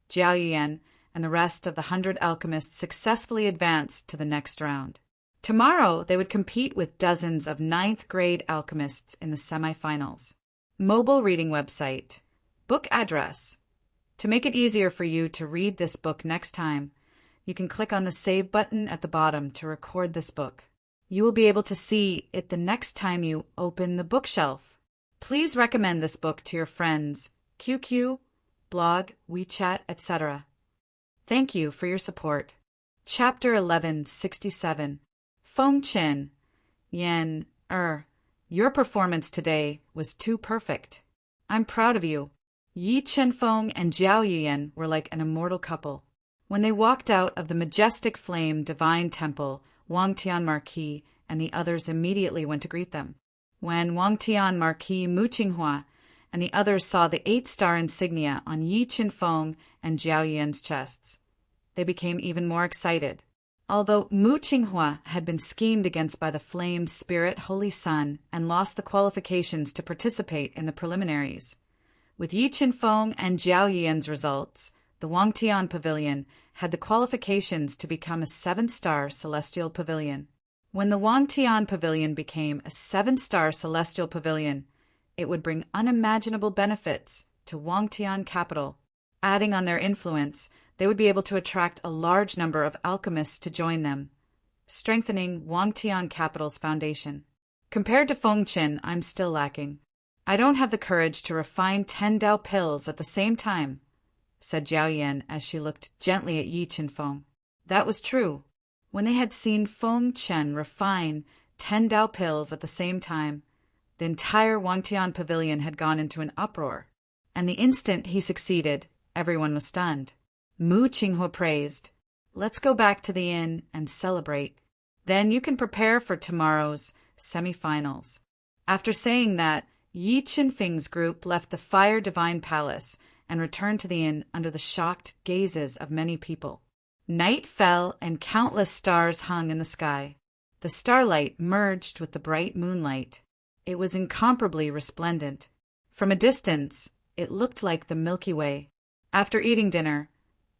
Jiao Yiyan, and the rest of the 100 alchemists successfully advanced to the next round. Tomorrow, they would compete with dozens of ninth-grade alchemists in the semifinals. Mobile reading website. Book address. To make it easier for you to read this book next time, you can click on the Save button at the bottom to record this book. You will be able to see it the next time you open the bookshelf. Please recommend this book to your friends, QQ, blog, WeChat, etc. Thank you for your support. Chapter 1167. Feng Qin. Yan, your performance today was too perfect. I'm proud of you. Yi Chenfeng and Jiao Yiyan were like an immortal couple. When they walked out of the majestic flame divine temple, Wang Tian Marquis and the others immediately went to greet them. When Wang Tian Marquis Mu Qinghua and the others saw the 8-star insignia on Yi Chenfeng and Jiao Yiyan's chests, they became even more excited. Although Mu Qinghua had been schemed against by the flame spirit Holy Sun and lost the qualifications to participate in the preliminaries, with Yi Chenfeng and Jiao Yiyan's results, the Wang Tian Pavilion had the qualifications to become a 7-star celestial pavilion. When the Wang Tian Pavilion became a 7-star celestial pavilion, it would bring unimaginable benefits to Wang Tian capital. Adding on their influence, they would be able to attract a large number of alchemists to join them, strengthening Wang Tian capital's foundation. Compared to Feng Qin, I'm still lacking. I don't have the courage to refine 10 Dao pills at the same time, said Jiao Yan as she looked gently at Yi Chenfeng. That was true. When they had seen Feng Qin refine 10 Dao pills at the same time, the entire Wangtian pavilion had gone into an uproar, and the instant he succeeded, everyone was stunned. Mu Qinghua praised, "Let's go back to the inn and celebrate. Then you can prepare for tomorrow's semifinals." After saying that, Yi Chenfeng's group left the Fire Divine Palace and returned to the inn under the shocked gazes of many people. Night fell and countless stars hung in the sky. The starlight merged with the bright moonlight. It was incomparably resplendent. From a distance, it looked like the Milky Way. After eating dinner,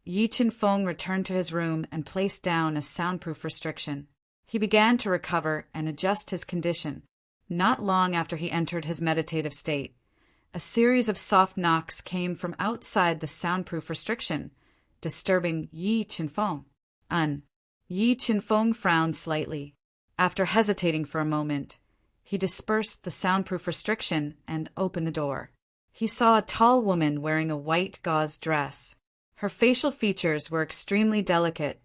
Yi Chenfeng returned to his room and placed down a soundproof restriction. He began to recover and adjust his condition. Not long after he entered his meditative state, a series of soft knocks came from outside the soundproof restriction, disturbing Yi Chenfeng. Yi Chenfeng frowned slightly. After hesitating for a moment, he dispersed the soundproof restriction and opened the door. He saw a tall woman wearing a white gauze dress. Her facial features were extremely delicate,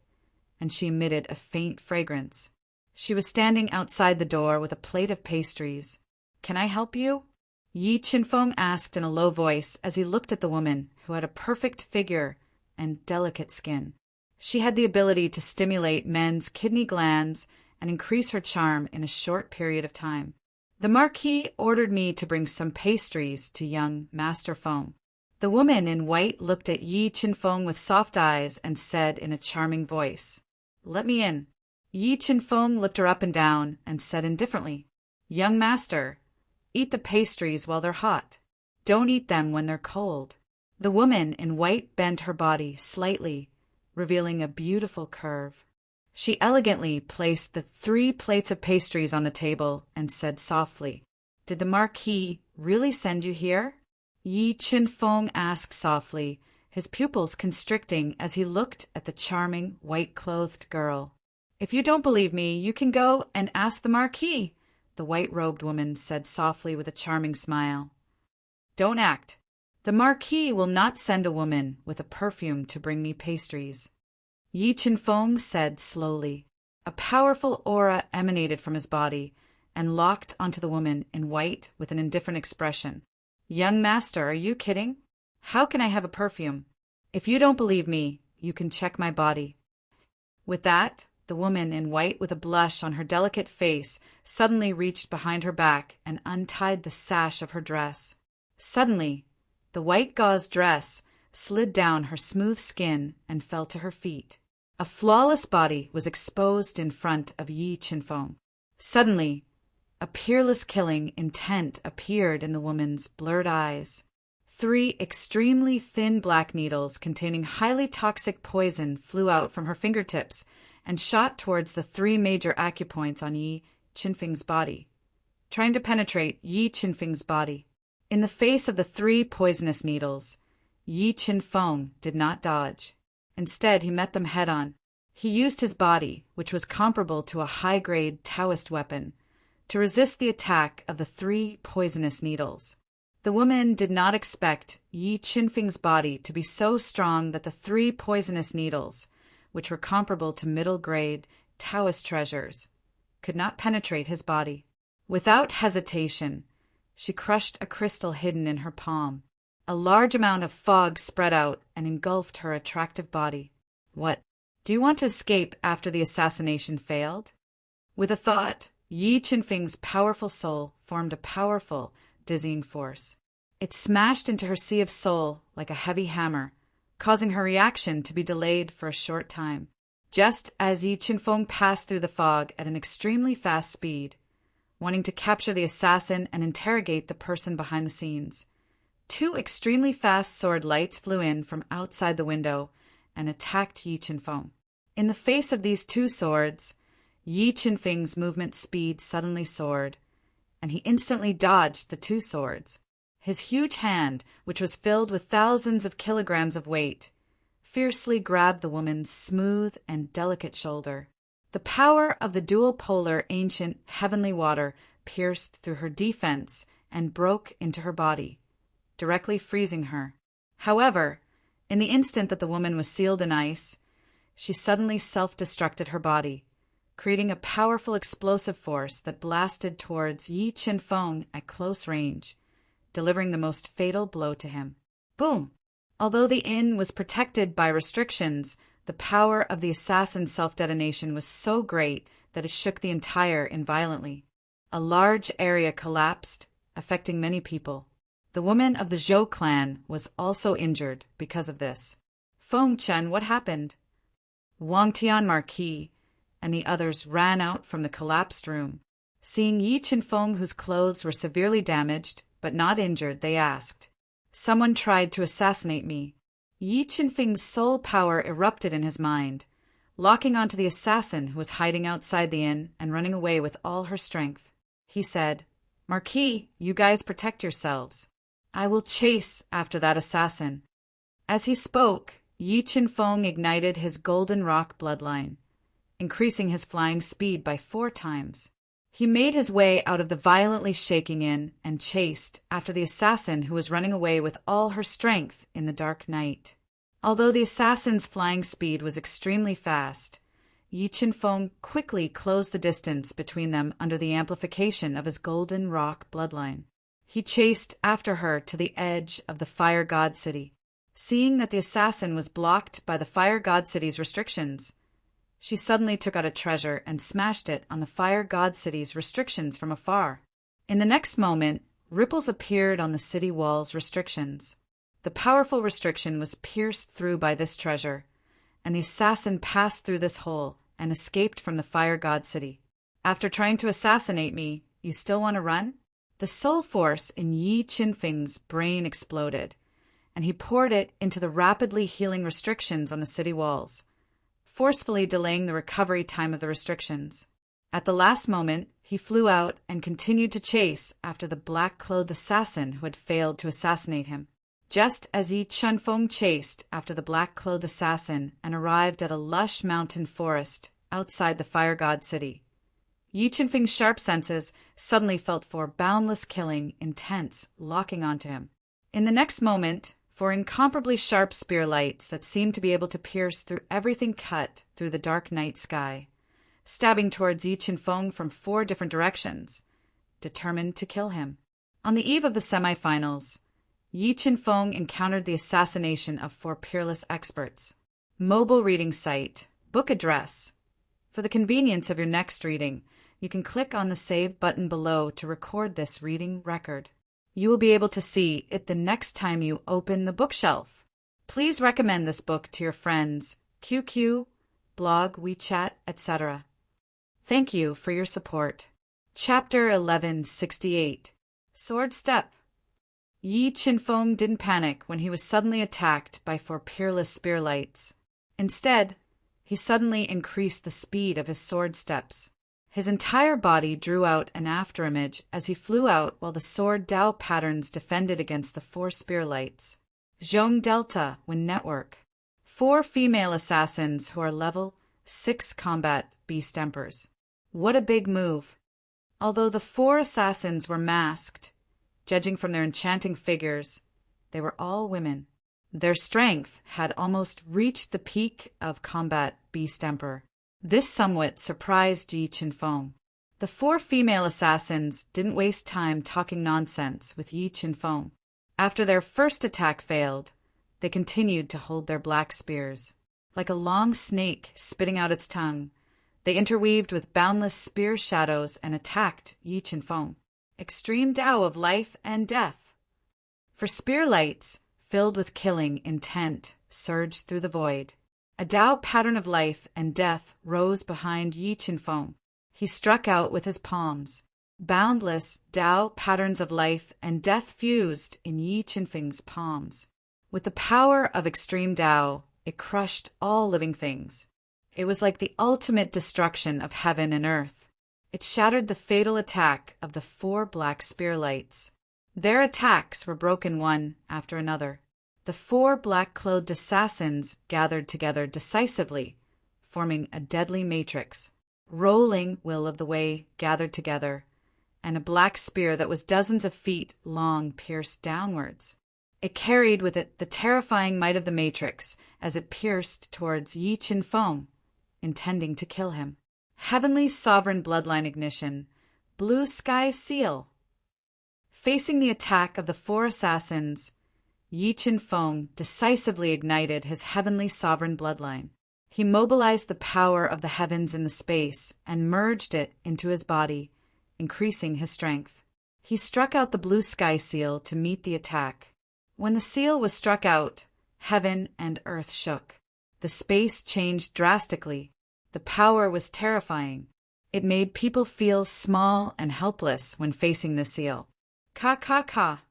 and she emitted a faint fragrance. She was standing outside the door with a plate of pastries. "Can I help you?" Yi Chenfeng asked in a low voice as he looked at the woman, who had a perfect figure and delicate skin. She had the ability to stimulate men's kidney glands and increase her charm in a short period of time. "The Marquis ordered me to bring some pastries to young Master Feng." The woman in white looked at Yi Chenfeng with soft eyes and said in a charming voice, "Let me in." Yi Chenfeng looked her up and down and said indifferently, "Young master, eat the pastries while they're hot. Don't eat them when they're cold." The woman in white bent her body slightly, revealing a beautiful curve. She elegantly placed the 3 plates of pastries on the table and said softly, "Did the Marquis really send you here?" Yi Chenfeng asked softly, his pupils constricting as he looked at the charming, white-clothed girl. "If you don't believe me, you can go and ask the Marquis," the white-robed woman said softly with a charming smile. "Don't act. The Marquis will not send a woman with a perfume to bring me pastries." Yi Chenfeng said slowly. A powerful aura emanated from his body and locked onto the woman in white with an indifferent expression. "Young master, are you kidding? How can I have a perfume? If you don't believe me, you can check my body." With that, the woman in white with a blush on her delicate face suddenly reached behind her back and untied the sash of her dress. Suddenly, the white gauze dress slid down her smooth skin and fell to her feet. A flawless body was exposed in front of Yi Chenfeng. Suddenly, a peerless killing intent appeared in the woman's blurred eyes. 3 extremely thin black needles containing highly toxic poison flew out from her fingertips and shot towards the 3 major acupoints on Yi Qinfeng's body, trying to penetrate Yi Qinfeng's body. In the face of the 3 poisonous needles, Yi Qinfeng did not dodge. Instead, he met them head-on. He used his body, which was comparable to a high-grade Taoist weapon, to resist the attack of the 3 poisonous needles. The woman did not expect Yi Qinfeng's body to be so strong that the 3 poisonous needles, which were comparable to middle-grade Taoist treasures, could not penetrate his body. Without hesitation, she crushed a crystal hidden in her palm. A large amount of fog spread out and engulfed her attractive body. What? Do you want to escape after the assassination failed? With a thought, Yi Qinfeng's powerful soul formed a powerful, dizzying force. It smashed into her sea of soul like a heavy hammer, causing her reaction to be delayed for a short time. Just as Yi Qinfeng passed through the fog at an extremely fast speed, wanting to capture the assassin and interrogate the person behind the scenes, 2 extremely fast sword lights flew in from outside the window and attacked Yi Qinfeng. In the face of these 2 swords, Yi Qinfeng's movement speed suddenly soared, and he instantly dodged the 2 swords. His huge hand, which was filled with thousands of kilograms of weight, fiercely grabbed the woman's smooth and delicate shoulder. The power of the dual-polar ancient heavenly water pierced through her defense and broke into her body, directly freezing her. However, in the instant that the woman was sealed in ice, she suddenly self-destructed her body, creating a powerful explosive force that blasted towards Yi Qinfeng at close range, delivering the most fatal blow to him. Boom! Although the inn was protected by restrictions, the power of the assassin's self-detonation was so great that it shook the entire inn violently. A large area collapsed, affecting many people. The woman of the Zhou clan was also injured because of this. Feng Chen, what happened? Wang Tian Marquis and the others ran out from the collapsed room. Seeing Yi Qinfeng, whose clothes were severely damaged but not injured, they asked, "Someone tried to assassinate me." Yi Qinfeng's soul power erupted in his mind, locking onto the assassin who was hiding outside the inn and running away with all her strength. He said, "Marquis, you guys protect yourselves. I will chase after that assassin." As he spoke, Yi Qinfeng ignited his golden rock bloodline, increasing his flying speed by 4 times. He made his way out of the violently shaking inn and chased after the assassin who was running away with all her strength in the dark night. Although the assassin's flying speed was extremely fast, Yi Qinfeng quickly closed the distance between them under the amplification of his golden rock bloodline. He chased after her to the edge of the Fire God City. Seeing that the assassin was blocked by the Fire God City's restrictions, she suddenly took out a treasure and smashed it on the Fire God City's restrictions from afar. In the next moment, ripples appeared on the city wall's restrictions. The powerful restriction was pierced through by this treasure, and the assassin passed through this hole and escaped from the Fire God City. After trying to assassinate me, you still want to run? The soul force in Yi Qinfeng's brain exploded, and he poured it into the rapidly healing restrictions on the city walls, forcefully delaying the recovery time of the restrictions. At the last moment, he flew out and continued to chase after the black-clothed assassin who had failed to assassinate him. Just as Yi Qinfeng chased after the black-clothed assassin and arrived at a lush mountain forest outside the Fire God City, Yi Qinfeng's sharp senses suddenly felt for boundless killing intense, locking onto him. In the next moment, 4 incomparably sharp spear lights that seemed to be able to pierce through everything cut through the dark night sky, stabbing towards Yi Qinfeng from 4 different directions, determined to kill him. On the eve of the semifinals, Yi Qinfeng encountered the assassination of 4 peerless experts. Mobile reading site, book address. For the convenience of your next reading, you can click on the Save button below to record this reading record. You will be able to see it the next time you open the bookshelf. Please recommend this book to your friends, QQ, blog, WeChat, etc. Thank you for your support. Chapter 1168. Sword Step. Yi Qinfeng didn't panic when he was suddenly attacked by 4 peerless spearlights. Instead, he suddenly increased the speed of his sword steps. His entire body drew out an afterimage as he flew out while the sword Dao patterns defended against the 4 spearlights. Zhong Delta Wind Network. 4 female assassins who are level 6 combat beast emperors. What a big move. Although the 4 assassins were masked, judging from their enchanting figures, they were all women. Their strength had almost reached the peak of combat beast emperor. This somewhat surprised Yi Qinfeng. The 4 female assassins didn't waste time talking nonsense with Yi Qinfeng. After their first attack failed, they continued to hold their black spears. Like a long snake spitting out its tongue, they interweaved with boundless spear shadows and attacked Yi Qinfeng. Extreme Tao of life and death. For spearlights, filled with killing intent, surged through the void. A Tao pattern of life and death rose behind Yi Qinfeng. He struck out with his palms. Boundless Tao patterns of life and death fused in Yi Qinfeng's palms. With the power of extreme Tao, it crushed all living things. It was like the ultimate destruction of heaven and earth. It shattered the fatal attack of the 4 black spearlights. Their attacks were broken one after another. The 4 black-clothed assassins gathered together decisively, forming a deadly matrix. Rolling will of the way gathered together, and a black spear that was dozens of feet long pierced downwards. It carried with it the terrifying might of the matrix as it pierced towards Yi Qinfeng, intending to kill him. Heavenly Sovereign Bloodline Ignition, Blue Sky Seal. Facing the attack of the 4 assassins, Yi Qinfeng decisively ignited his Heavenly Sovereign Bloodline. He mobilized the power of the heavens in the space and merged it into his body, increasing his strength. He struck out the Blue Sky Seal to meet the attack. When the seal was struck out, heaven and earth shook. The space changed drastically. The power was terrifying. It made people feel small and helpless when facing the seal. Ka ka ka.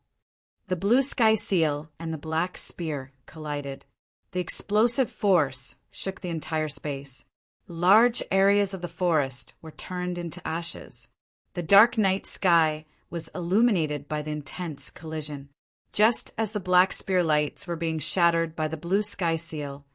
The Blue Sky Seal and the Black Spear collided. The explosive force shook the entire space. Large areas of the forest were turned into ashes. The dark night sky was illuminated by the intense collision. Just as the Black Spear lights were being shattered by the Blue Sky Seal,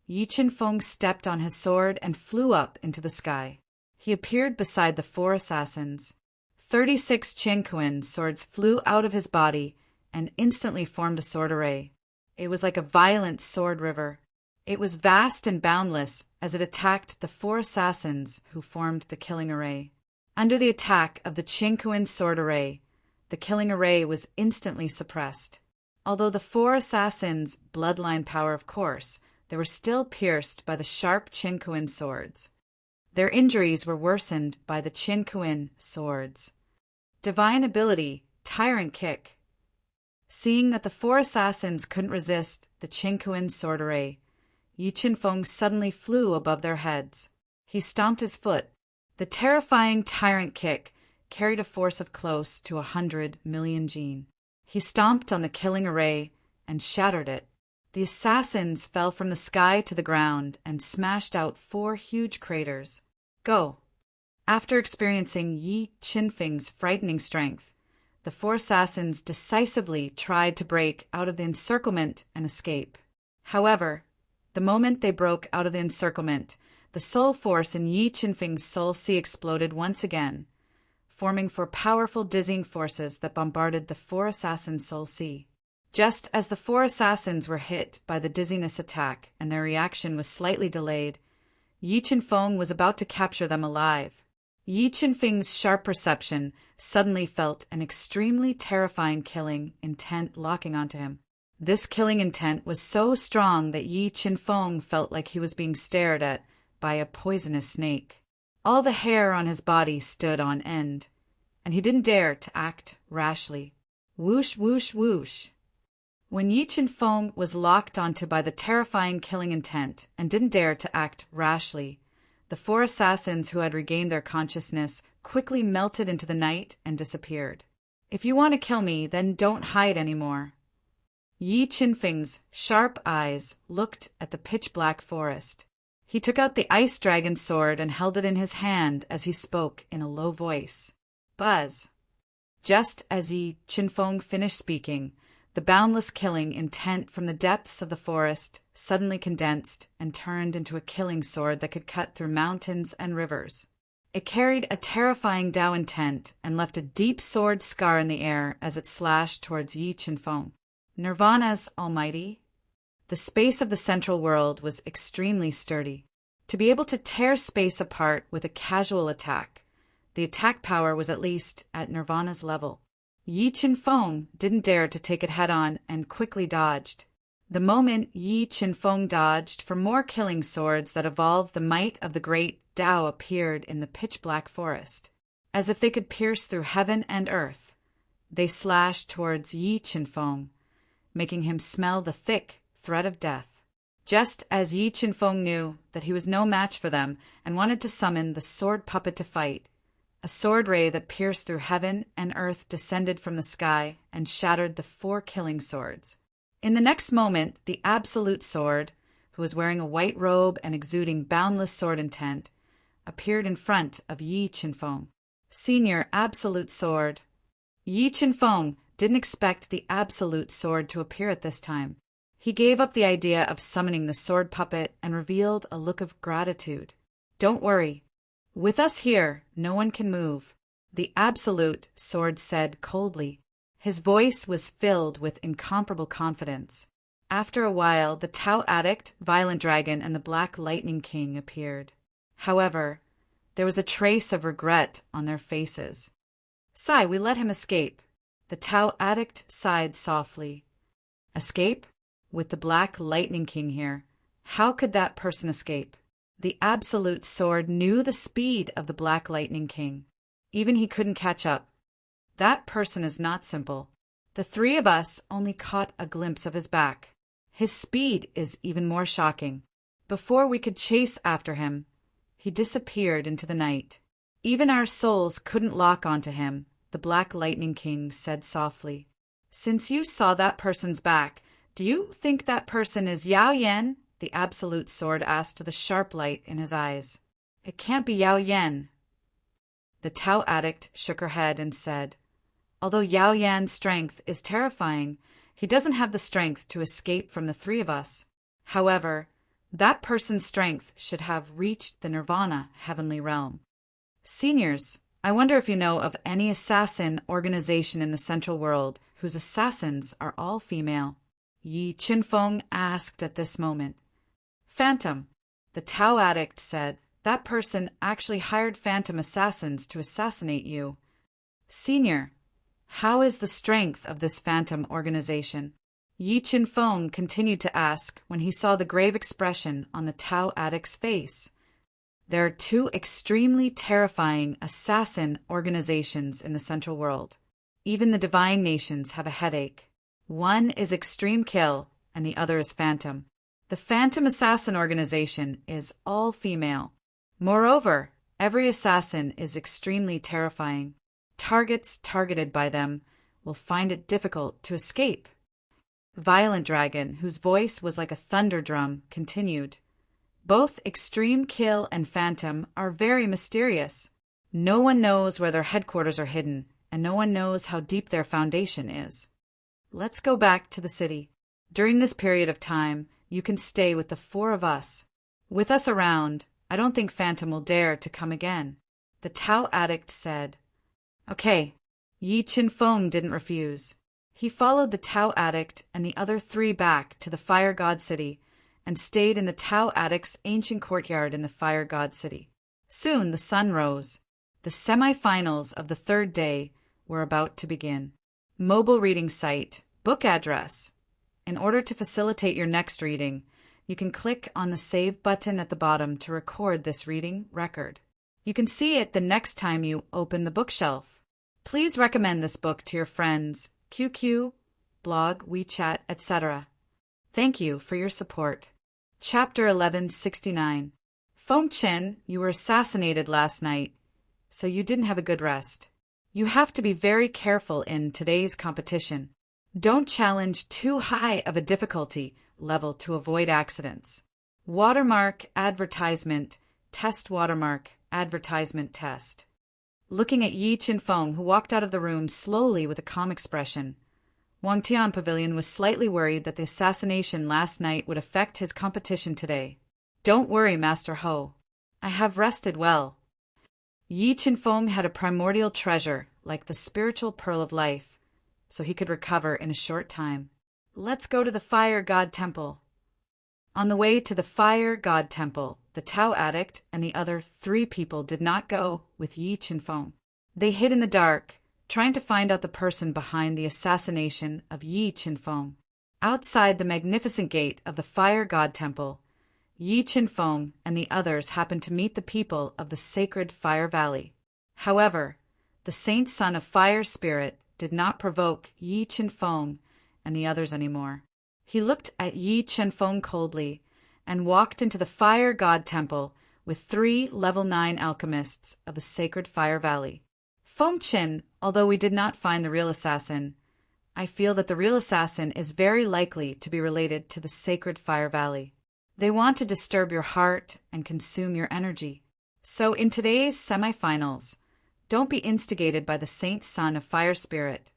Yi Qinfeng stepped on his sword and flew up into the sky. He appeared beside the 4 assassins. 36 Qianquan swords flew out of his body and instantly formed a sword array. It was like a violent sword river. It was vast and boundless as it attacked the 4 assassins who formed the killing array. Under the attack of the Qianquan sword array, the killing array was instantly suppressed. Although the 4 assassins' bloodline power, of course, they were still pierced by the sharp Qianquan swords. Their injuries were worsened by the Qianquan swords. Divine ability, Tyrant Kick. Seeing that the 4 assassins couldn't resist the Qianquan sword array, Yi Qinfeng suddenly flew above their heads. He stomped his foot. The terrifying Tyrant Kick carried a force of close to 100 million Jin. He stomped on the killing array and shattered it. The assassins fell from the sky to the ground and smashed out 4 huge craters. Go! After experiencing Yi Qinfeng's frightening strength, the 4 assassins decisively tried to break out of the encirclement and escape. However, the moment they broke out of the encirclement, the soul force in Yi Qinfeng's soul sea exploded once again, forming 4 powerful dizzying forces that bombarded the 4 assassins' soul sea. Just as the 4 assassins were hit by the dizziness attack and their reaction was slightly delayed, Yi Qinfeng was about to capture them alive. Yi Qinfeng's sharp perception suddenly felt an extremely terrifying killing intent locking onto him. This killing intent was so strong that Yi Qinfeng felt like he was being stared at by a poisonous snake. All the hair on his body stood on end, and he didn't dare to act rashly. Whoosh, whoosh, whoosh. When Yi Qinfeng was locked onto by the terrifying killing intent and didn't dare to act rashly, the 4 assassins who had regained their consciousness quickly melted into the night and disappeared. If you want to kill me, then don't hide anymore." Yi Qinfeng's sharp eyes looked at the pitch-black forest. He took out the ice dragon sword and held it in his hand as he spoke in a low voice. "Buzz." Just as Yi Qinfeng finished speaking, the boundless killing intent from the depths of the forest suddenly condensed and turned into a killing sword that could cut through mountains and rivers. It carried a terrifying Dao intent and left a deep sword scar in the air as it slashed towards Yi Qinfeng. Nirvana's almighty. The space of the central world was extremely sturdy. To be able to tear space apart with a casual attack, the attack power was at least at Nirvana's level. Yi Qinfeng didn't dare to take it head-on and quickly dodged. The moment Yi Qinfeng dodged for more killing swords that evolved the might of the great Dao appeared in the pitch-black forest. As if they could pierce through heaven and earth, they slashed towards Yi Qinfeng, making him smell the thick threat of death. Just as Yi Qinfeng knew that he was no match for them and wanted to summon the sword puppet to fight, a sword ray that pierced through heaven and earth descended from the sky and shattered the 4 killing swords. In the next moment, the Absolute Sword, who was wearing a white robe and exuding boundless sword intent, appeared in front of Yi Qinfeng. Senior Absolute Sword. Yi Qinfeng didn't expect the Absolute Sword to appear at this time. He gave up the idea of summoning the sword puppet and revealed a look of gratitude. "Don't worry. With us here, no one can move," the Absolute Sword said coldly. His voice was filled with incomparable confidence. After a while, the Tao Addict, Violent Dragon, and the Black Lightning King appeared. However, there was a trace of regret on their faces. "Sai, we let him escape." The Tao Addict sighed softly. "Escape? With the Black Lightning King here, how could that person escape?" The Absolute Sword knew the speed of the Black Lightning King. Even he couldn't catch up. "That person is not simple. The 3 of us only caught a glimpse of his back. His speed is even more shocking. Before we could chase after him, he disappeared into the night. Even our souls couldn't lock onto him," the Black Lightning King said softly. "Since you saw that person's back, do you think that person is Yao Yan?" the Absolute Sword asked with a sharp light in his eyes. "It can't be Yao Yan." The Tao Addict shook her head and said, "Although Yao Yan's strength is terrifying, he doesn't have the strength to escape from the 3 of us. However, that person's strength should have reached the Nirvana heavenly realm." "Seniors, I wonder if you know of any assassin organization in the Central World whose assassins are all female?" Yi Qinfeng asked at this moment. "Phantom," the Tao Addict said. "That person actually hired phantom assassins to assassinate you." "Senior, how is the strength of this phantom organization?" Yi Qinfeng continued to ask when he saw the grave expression on the Tao Addict's face. "There are 2 extremely terrifying assassin organizations in the Central World. Even the divine nations have a headache. One is Extreme Kill, and the other is Phantom. The Phantom Assassin organization is all female. Moreover, every assassin is extremely terrifying. Targets targeted by them will find it difficult to escape." Violent Dragon, whose voice was like a thunder drum, continued. "Both Extreme Kill and Phantom are very mysterious. No one knows where their headquarters are hidden, and no one knows how deep their foundation is. Let's go back to the city. During this period of time, you can stay with the 4 of us. With us around, I don't think Phantom will dare to come again," the Tao Addict said. "Okay." Yi Qinfeng didn't refuse. He followed the Tao Addict and the other 3 back to the Fire God City and stayed in the Tao Addict's ancient courtyard in the Fire God City. Soon the sun rose. The semi-finals of the 3rd day were about to begin. Mobile reading site, book address. In order to facilitate your next reading, you can click on the Save button at the bottom to record this reading record. You can see it the next time you open the bookshelf. Please recommend this book to your friends, QQ, blog, WeChat, etc. Thank you for your support. Chapter 1169. Feng Chen, you were assassinated last night, so you didn't have a good rest. You have to be very careful in today's competition. Don't challenge too high of a difficulty level to avoid accidents. Watermark advertisement, test watermark, advertisement test. Looking at Yi Qinfeng, who walked out of the room slowly with a calm expression, Wang Tian Pavilion was slightly worried that the assassination last night would affect his competition today. Don't worry, Master Ho. I have rested well. Yi Qinfeng had a primordial treasure, like the spiritual pearl of life, so he could recover in a short time. Let's go to the Fire God Temple. On the way to the Fire God Temple, the Tao addict and the other 3 people did not go with Yi Qinfeng. They hid in the dark, trying to find out the person behind the assassination of Yi Qinfeng. Outside the magnificent gate of the Fire God Temple, Yi Qinfeng and the others happened to meet the people of the sacred Fire Valley. However, the Saint Son of Fire Spirit did not provoke Yi Qinfeng and the others anymore. He looked at Yi Qinfeng coldly and walked into the Fire God Temple with 3 level 9 alchemists of the sacred Fire Valley. Feng Qin, although we did not find the real assassin, I feel that the real assassin is very likely to be related to the sacred Fire Valley. They want to disturb your heart and consume your energy. So in today's semifinals, don't be instigated by the Saint Son of Fire Spirit,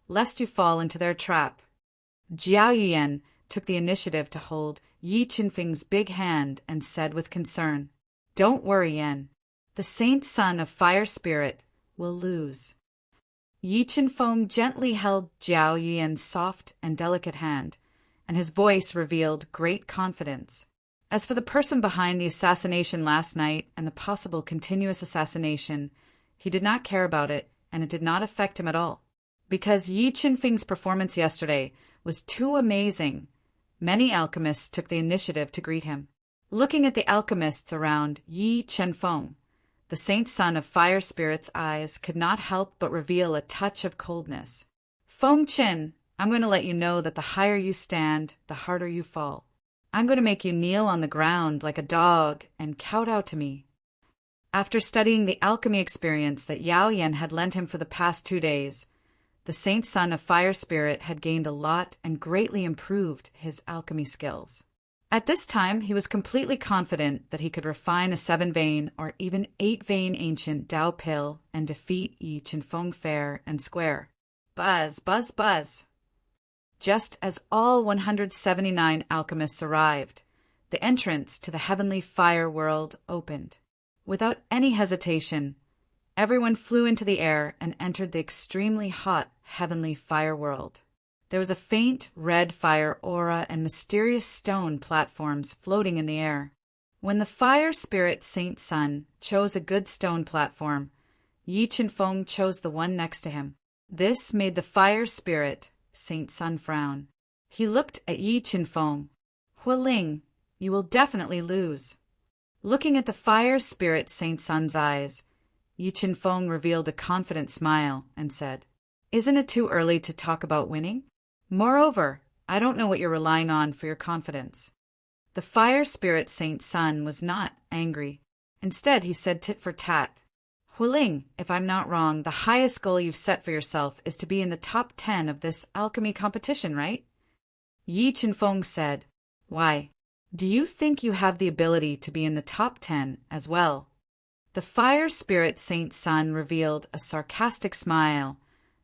lest you fall into their trap. Jiao Yuan took the initiative to hold Yi Qinfeng's big hand and said with concern, "Don't worry, Yan. The Saint Son of Fire Spirit will lose." Yi Qinfeng gently held Jiao Yuan's soft and delicate hand, and his voice revealed great confidence. As for the person behind the assassination last night and the possible continuous assassination, he did not care about it, and it did not affect him at all. Because Yi Qinfeng's performance yesterday was too amazing, many alchemists took the initiative to greet him. Looking at the alchemists around Yi Qinfeng, the Saint Son of Fire Spirit's eyes could not help but reveal a touch of coldness. "Feng Qin, I'm going to let you know that the higher you stand, the harder you fall. I'm going to make you kneel on the ground like a dog and kowtow to me." After studying the alchemy experience that Yao Yan had lent him for the past 2 days, the Saint Son of Fire Spirit had gained a lot and greatly improved his alchemy skills. At this time, he was completely confident that he could refine a 7-vein or even 8-vein ancient Dao pill and defeat Yi Qinfeng fair and square. Buzz, buzz, buzz. Just as all 179 alchemists arrived, the entrance to the heavenly fire world opened. Without any hesitation, everyone flew into the air and entered the extremely hot heavenly fire world. There was a faint red fire aura and mysterious stone platforms floating in the air. When the Fire Spirit Saint Sun chose a good stone platform, Yi Qinfeng chose the one next to him. This made the Fire Spirit Saint Sun frown. He looked at Yi Qinfeng. "Hualing, you will definitely lose." Looking at the Fire Spirit Saint Sun's eyes, Yi Qinfeng revealed a confident smile and said, "Isn't it too early to talk about winning? Moreover, I don't know what you're relying on for your confidence." The Fire Spirit Saint Sun was not angry. Instead, he said tit for tat, "Hualing, if I'm not wrong, the highest goal you've set for yourself is to be in the top 10 of this alchemy competition, right?" Yi Qinfeng said, "Why, do you think you have the ability to be in the top 10 as well?" The Fire Spirit Saint Sun revealed a sarcastic smile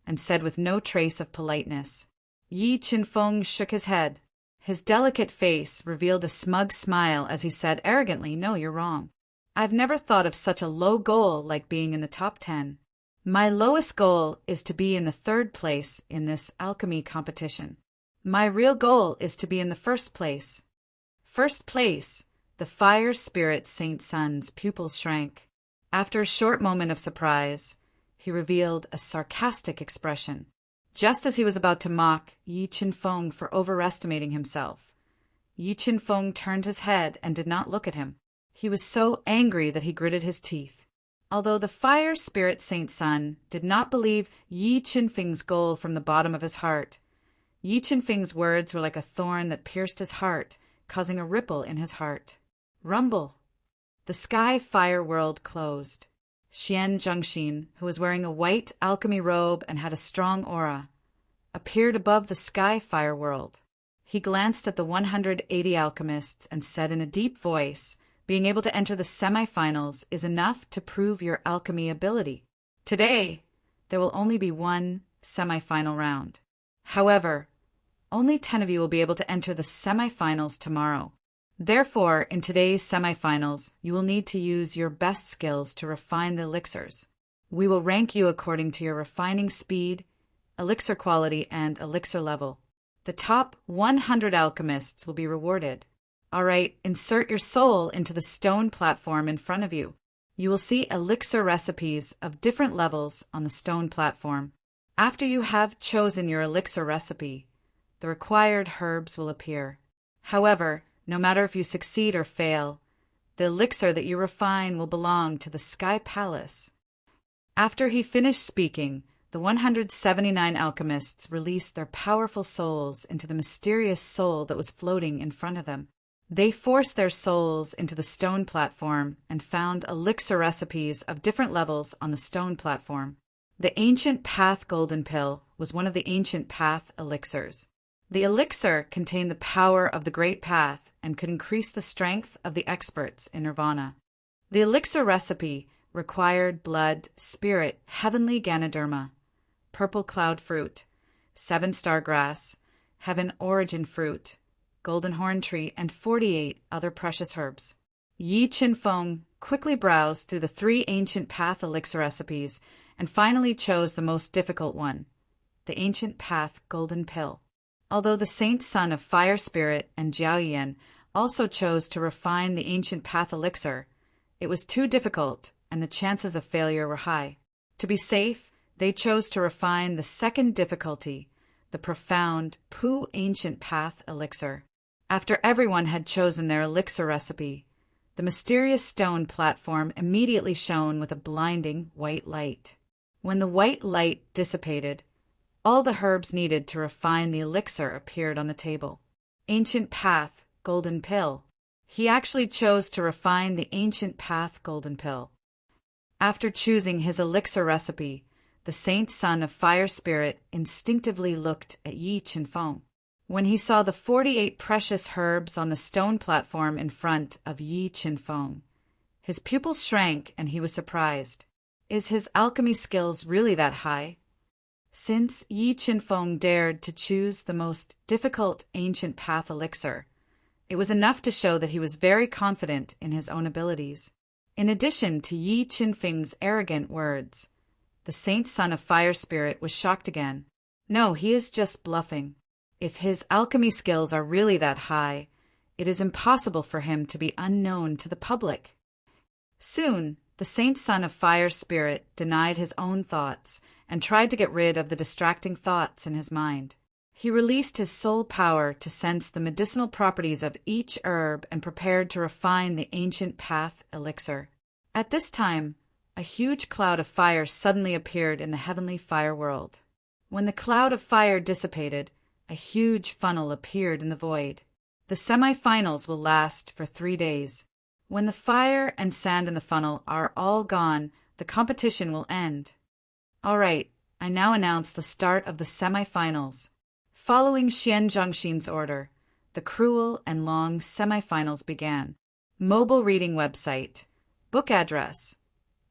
and said with no trace of politeness. Yi Qinfeng shook his head. His delicate face revealed a smug smile as he said arrogantly, "No, you're wrong. I've never thought of such a low goal like being in the top 10. My lowest goal is to be in the 3rd place in this alchemy competition. My real goal is to be in the 1st place. 1st place, the Fire Spirit Saint Sun's pupils shrank. After a short moment of surprise, he revealed a sarcastic expression. Just as he was about to mock Yi Qinfeng for overestimating himself, Yi Qinfeng turned his head and did not look at him. He was so angry that he gritted his teeth. Although the Fire Spirit Saint Sun did not believe Yi Qinfeng's goal from the bottom of his heart, Yi Qinfeng's words were like a thorn that pierced his heart, causing a ripple in his heart. Rumble. The sky fire world closed. Xian Zhengxin, who was wearing a white alchemy robe and had a strong aura, appeared above the sky fire world. He glanced at the 180 alchemists and said in a deep voice, "Being able to enter the semifinals is enough to prove your alchemy ability. Today, there will only be one semifinal round. However, only 10 of you will be able to enter the semifinals tomorrow. Therefore, in today's semifinals, you will need to use your best skills to refine the elixirs. We will rank you according to your refining speed, elixir quality, and elixir level. The top 100 alchemists will be rewarded. All right, insert your soul into the stone platform in front of you. You will see elixir recipes of different levels on the stone platform. After you have chosen your elixir recipe, the required herbs will appear. However, no matter if you succeed or fail, the elixir that you refine will belong to the Sky Palace." After he finished speaking, the 179 alchemists released their powerful souls into the mysterious soul that was floating in front of them. They forced their souls into the stone platform and found elixir recipes of different levels on the stone platform. The Ancient Path Golden Pill was one of the Ancient Path elixirs. The elixir contained the power of the Great Path and could increase the strength of the experts in Nirvana. The elixir recipe required blood, spirit, heavenly Ganoderma, purple cloud fruit, 7-star grass, heaven origin fruit, golden horn tree, and 48 other precious herbs. Yi Qinfeng quickly browsed through the 3 ancient path elixir recipes and finally chose the most difficult one, the Ancient Path Golden Pill. Although the Saint Son of Fire Spirit and Jiaoyan also chose to refine the Ancient Path elixir, it was too difficult and the chances of failure were high. To be safe, they chose to refine the second difficulty, the profound Pu Ancient Path elixir. After everyone had chosen their elixir recipe, the mysterious stone platform immediately shone with a blinding white light. When the white light dissipated, all the herbs needed to refine the elixir appeared on the table. Ancient Path Golden Pill. He actually chose to refine the Ancient Path Golden Pill. After choosing his elixir recipe, the Saint Son of Fire Spirit instinctively looked at Yi Qinfeng. When he saw the 48 precious herbs on the stone platform in front of Yi Qinfeng, his pupils shrank and he was surprised. Is his alchemy skills really that high? Since Yi Qinfeng dared to choose the most difficult Ancient Path elixir, it was enough to show that he was very confident in his own abilities. In addition to Yi Qinfeng's arrogant words, the Saint Son of Fire Spirit was shocked again. No, he is just bluffing. If his alchemy skills are really that high, it is impossible for him to be unknown to the public. Soon, the Saint Son of Fire Spirit denied his own thoughts and tried to get rid of the distracting thoughts in his mind. He released his soul power to sense the medicinal properties of each herb and prepared to refine the Ancient Path elixir. At this time, a huge cloud of fire suddenly appeared in the heavenly fire world. When the cloud of fire dissipated, a huge funnel appeared in the void. The semi-finals will last for 3 days. When the fire and sand in the funnel are all gone, the competition will end. All right, I now announce the start of the semi-finals. Following Xian Zhengxin's order, the cruel and long semi-finals began. Mobile reading website. Book address.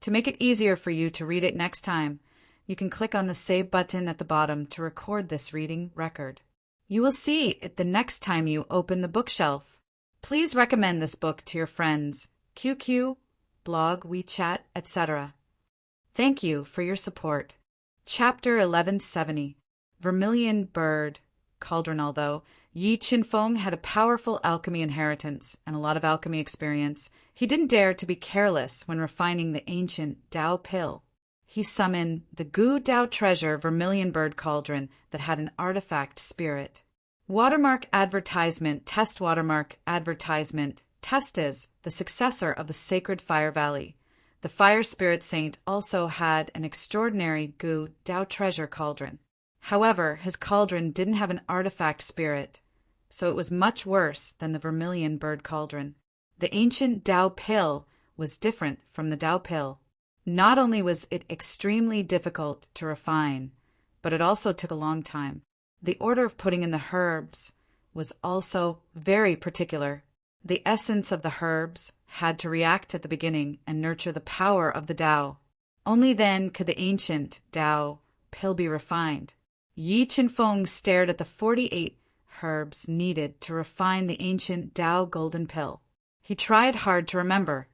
To make it easier for you to read it next time, you can click on the Save button at the bottom to record this reading record. You will see it the next time you open the bookshelf. Please recommend this book to your friends, QQ, blog, WeChat, etc. Thank you for your support. Chapter 1170. Vermilion Bird Cauldron. Although Yi Qinfeng had a powerful alchemy inheritance and a lot of alchemy experience, he didn't dare to be careless when refining the ancient Dao Pill. He summoned the Gu Dao Treasure Vermilion Bird Cauldron that had an artifact spirit. Watermark Advertisement. Test Watermark Advertisement. Test is the successor of the Sacred Fire Valley. The Fire Spirit Saint also had an extraordinary Gu Dao Treasure Cauldron. However, his cauldron didn't have an artifact spirit, so it was much worse than the Vermilion Bird Cauldron. The ancient Dao Pill was different from the Dao Pill. Not only was it extremely difficult to refine, but it also took a long time. The order of putting in the herbs was also very particular. The essence of the herbs had to react at the beginning and nurture the power of the Tao. Only then could the ancient Tao pill be refined. Yi Qinfeng stared at the 48 herbs needed to refine the ancient Tao golden pill. He tried hard to remember,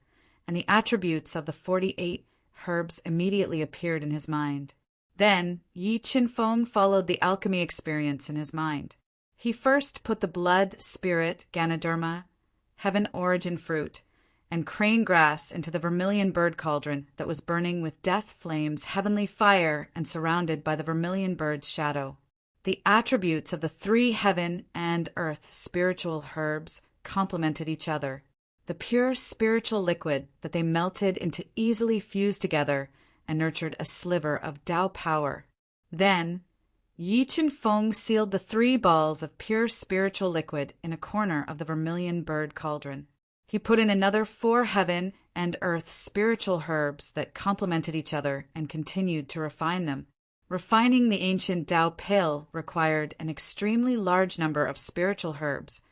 and the attributes of the 48 herbs immediately appeared in his mind. Then Yi Qinfeng followed the alchemy experience in his mind. He first put the blood, spirit, Ganoderma, heaven origin fruit, and crane grass into the vermilion bird cauldron that was burning with death flames, heavenly fire, and surrounded by the vermilion bird's shadow. The attributes of the 3 heaven and earth spiritual herbs complemented each other. The pure spiritual liquid that they melted into easily fused together and nurtured a sliver of Tao power. Then, Yi Qinfeng sealed the 3 balls of pure spiritual liquid in a corner of the vermilion bird cauldron. He put in another 4 heaven and earth spiritual herbs that complemented each other and continued to refine them. Refining the ancient Tao pill required an extremely large number of spiritual herbs,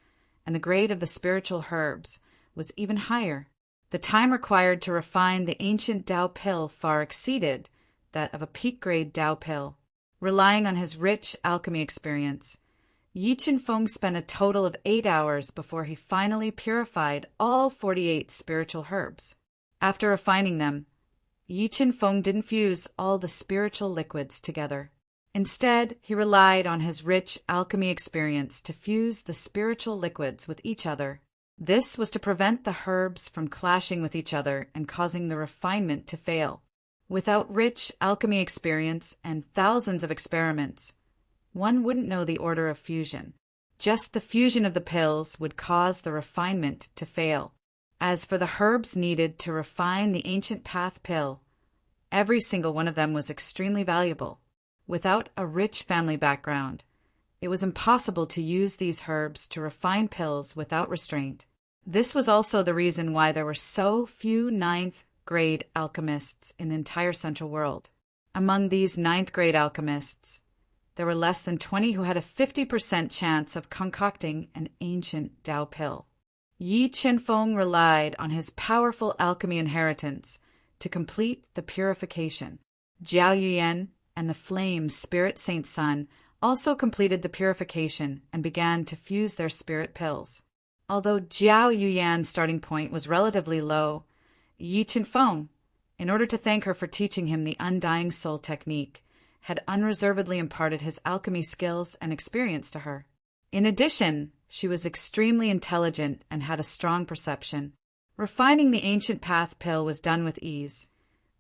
and the grade of the spiritual herbs was even higher. The time required to refine the ancient Tao pill far exceeded that of a peak-grade Tao pill. Relying on his rich alchemy experience, Yi Qinfeng spent a total of 8 hours before he finally purified all 48 spiritual herbs. After refining them, Yi Qinfeng didn't fuse all the spiritual liquids together. Instead, he relied on his rich alchemy experience to fuse the spiritual liquids with each other. This was to prevent the herbs from clashing with each other and causing the refinement to fail. Without rich alchemy experience and thousands of experiments, one wouldn't know the order of fusion. Just the fusion of the pills would cause the refinement to fail. As for the herbs needed to refine the ancient path pill, every single one of them was extremely valuable. Without a rich family background, it was impossible to use these herbs to refine pills without restraint. This was also the reason why there were so few 9th-grade alchemists in the entire Central World. Among these 9th-grade alchemists, there were less than 20 who had a 50% chance of concocting an ancient Tao pill. Yi Qinfeng relied on his powerful alchemy inheritance to complete the purification. Jiao Yuyan and the flame Spirit Saint Sun also completed the purification and began to fuse their spirit pills. Although Jiao Yuyan's starting point was relatively low, Yi Qinfeng, in order to thank her for teaching him the undying soul technique, had unreservedly imparted his alchemy skills and experience to her. In addition, she was extremely intelligent and had a strong perception. Refining the ancient path pill was done with ease,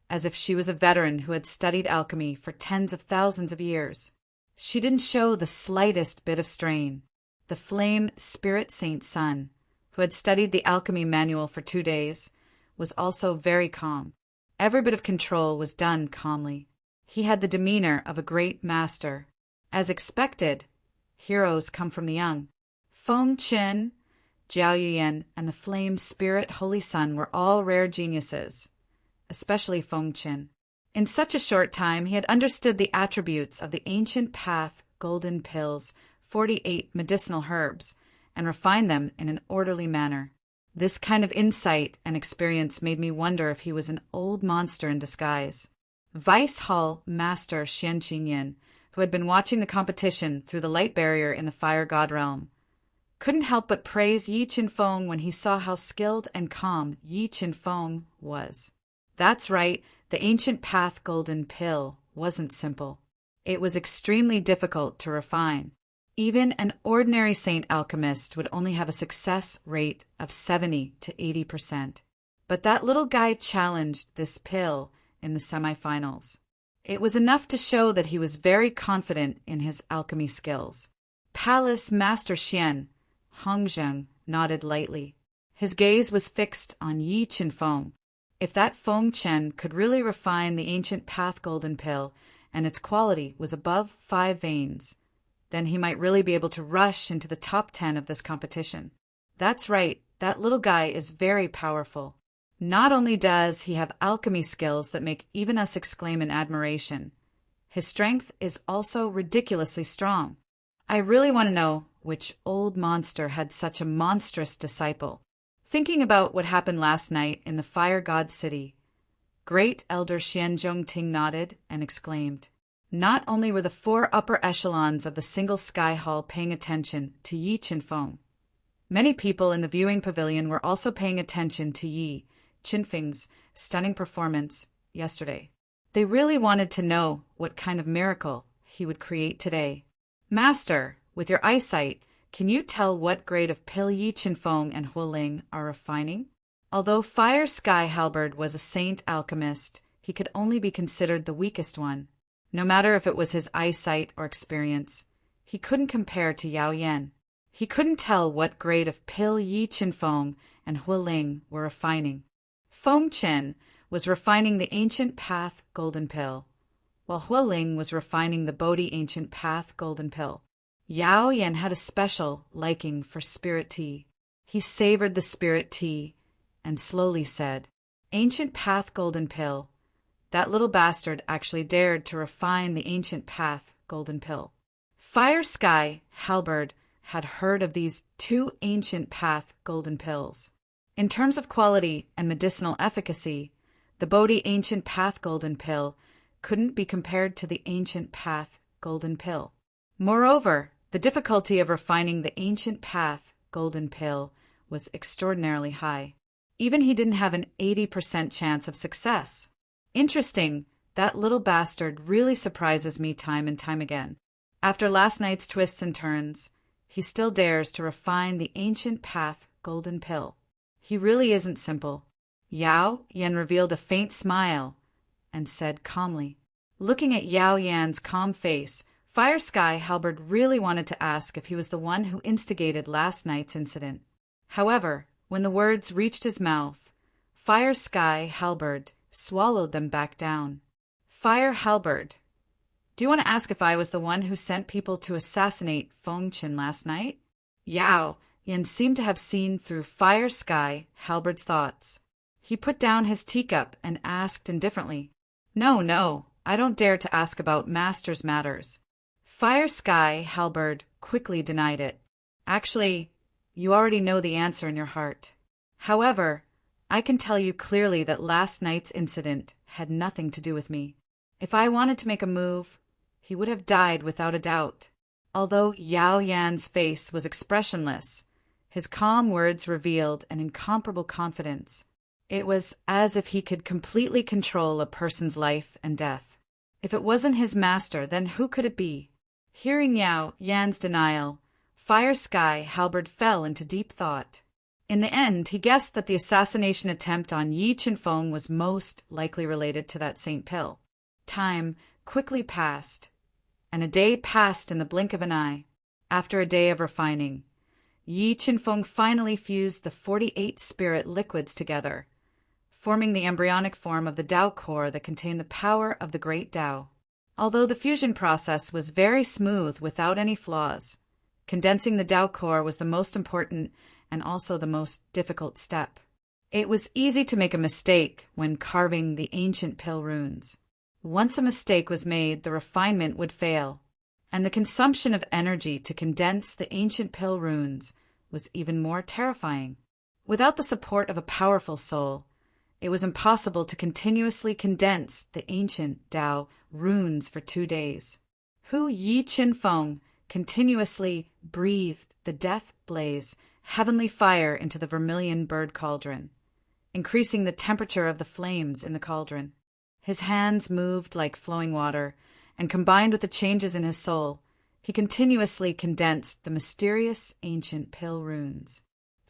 as if she was a veteran who had studied alchemy for tens of thousands of years. She didn't show the slightest bit of strain. The flame Spirit Saint Sun, who had studied the alchemy manual for 2 days, was also very calm. Every bit of control was done calmly. He had the demeanor of a great master. As expected, heroes come from the young. Feng Qin, Jiao Yuyan, and the flame Spirit Holy Sun were all rare geniuses, especially Feng Qin. In such a short time, he had understood the attributes of the ancient path golden pills, 48 medicinal herbs, and refined them in an orderly manner. This kind of insight and experience made me wonder if he was an old monster in disguise. Vice Hall Master Xian Qinyan, who had been watching the competition through the light barrier in the Fire God realm, couldn't help but praise Yi Qinfeng when he saw how skilled and calm Yi Qinfeng was. That's right, the ancient path golden pill wasn't simple. It was extremely difficult to refine. Even an ordinary saint alchemist would only have a success rate of 70 to 80%. But that little guy challenged this pill in the semifinals. It was enough to show that he was very confident in his alchemy skills. Palace Master Xian, Hongzheng, nodded lightly. His gaze was fixed on Yi Qinfeng. If that Feng Chen could really refine the ancient path golden pill, and its quality was above 5 veins, then he might really be able to rush into the top 10 of this competition. That's right, that little guy is very powerful. Not only does he have alchemy skills that make even us exclaim in admiration, his strength is also ridiculously strong. I really want to know which old monster had such a monstrous disciple. Thinking about what happened last night in the Fire God City, Great Elder Xianzhong Ting nodded and exclaimed. Not only were the 4 upper echelons of the single sky hall paying attention to Yi Qinfeng, many people in the viewing pavilion were also paying attention to Yi Qinfeng's stunning performance yesterday. They really wanted to know what kind of miracle he would create today. Master, with your eyesight, can you tell what grade of pill Yi Qinfeng and Hualing are refining? Although Fire Sky Halberd was a saint alchemist, he could only be considered the weakest one. No matter if it was his eyesight or experience, he couldn't compare to Yao Yan. He couldn't tell what grade of pill Yi Qinfeng and Hualing were refining. Feng Chen was refining the Ancient Path Golden Pill, while Hualing was refining the Bodhi Ancient Path Golden Pill. Yao Yan had a special liking for spirit tea. He savored the spirit tea and slowly said, Ancient Path Golden Pill. That little bastard actually dared to refine the Ancient Path Golden Pill. Fire Sky Halberd had heard of these 2 Ancient Path Golden Pills. In terms of quality and medicinal efficacy, the Bodhi Ancient Path Golden Pill couldn't be compared to the Ancient Path Golden Pill. Moreover, the difficulty of refining the Ancient Path Golden Pill was extraordinarily high. Even he didn't have an 80% chance of success. Interesting, that little bastard really surprises me time and time again. After last night's twists and turns, he still dares to refine the Ancient Path Golden Pill. He really isn't simple. Yao Yan revealed a faint smile and said calmly. Looking at Yao Yan's calm face, Fire Sky Halberd really wanted to ask if he was the one who instigated last night's incident. However, when the words reached his mouth, Fire Sky Halberd swallowed them back down. Fire Halberd, do you want to ask if I was the one who sent people to assassinate Feng Chen last night? Yao Yan seemed to have seen through Fire Sky Halberd's thoughts. He put down his teacup and asked indifferently, No, I don't dare to ask about master's matters. Fire Sky Halberd quickly denied it. Actually, you already know the answer in your heart. However, I can tell you clearly that last night's incident had nothing to do with me. If I wanted to make a move, he would have died without a doubt. Although Yao Yan's face was expressionless, his calm words revealed an incomparable confidence. It was as if he could completely control a person's life and death. If it wasn't his master, then who could it be? Hearing Yao Yan's denial, Fire Sky Halberd fell into deep thought. In the end, he guessed that the assassination attempt on Yi Qinfeng was most likely related to that Saint Pill. Time quickly passed, and a day passed in the blink of an eye. After a day of refining, Yi Qinfeng finally fused the 48 spirit liquids together, forming the embryonic form of the Tao core that contained the power of the Great Tao. Although the fusion process was very smooth without any flaws, condensing the Tao core was the most important and also the most difficult step. It was easy to make a mistake when carving the ancient pill runes. Once a mistake was made, the refinement would fail, and the consumption of energy to condense the ancient pill runes was even more terrifying. Without the support of a powerful soul, it was impossible to continuously condense the ancient Tao runes for 2 days. Hu Yi Qinfeng continuously breathed the death blaze, heavenly fire into the vermilion bird cauldron, increasing the temperature of the flames in the cauldron. His hands moved like flowing water, and combined with the changes in his soul, he continuously condensed the mysterious ancient pill runes.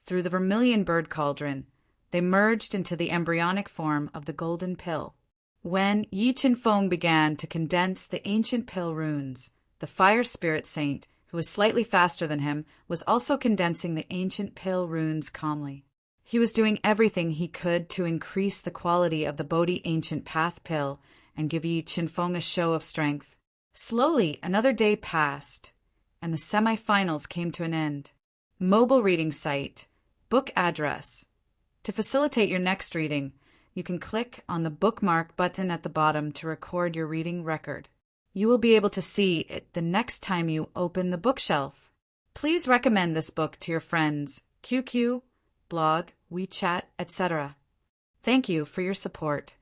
Through the vermilion bird cauldron, they merged into the embryonic form of the golden pill. When Yi Qinfeng began to condense the ancient pill runes, the fire spirit saint, who was slightly faster than him, was also condensing the ancient pill runes calmly. He was doing everything he could to increase the quality of the Bodhi Ancient Path pill and give Yi Qinfeng a show of strength. Slowly, another day passed, and the semi-finals came to an end. Mobile reading site, book address, To facilitate your next reading, you can click on the bookmark button at the bottom to record your reading record. You will be able to see it the next time you open the bookshelf. Please recommend this book to your friends, QQ, blog, WeChat, etc. Thank you for your support.